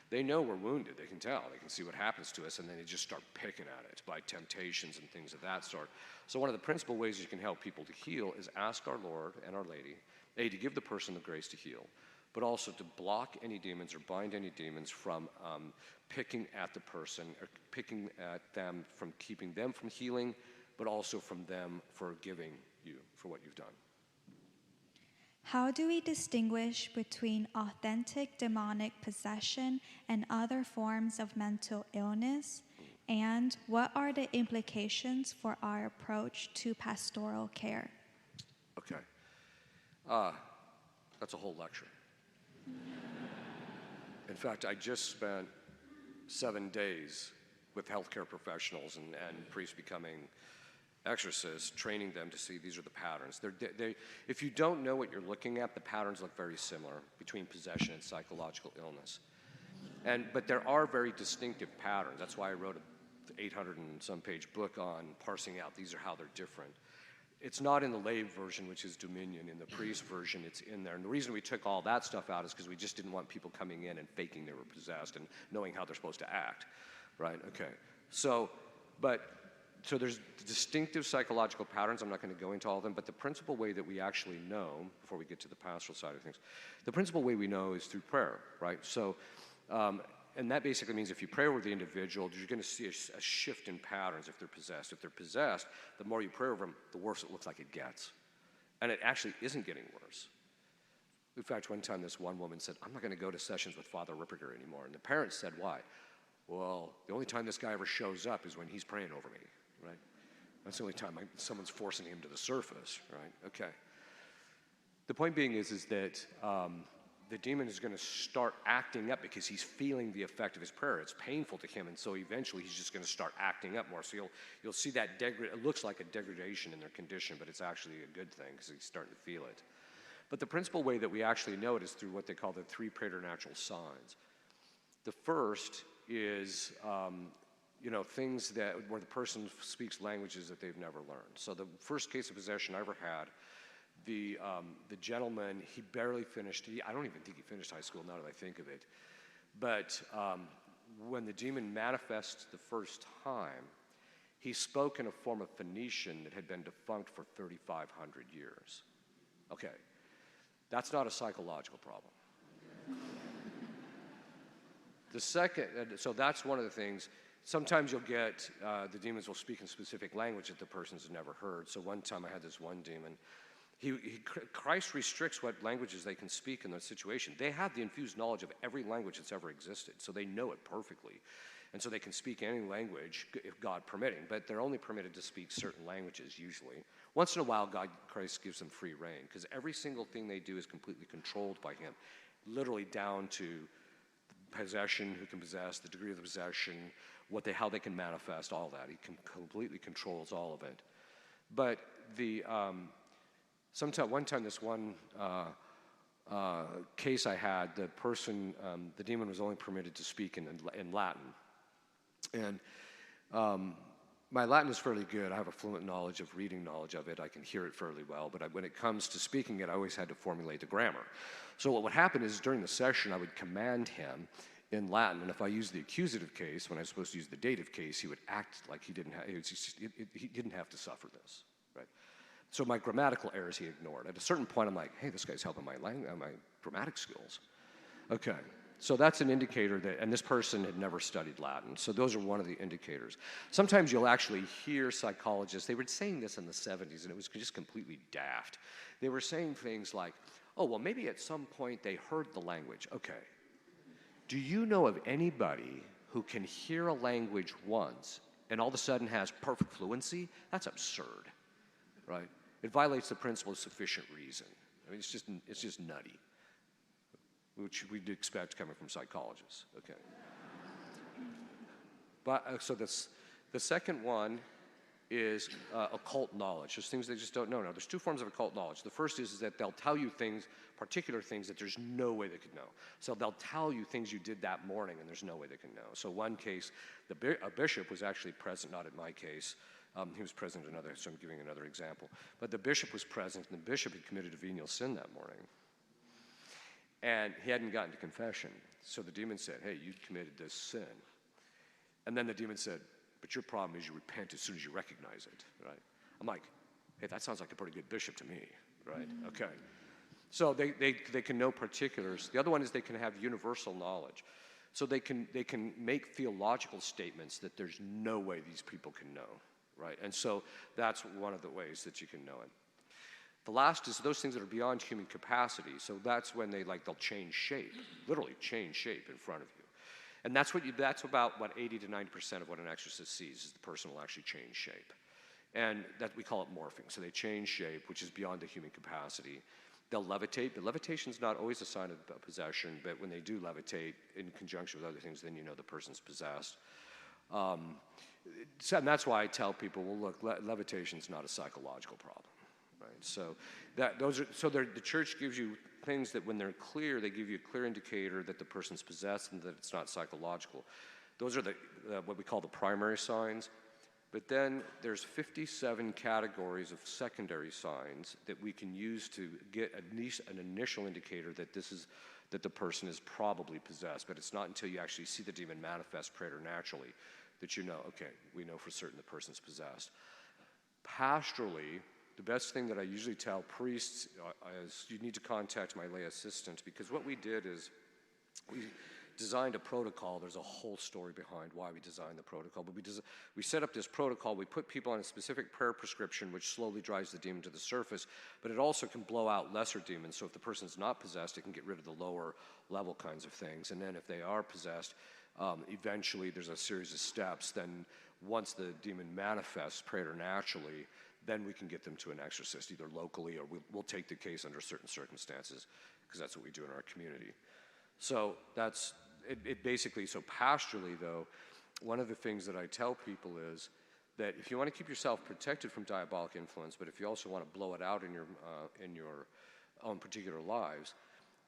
They know we're wounded. They can tell. They can see what happens to us, and then they just start picking at it by temptations and things of that sort. So one of the principal ways you can help people to heal is ask our Lord and Our Lady, A, to give the person the grace to heal, but also to block any demons or bind any demons from picking at the person, or picking at them from keeping them from healing, but also from them forgiving you for what you've done. How do we distinguish between authentic demonic possession and other forms of mental illness? And what are the implications for our approach to pastoral care? Okay. That's a whole lecture. In fact, I just spent 7 days with healthcare professionals and priests becoming exorcists, training them to see these are the patterns. If you don't know what you're looking at, the patterns look very similar between possession and psychological illness. But there are very distinctive patterns. That's why I wrote an 800 and some page book on parsing out these are how they're different. It's not in the lay version, which is Dominion. In the priest version, it's in there. And the reason we took all that stuff out is because we just didn't want people coming in and faking they were possessed and knowing how they're supposed to act, right? Okay. So there's distinctive psychological patterns. I'm not going to go into all of them, but the principal way that we actually know, before we get to the pastoral side of things, the principal way we know is through prayer, right? So, and that basically means if you pray over the individual, you're going to see a shift in patterns if they're possessed. If they're possessed, the more you pray over them, the worse it looks like it gets. And it actually isn't getting worse. In fact, one time this one woman said, I'm not going to go to sessions with Father Ripperger anymore. And the parents said, why? Well, the only time this guy ever shows up is when he's praying over me, right? That's the only time someone's forcing him to the surface, right? Okay. The point being is that the demon is going to start acting up because he's feeling the effect of his prayer. It's painful to him, and so eventually he's just going to start acting up more. So you'll see that it looks like a degradation in their condition, but it's actually a good thing because he's starting to feel it. But the principal way that we actually know it is through what they call the 3 preternatural signs. The first is things where the person speaks languages that they've never learned. So the first case of possession I ever had, the gentleman, he barely finished, I don't even think he finished high school now that I think of it. But when the demon manifests the first time, he spoke in a form of Phoenician that had been defunct for 3,500 years. Okay, that's not a psychological problem. The second, so that's one of the things. Sometimes you'll get, the demons will speak in specific language that the person's never heard. So one time I had this one demon. Christ restricts what languages they can speak in the situation. They have the infused knowledge of every language that's ever existed, so they know it perfectly. And so they can speak any language, if God permitting, but they're only permitted to speak certain languages usually. Once in a while, Christ gives them free reign, because every single thing they do is completely controlled by him, literally down to possession, who can possess, the degree of the possession, how they can manifest, all that. He completely controls all of it. But one time, this one case I had, the demon was only permitted to speak in Latin. And my Latin is fairly good. I have a fluent reading knowledge of it. I can hear it fairly well. But when it comes to speaking it, I always had to formulate the grammar. So what would happen is during the session, I would command him in Latin. And if I used the accusative case, when I was supposed to use the dative case, he would act like he didn't have to suffer this, right? So my grammatical errors he ignored. At a certain point, I'm like, hey, this guy's helping my grammatic skills. Okay, so that's an indicator that, and this person had never studied Latin, so those are one of the indicators. Sometimes you'll actually hear psychologists, they were saying this in the 70s, and it was just completely daft. They were saying things like, oh, well, maybe at some point they heard the language. Okay, do you know of anybody who can hear a language once and all of a sudden has perfect fluency? That's absurd. Right? It violates the principle of sufficient reason. I mean, it's just nutty, which we'd expect coming from psychologists. Okay. But so the second one is occult knowledge. There's things they just don't know. Now, there's 2 forms of occult knowledge. The first is that they'll tell you particular things that there's no way they could know. So they'll tell you things you did that morning, and there's no way they can know. So one case, a bishop was actually present, not in my case. He was present in another, so I'm giving another example. But the bishop was present, and the bishop had committed a venial sin that morning. And he hadn't gotten to confession. So the demon said, hey, you committed this sin. And then the demon said, but your problem is you repent as soon as you recognize it, right? I'm like, hey, that sounds like a pretty good bishop to me, right? Mm-hmm. Okay. So they can know particulars. The other one is they can have universal knowledge. So they can make theological statements that there's no way these people can know. Right, and so that's one of the ways that you can know it. The last is those things that are beyond human capacity. So that's when they'll change shape, literally change shape in front of you. And that's about what 80 to 90% of what an exorcist sees is the person will actually change shape. And that we call it morphing. So they change shape, which is beyond the human capacity. They'll levitate, but levitation's not always a sign of possession, but when they do levitate in conjunction with other things, then you know the person's possessed. And that's why I tell people, well, look, levitation's not a psychological problem, right? So the church gives you things that when they're clear, they give you a clear indicator that the person's possessed and that it's not psychological. Those are what we call the primary signs. But then there's 57 categories of secondary signs that we can use to get at least an initial indicator that the person is probably possessed. But it's not until you actually see the demon manifest preternaturally that you know, okay, we know for certain the person's possessed. Pastorally, the best thing that I usually tell priests is you need to contact my lay assistant, because what we did is we designed a protocol. There's a whole story behind why we designed the protocol, but we set up this protocol. We put people on a specific prayer prescription, which slowly drives the demon to the surface, but it also can blow out lesser demons. So if the person's not possessed, it can get rid of the lower level kinds of things. And then if they are possessed, eventually there's a series of steps. Then once the demon manifests preternaturally, then we can get them to an exorcist, either locally or we'll take the case under certain circumstances because that's what we do in our community. So that's it basically, so pastorally though, one of the things that I tell people is that if you want to keep yourself protected from diabolic influence, but if you also want to blow it out in your own particular lives,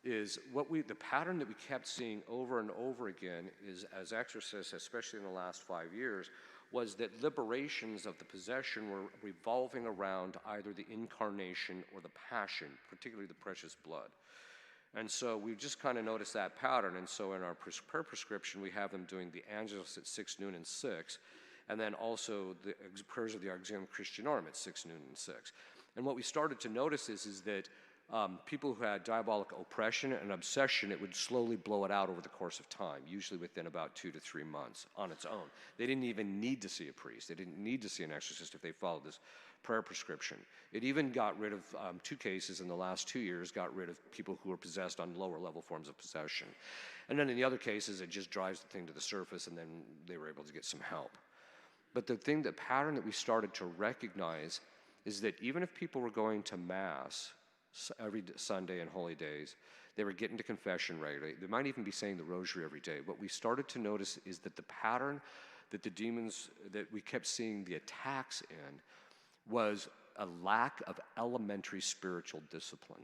is the pattern that we kept seeing over and over again is, as exorcists, especially in the last 5 years, was that liberations of the possession were revolving around either the incarnation or the passion, particularly the precious blood. And so we've just kind of noticed that pattern. And so in our prayer prescription, we have them doing the Angelus at 6, noon, and 6, and then also the prayers of the Auxilium Christianorum at 6, noon, and 6. And what we started to notice is that people who had diabolic oppression and obsession, it would slowly blow it out over the course of time, usually within about 2 to 3 months on its own. They didn't even need to see a priest. They didn't need to see an exorcist if they followed this prayer prescription. It even got rid of 2 cases in the last 2 years, got rid of people who were possessed on lower level forms of possession. And then in the other cases, it just drives the thing to the surface, and then they were able to get some help. But the pattern that we started to recognize is that even if people were going to Mass every Sunday and holy days, they were getting to confession regularly, they might even be saying the rosary every day, what we started to notice is that the pattern that the demons, that we kept seeing the attacks in, was a lack of elementary spiritual discipline.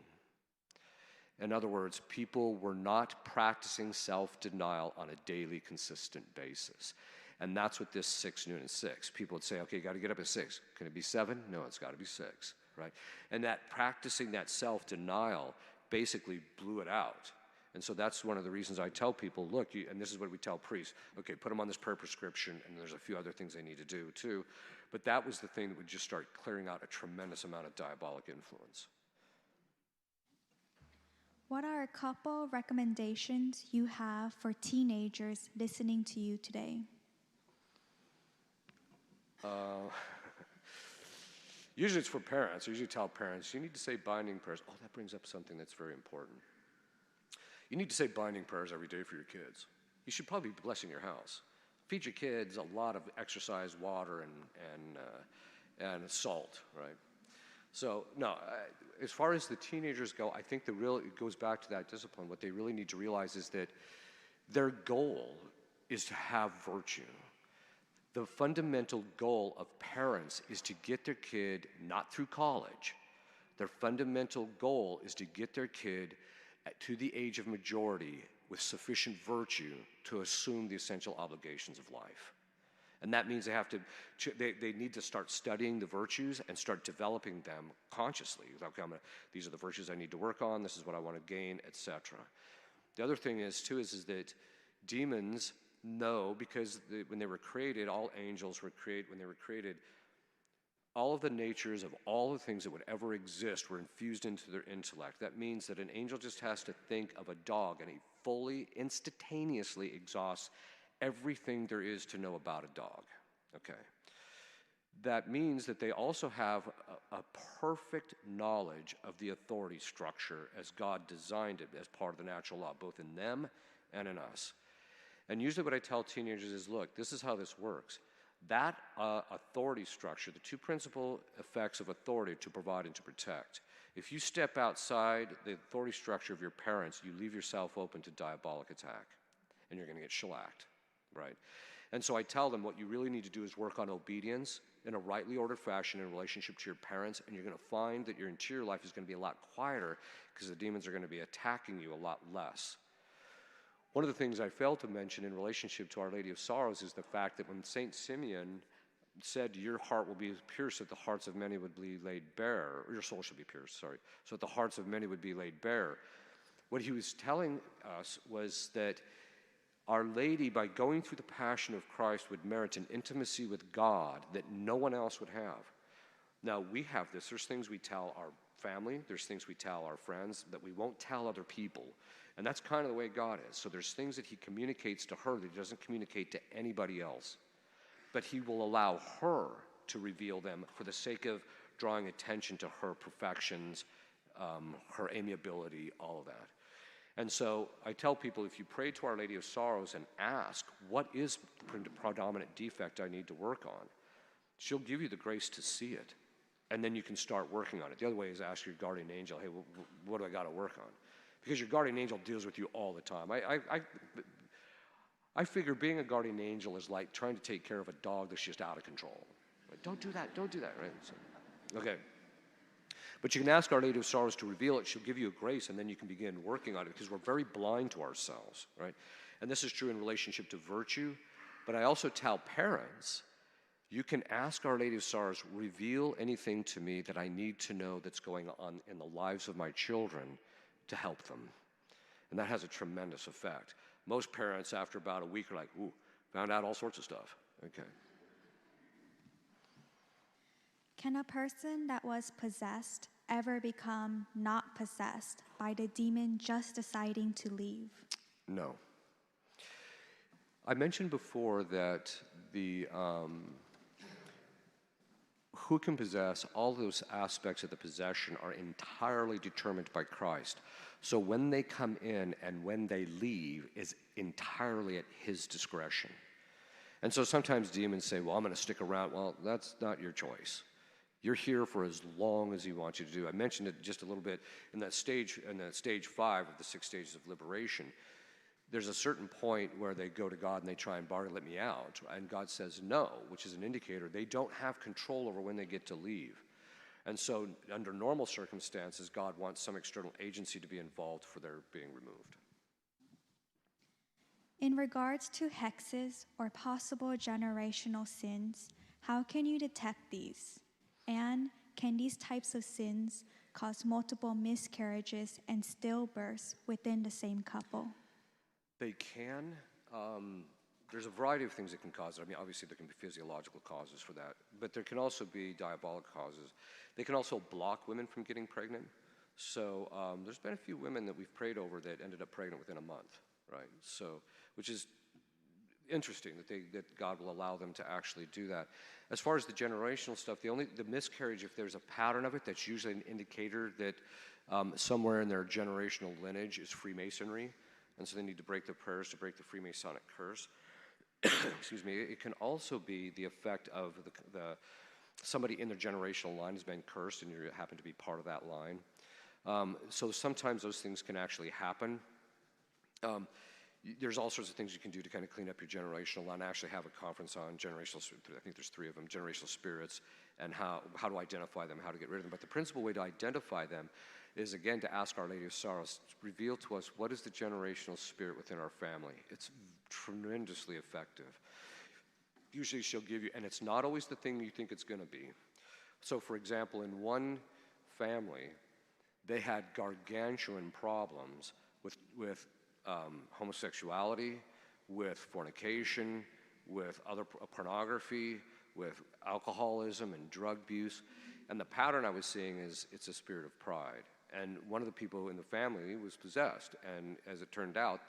In other words, people were not practicing self-denial on a daily, consistent basis. And that's what this 6, noon, and 6. People would say, okay, you got to get up at 6. Can it be 7? No, it's got to be 6, right? And that practicing that self-denial basically blew it out. And so that's one of the reasons I tell people, look, and this is what we tell priests, okay, put them on this prayer prescription, and there's a few other things they need to do too. But that was the thing that would just start clearing out a tremendous amount of diabolic influence. What are a couple recommendations you have for teenagers listening to you today? Usually it's for parents. I usually tell parents, you need to say binding prayers. Oh, that brings up something that's very important. You need to say binding prayers every day for your kids. You should probably be blessing your house. Feed your kids a lot of exercise, water, and salt, right? So, no, as far as the teenagers go, I think it goes back to that discipline. What they really need to realize is that their goal is to have virtue. The fundamental goal of parents is to get their kid not through college. Their fundamental goal is to get their kid to the age of majority with sufficient virtue to assume the essential obligations of life. And that means they need to start studying the virtues and start developing them consciously. Okay, these are the virtues I need to work on, this is what I want to gain, etc. The other thing is that demons know, because when they were created, all angels were created, when they were created, all of the natures of all the things that would ever exist were infused into their intellect. That means that an angel just has to think of a dog, and he fully, instantaneously exhausts everything there is to know about a dog. Okay. That means that they also have a perfect knowledge of the authority structure as God designed it as part of the natural law, both in them and in us. And usually what I tell teenagers is, look, this is how this works. That authority structure, the 2 principal effects of authority, to provide and to protect. If you step outside the authority structure of your parents, you leave yourself open to diabolic attack, and you're going to get shellacked, right? And so I tell them what you really need to do is work on obedience in a rightly ordered fashion in relationship to your parents, and you're going to find that your interior life is going to be a lot quieter because the demons are going to be attacking you a lot less. One of the things I failed to mention in relationship to Our Lady of Sorrows is the fact that when St. Simeon said, your heart will be pierced that the hearts of many would be laid bare, or your soul should be pierced, sorry, so that the hearts of many would be laid bare. What he was telling us was that Our Lady, by going through the passion of Christ, would merit an intimacy with God that no one else would have. Now, we have this. There's things we tell our family, there's things we tell our friends that we won't tell other people. And that's kind of the way God is. So there's things that he communicates to her that he doesn't communicate to anybody else. But he will allow her to reveal them for the sake of drawing attention to her perfections, her amiability, all of that. And so I tell people, if you pray to Our Lady of Sorrows and ask, what is the predominant defect I need to work on? She'll give you the grace to see it. And then you can start working on it. The other way is ask your guardian angel, hey, what do I got to work on? because your guardian angel deals with you all the time. I figure being a guardian angel is like trying to take care of a dog that's just out of control. Like, don't do that, right? So, okay. But you can ask Our Lady of Sorrows to reveal it. She'll give you a grace, and then you can begin working on it, because we're very blind to ourselves, right? And this is true in relationship to virtue. But I also tell parents, you can ask Our Lady of Sorrows, reveal anything to me that I need to know that's going on in the lives of my children to help them. And that has a tremendous effect. Most parents, after about a week, are like, ooh, found out all sorts of stuff. Okay. Can a person that was possessed ever become not possessed by the demon just deciding to leave? No. I mentioned before that who can possess, all those aspects of the possession are entirely determined by Christ. So when they come in and when they leave is entirely at his discretion. And so sometimes demons say, well, I'm going to stick around. Well, that's not your choice. You're here for as long as he wants you to do. I mentioned it just a little bit in that stage 5 of the 6 stages of liberation. There's a certain point where they go to God and they try and bargain, let me out. And God says no, which is an indicator they don't have control over when they get to leave. And so under normal circumstances, God wants some external agency to be involved for their being removed. In regards to hexes or possible generational sins, how can you detect these? And can these types of sins cause multiple miscarriages and stillbirths within the same couple? They can. There's a variety of things that can cause it. I mean, obviously there can be physiological causes for that, but there can also be diabolic causes. They can also block women from getting pregnant. So there's been a few women that we've prayed over that ended up pregnant within a month, right? So, which is interesting that God will allow them to actually do that. As far as the generational stuff, the miscarriage, if there's a pattern of it, that's usually an indicator that somewhere in their generational lineage is Freemasonry, and so they need to break their prayers to break the Freemasonic curse. Excuse me. It can also be the effect of somebody in their generational line has been cursed, and you happen to be part of that line. So sometimes those things can actually happen. There's all sorts of things you can do to kind of clean up your generational line. I actually have a conference on generational, I think there's 3 of them, generational spirits, and how to identify them, how to get rid of them. But the principal way to identify them is, again, to ask Our Lady of Sorrows, reveal to us what is the generational spirit within our family. It's tremendously effective. Usually she'll give you, and it's not always the thing you think it's going to be. So, for example, in one family, they had gargantuan problems with homosexuality, with fornication, with other pornography, with alcoholism and drug abuse. And the pattern I was seeing is it's a spirit of pride. And one of the people in the family was possessed. And as it turned out,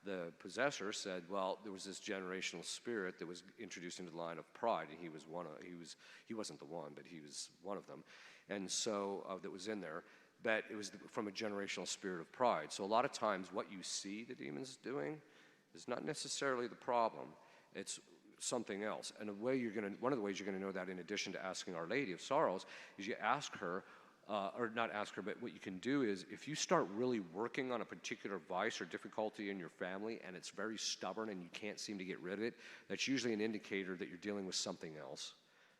the possessor said, well, there was this generational spirit that was introduced into the line of pride, and he wasn't the one, but he was one of them. And so that was in there. But it was from a generational spirit of pride. So a lot of times what you see the demons doing is not necessarily the problem. It's something else. And one of the ways you're going to know that, in addition to asking Our Lady of Sorrows, is you ask her, or not ask her, but what you can do is, if you start really working on a particular vice or difficulty in your family and it's very stubborn and you can't seem to get rid of it, that's usually an indicator that you're dealing with something else.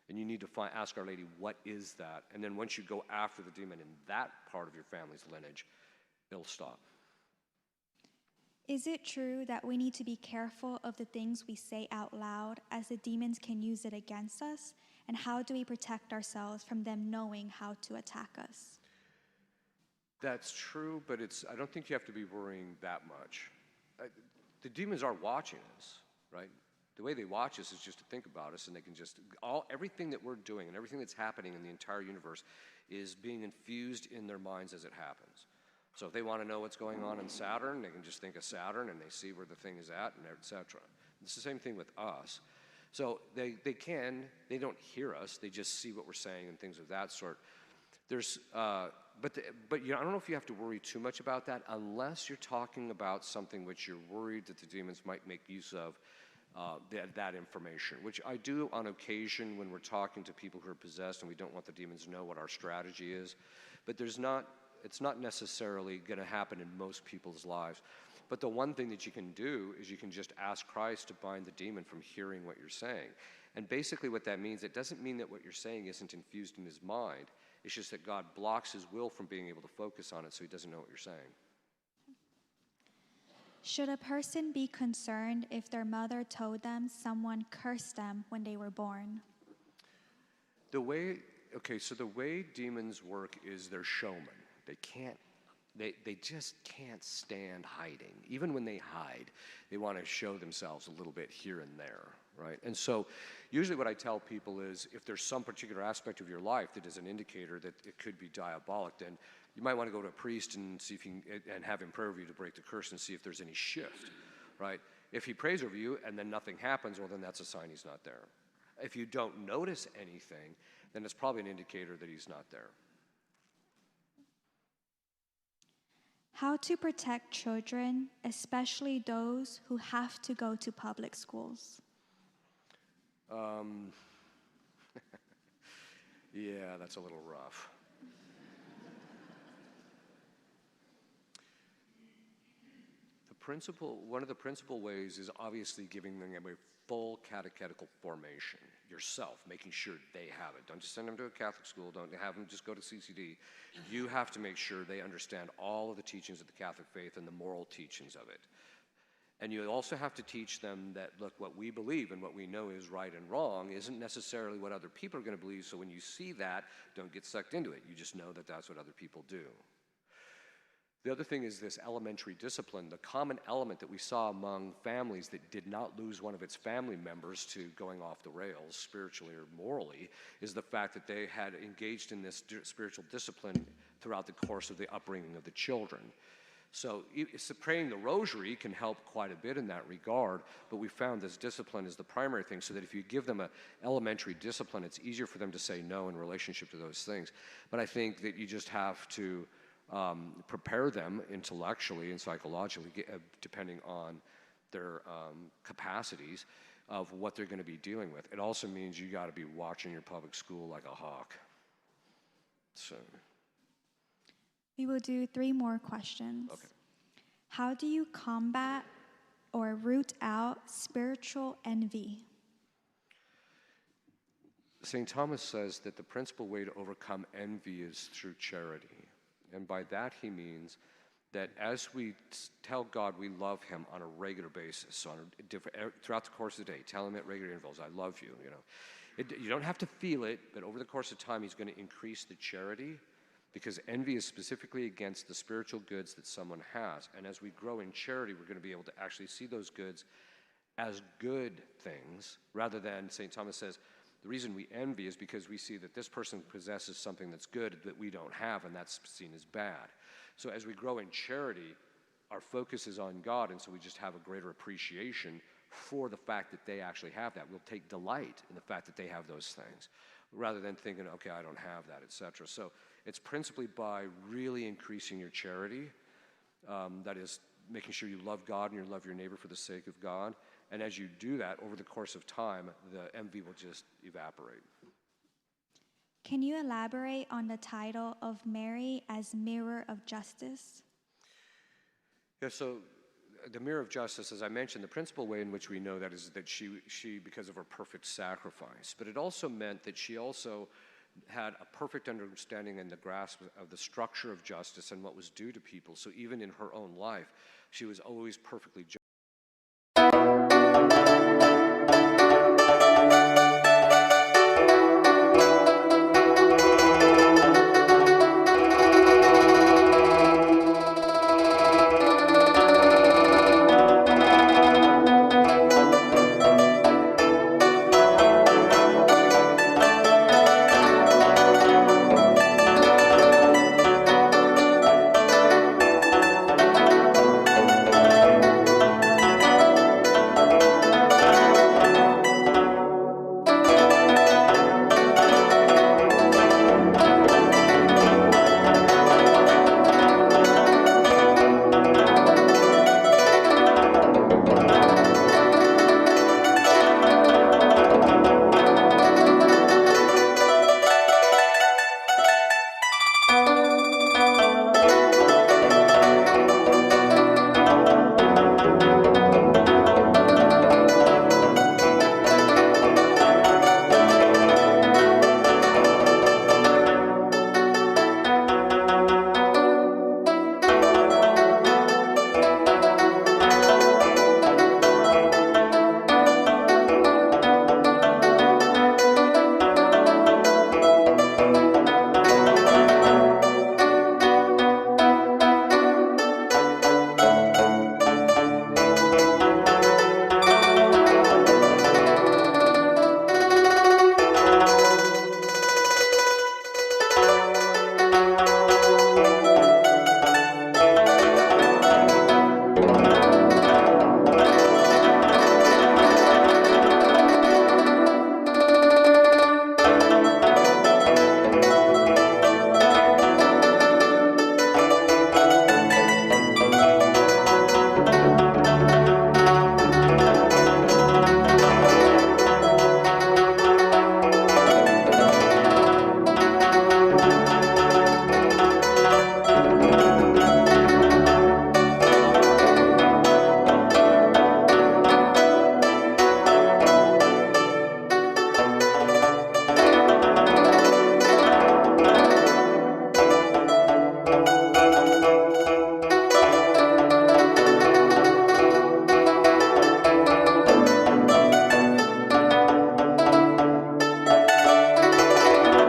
And you need to ask Our Lady, what is that? And then once you go after the demon in that part of your family's lineage, it'll stop. Is it true that we need to be careful of the things we say out loud, as the demons can use it against us? And how do we protect ourselves from them knowing how to attack us? That's true, but I don't think you have to be worrying that much. The demons are watching us, right? The way they watch us is just to think about us, and they can everything that we're doing and everything that's happening in the entire universe is being infused in their minds as it happens. So if they want to know what's going on in Saturn, they can just think of Saturn, and they see where the thing is at, and et cetera. It's the same thing with us. So they don't hear us, they just see what we're saying and things of that sort. But I don't know if you have to worry too much about that, unless you're talking about something which you're worried that the demons might make use of, that information, which I do on occasion when we're talking to people who are possessed and we don't want the demons to know what our strategy is. But there's not It's not necessarily going to happen in most people's lives. But the one thing that you can do is you can just ask Christ to bind the demon from hearing what you're saying. And basically what that means, it doesn't mean that what you're saying isn't infused in his mind. It's just that God blocks his will from being able to focus on it, so he doesn't know what you're saying. Should a person be concerned if their mother told them someone cursed them when they were born? The way demons work is they're showmen. They just can't stand hiding. Even when they hide, they want to show themselves a little bit here and there, right? And so usually what I tell people is if there's some particular aspect of your life that is an indicator that it could be diabolic, then you might want to go to a priest and see if you can, and have him pray over you to break the curse and see if there's any shift, right? If he prays over you and then nothing happens, well, then that's a sign he's not there. If you don't notice anything, then it's probably an indicator that he's not there. How to protect children, especially those who have to go to public schools? Yeah, that's a little rough. One of the principal ways is obviously giving them a full catechetical formation yourself, making sure they have it. Don't just send them to a Catholic school. Don't have them just go to CCD. You have to make sure they understand all of the teachings of the Catholic faith and the moral teachings of it. And you also have to teach them that, look, what we believe and what we know is right and wrong isn't necessarily what other people are going to believe, so when you see that, don't get sucked into it. You just know that that's what other people do. The other thing is this elementary discipline. The common element that we saw among families that did not lose one of its family members to going off the rails spiritually or morally is the fact that they had engaged in this spiritual discipline throughout the course of the upbringing of the children. So praying the rosary can help quite a bit in that regard, but we found this discipline is the primary thing, so that if you give them an elementary discipline, it's easier for them to say no in relationship to those things. But I think that you just have to prepare them intellectually and psychologically, depending on their capacities of what they're going to be dealing with. It also means you got to be watching your public school like a hawk. So, We will do 3 more questions. okay. How do you combat or root out spiritual envy? St. Thomas says that the principal way to overcome envy is through charity. And by that he means that as we tell God we love him on a regular basis, throughout the course of the day, tell him at regular intervals, I love you, you don't have to feel it, but over the course of time he's going to increase the charity, because envy is specifically against the spiritual goods that someone has. And as we grow in charity, we're going to be able to actually see those goods as good things, rather than, St. Thomas says, the reason we envy is because we see that this person possesses something that's good that we don't have, and that's seen as bad. So as we grow in charity, our focus is on God, and so we just have a greater appreciation for the fact that they actually have that. We'll take delight in the fact that they have those things, rather than thinking, okay, I don't have that, etc. So it's principally by really increasing your charity, that is making sure you love God and you love your neighbor for the sake of God. And as you do that, over the course of time, the envy will just evaporate. Can you elaborate on the title of Mary as Mirror of Justice? Yeah, so the mirror of justice, as I mentioned, the principal way in which we know that is that she because of her perfect sacrifice. But it also meant that she also had a perfect understanding and the grasp of the structure of justice and what was due to people. So even in her own life, she was always perfectly just.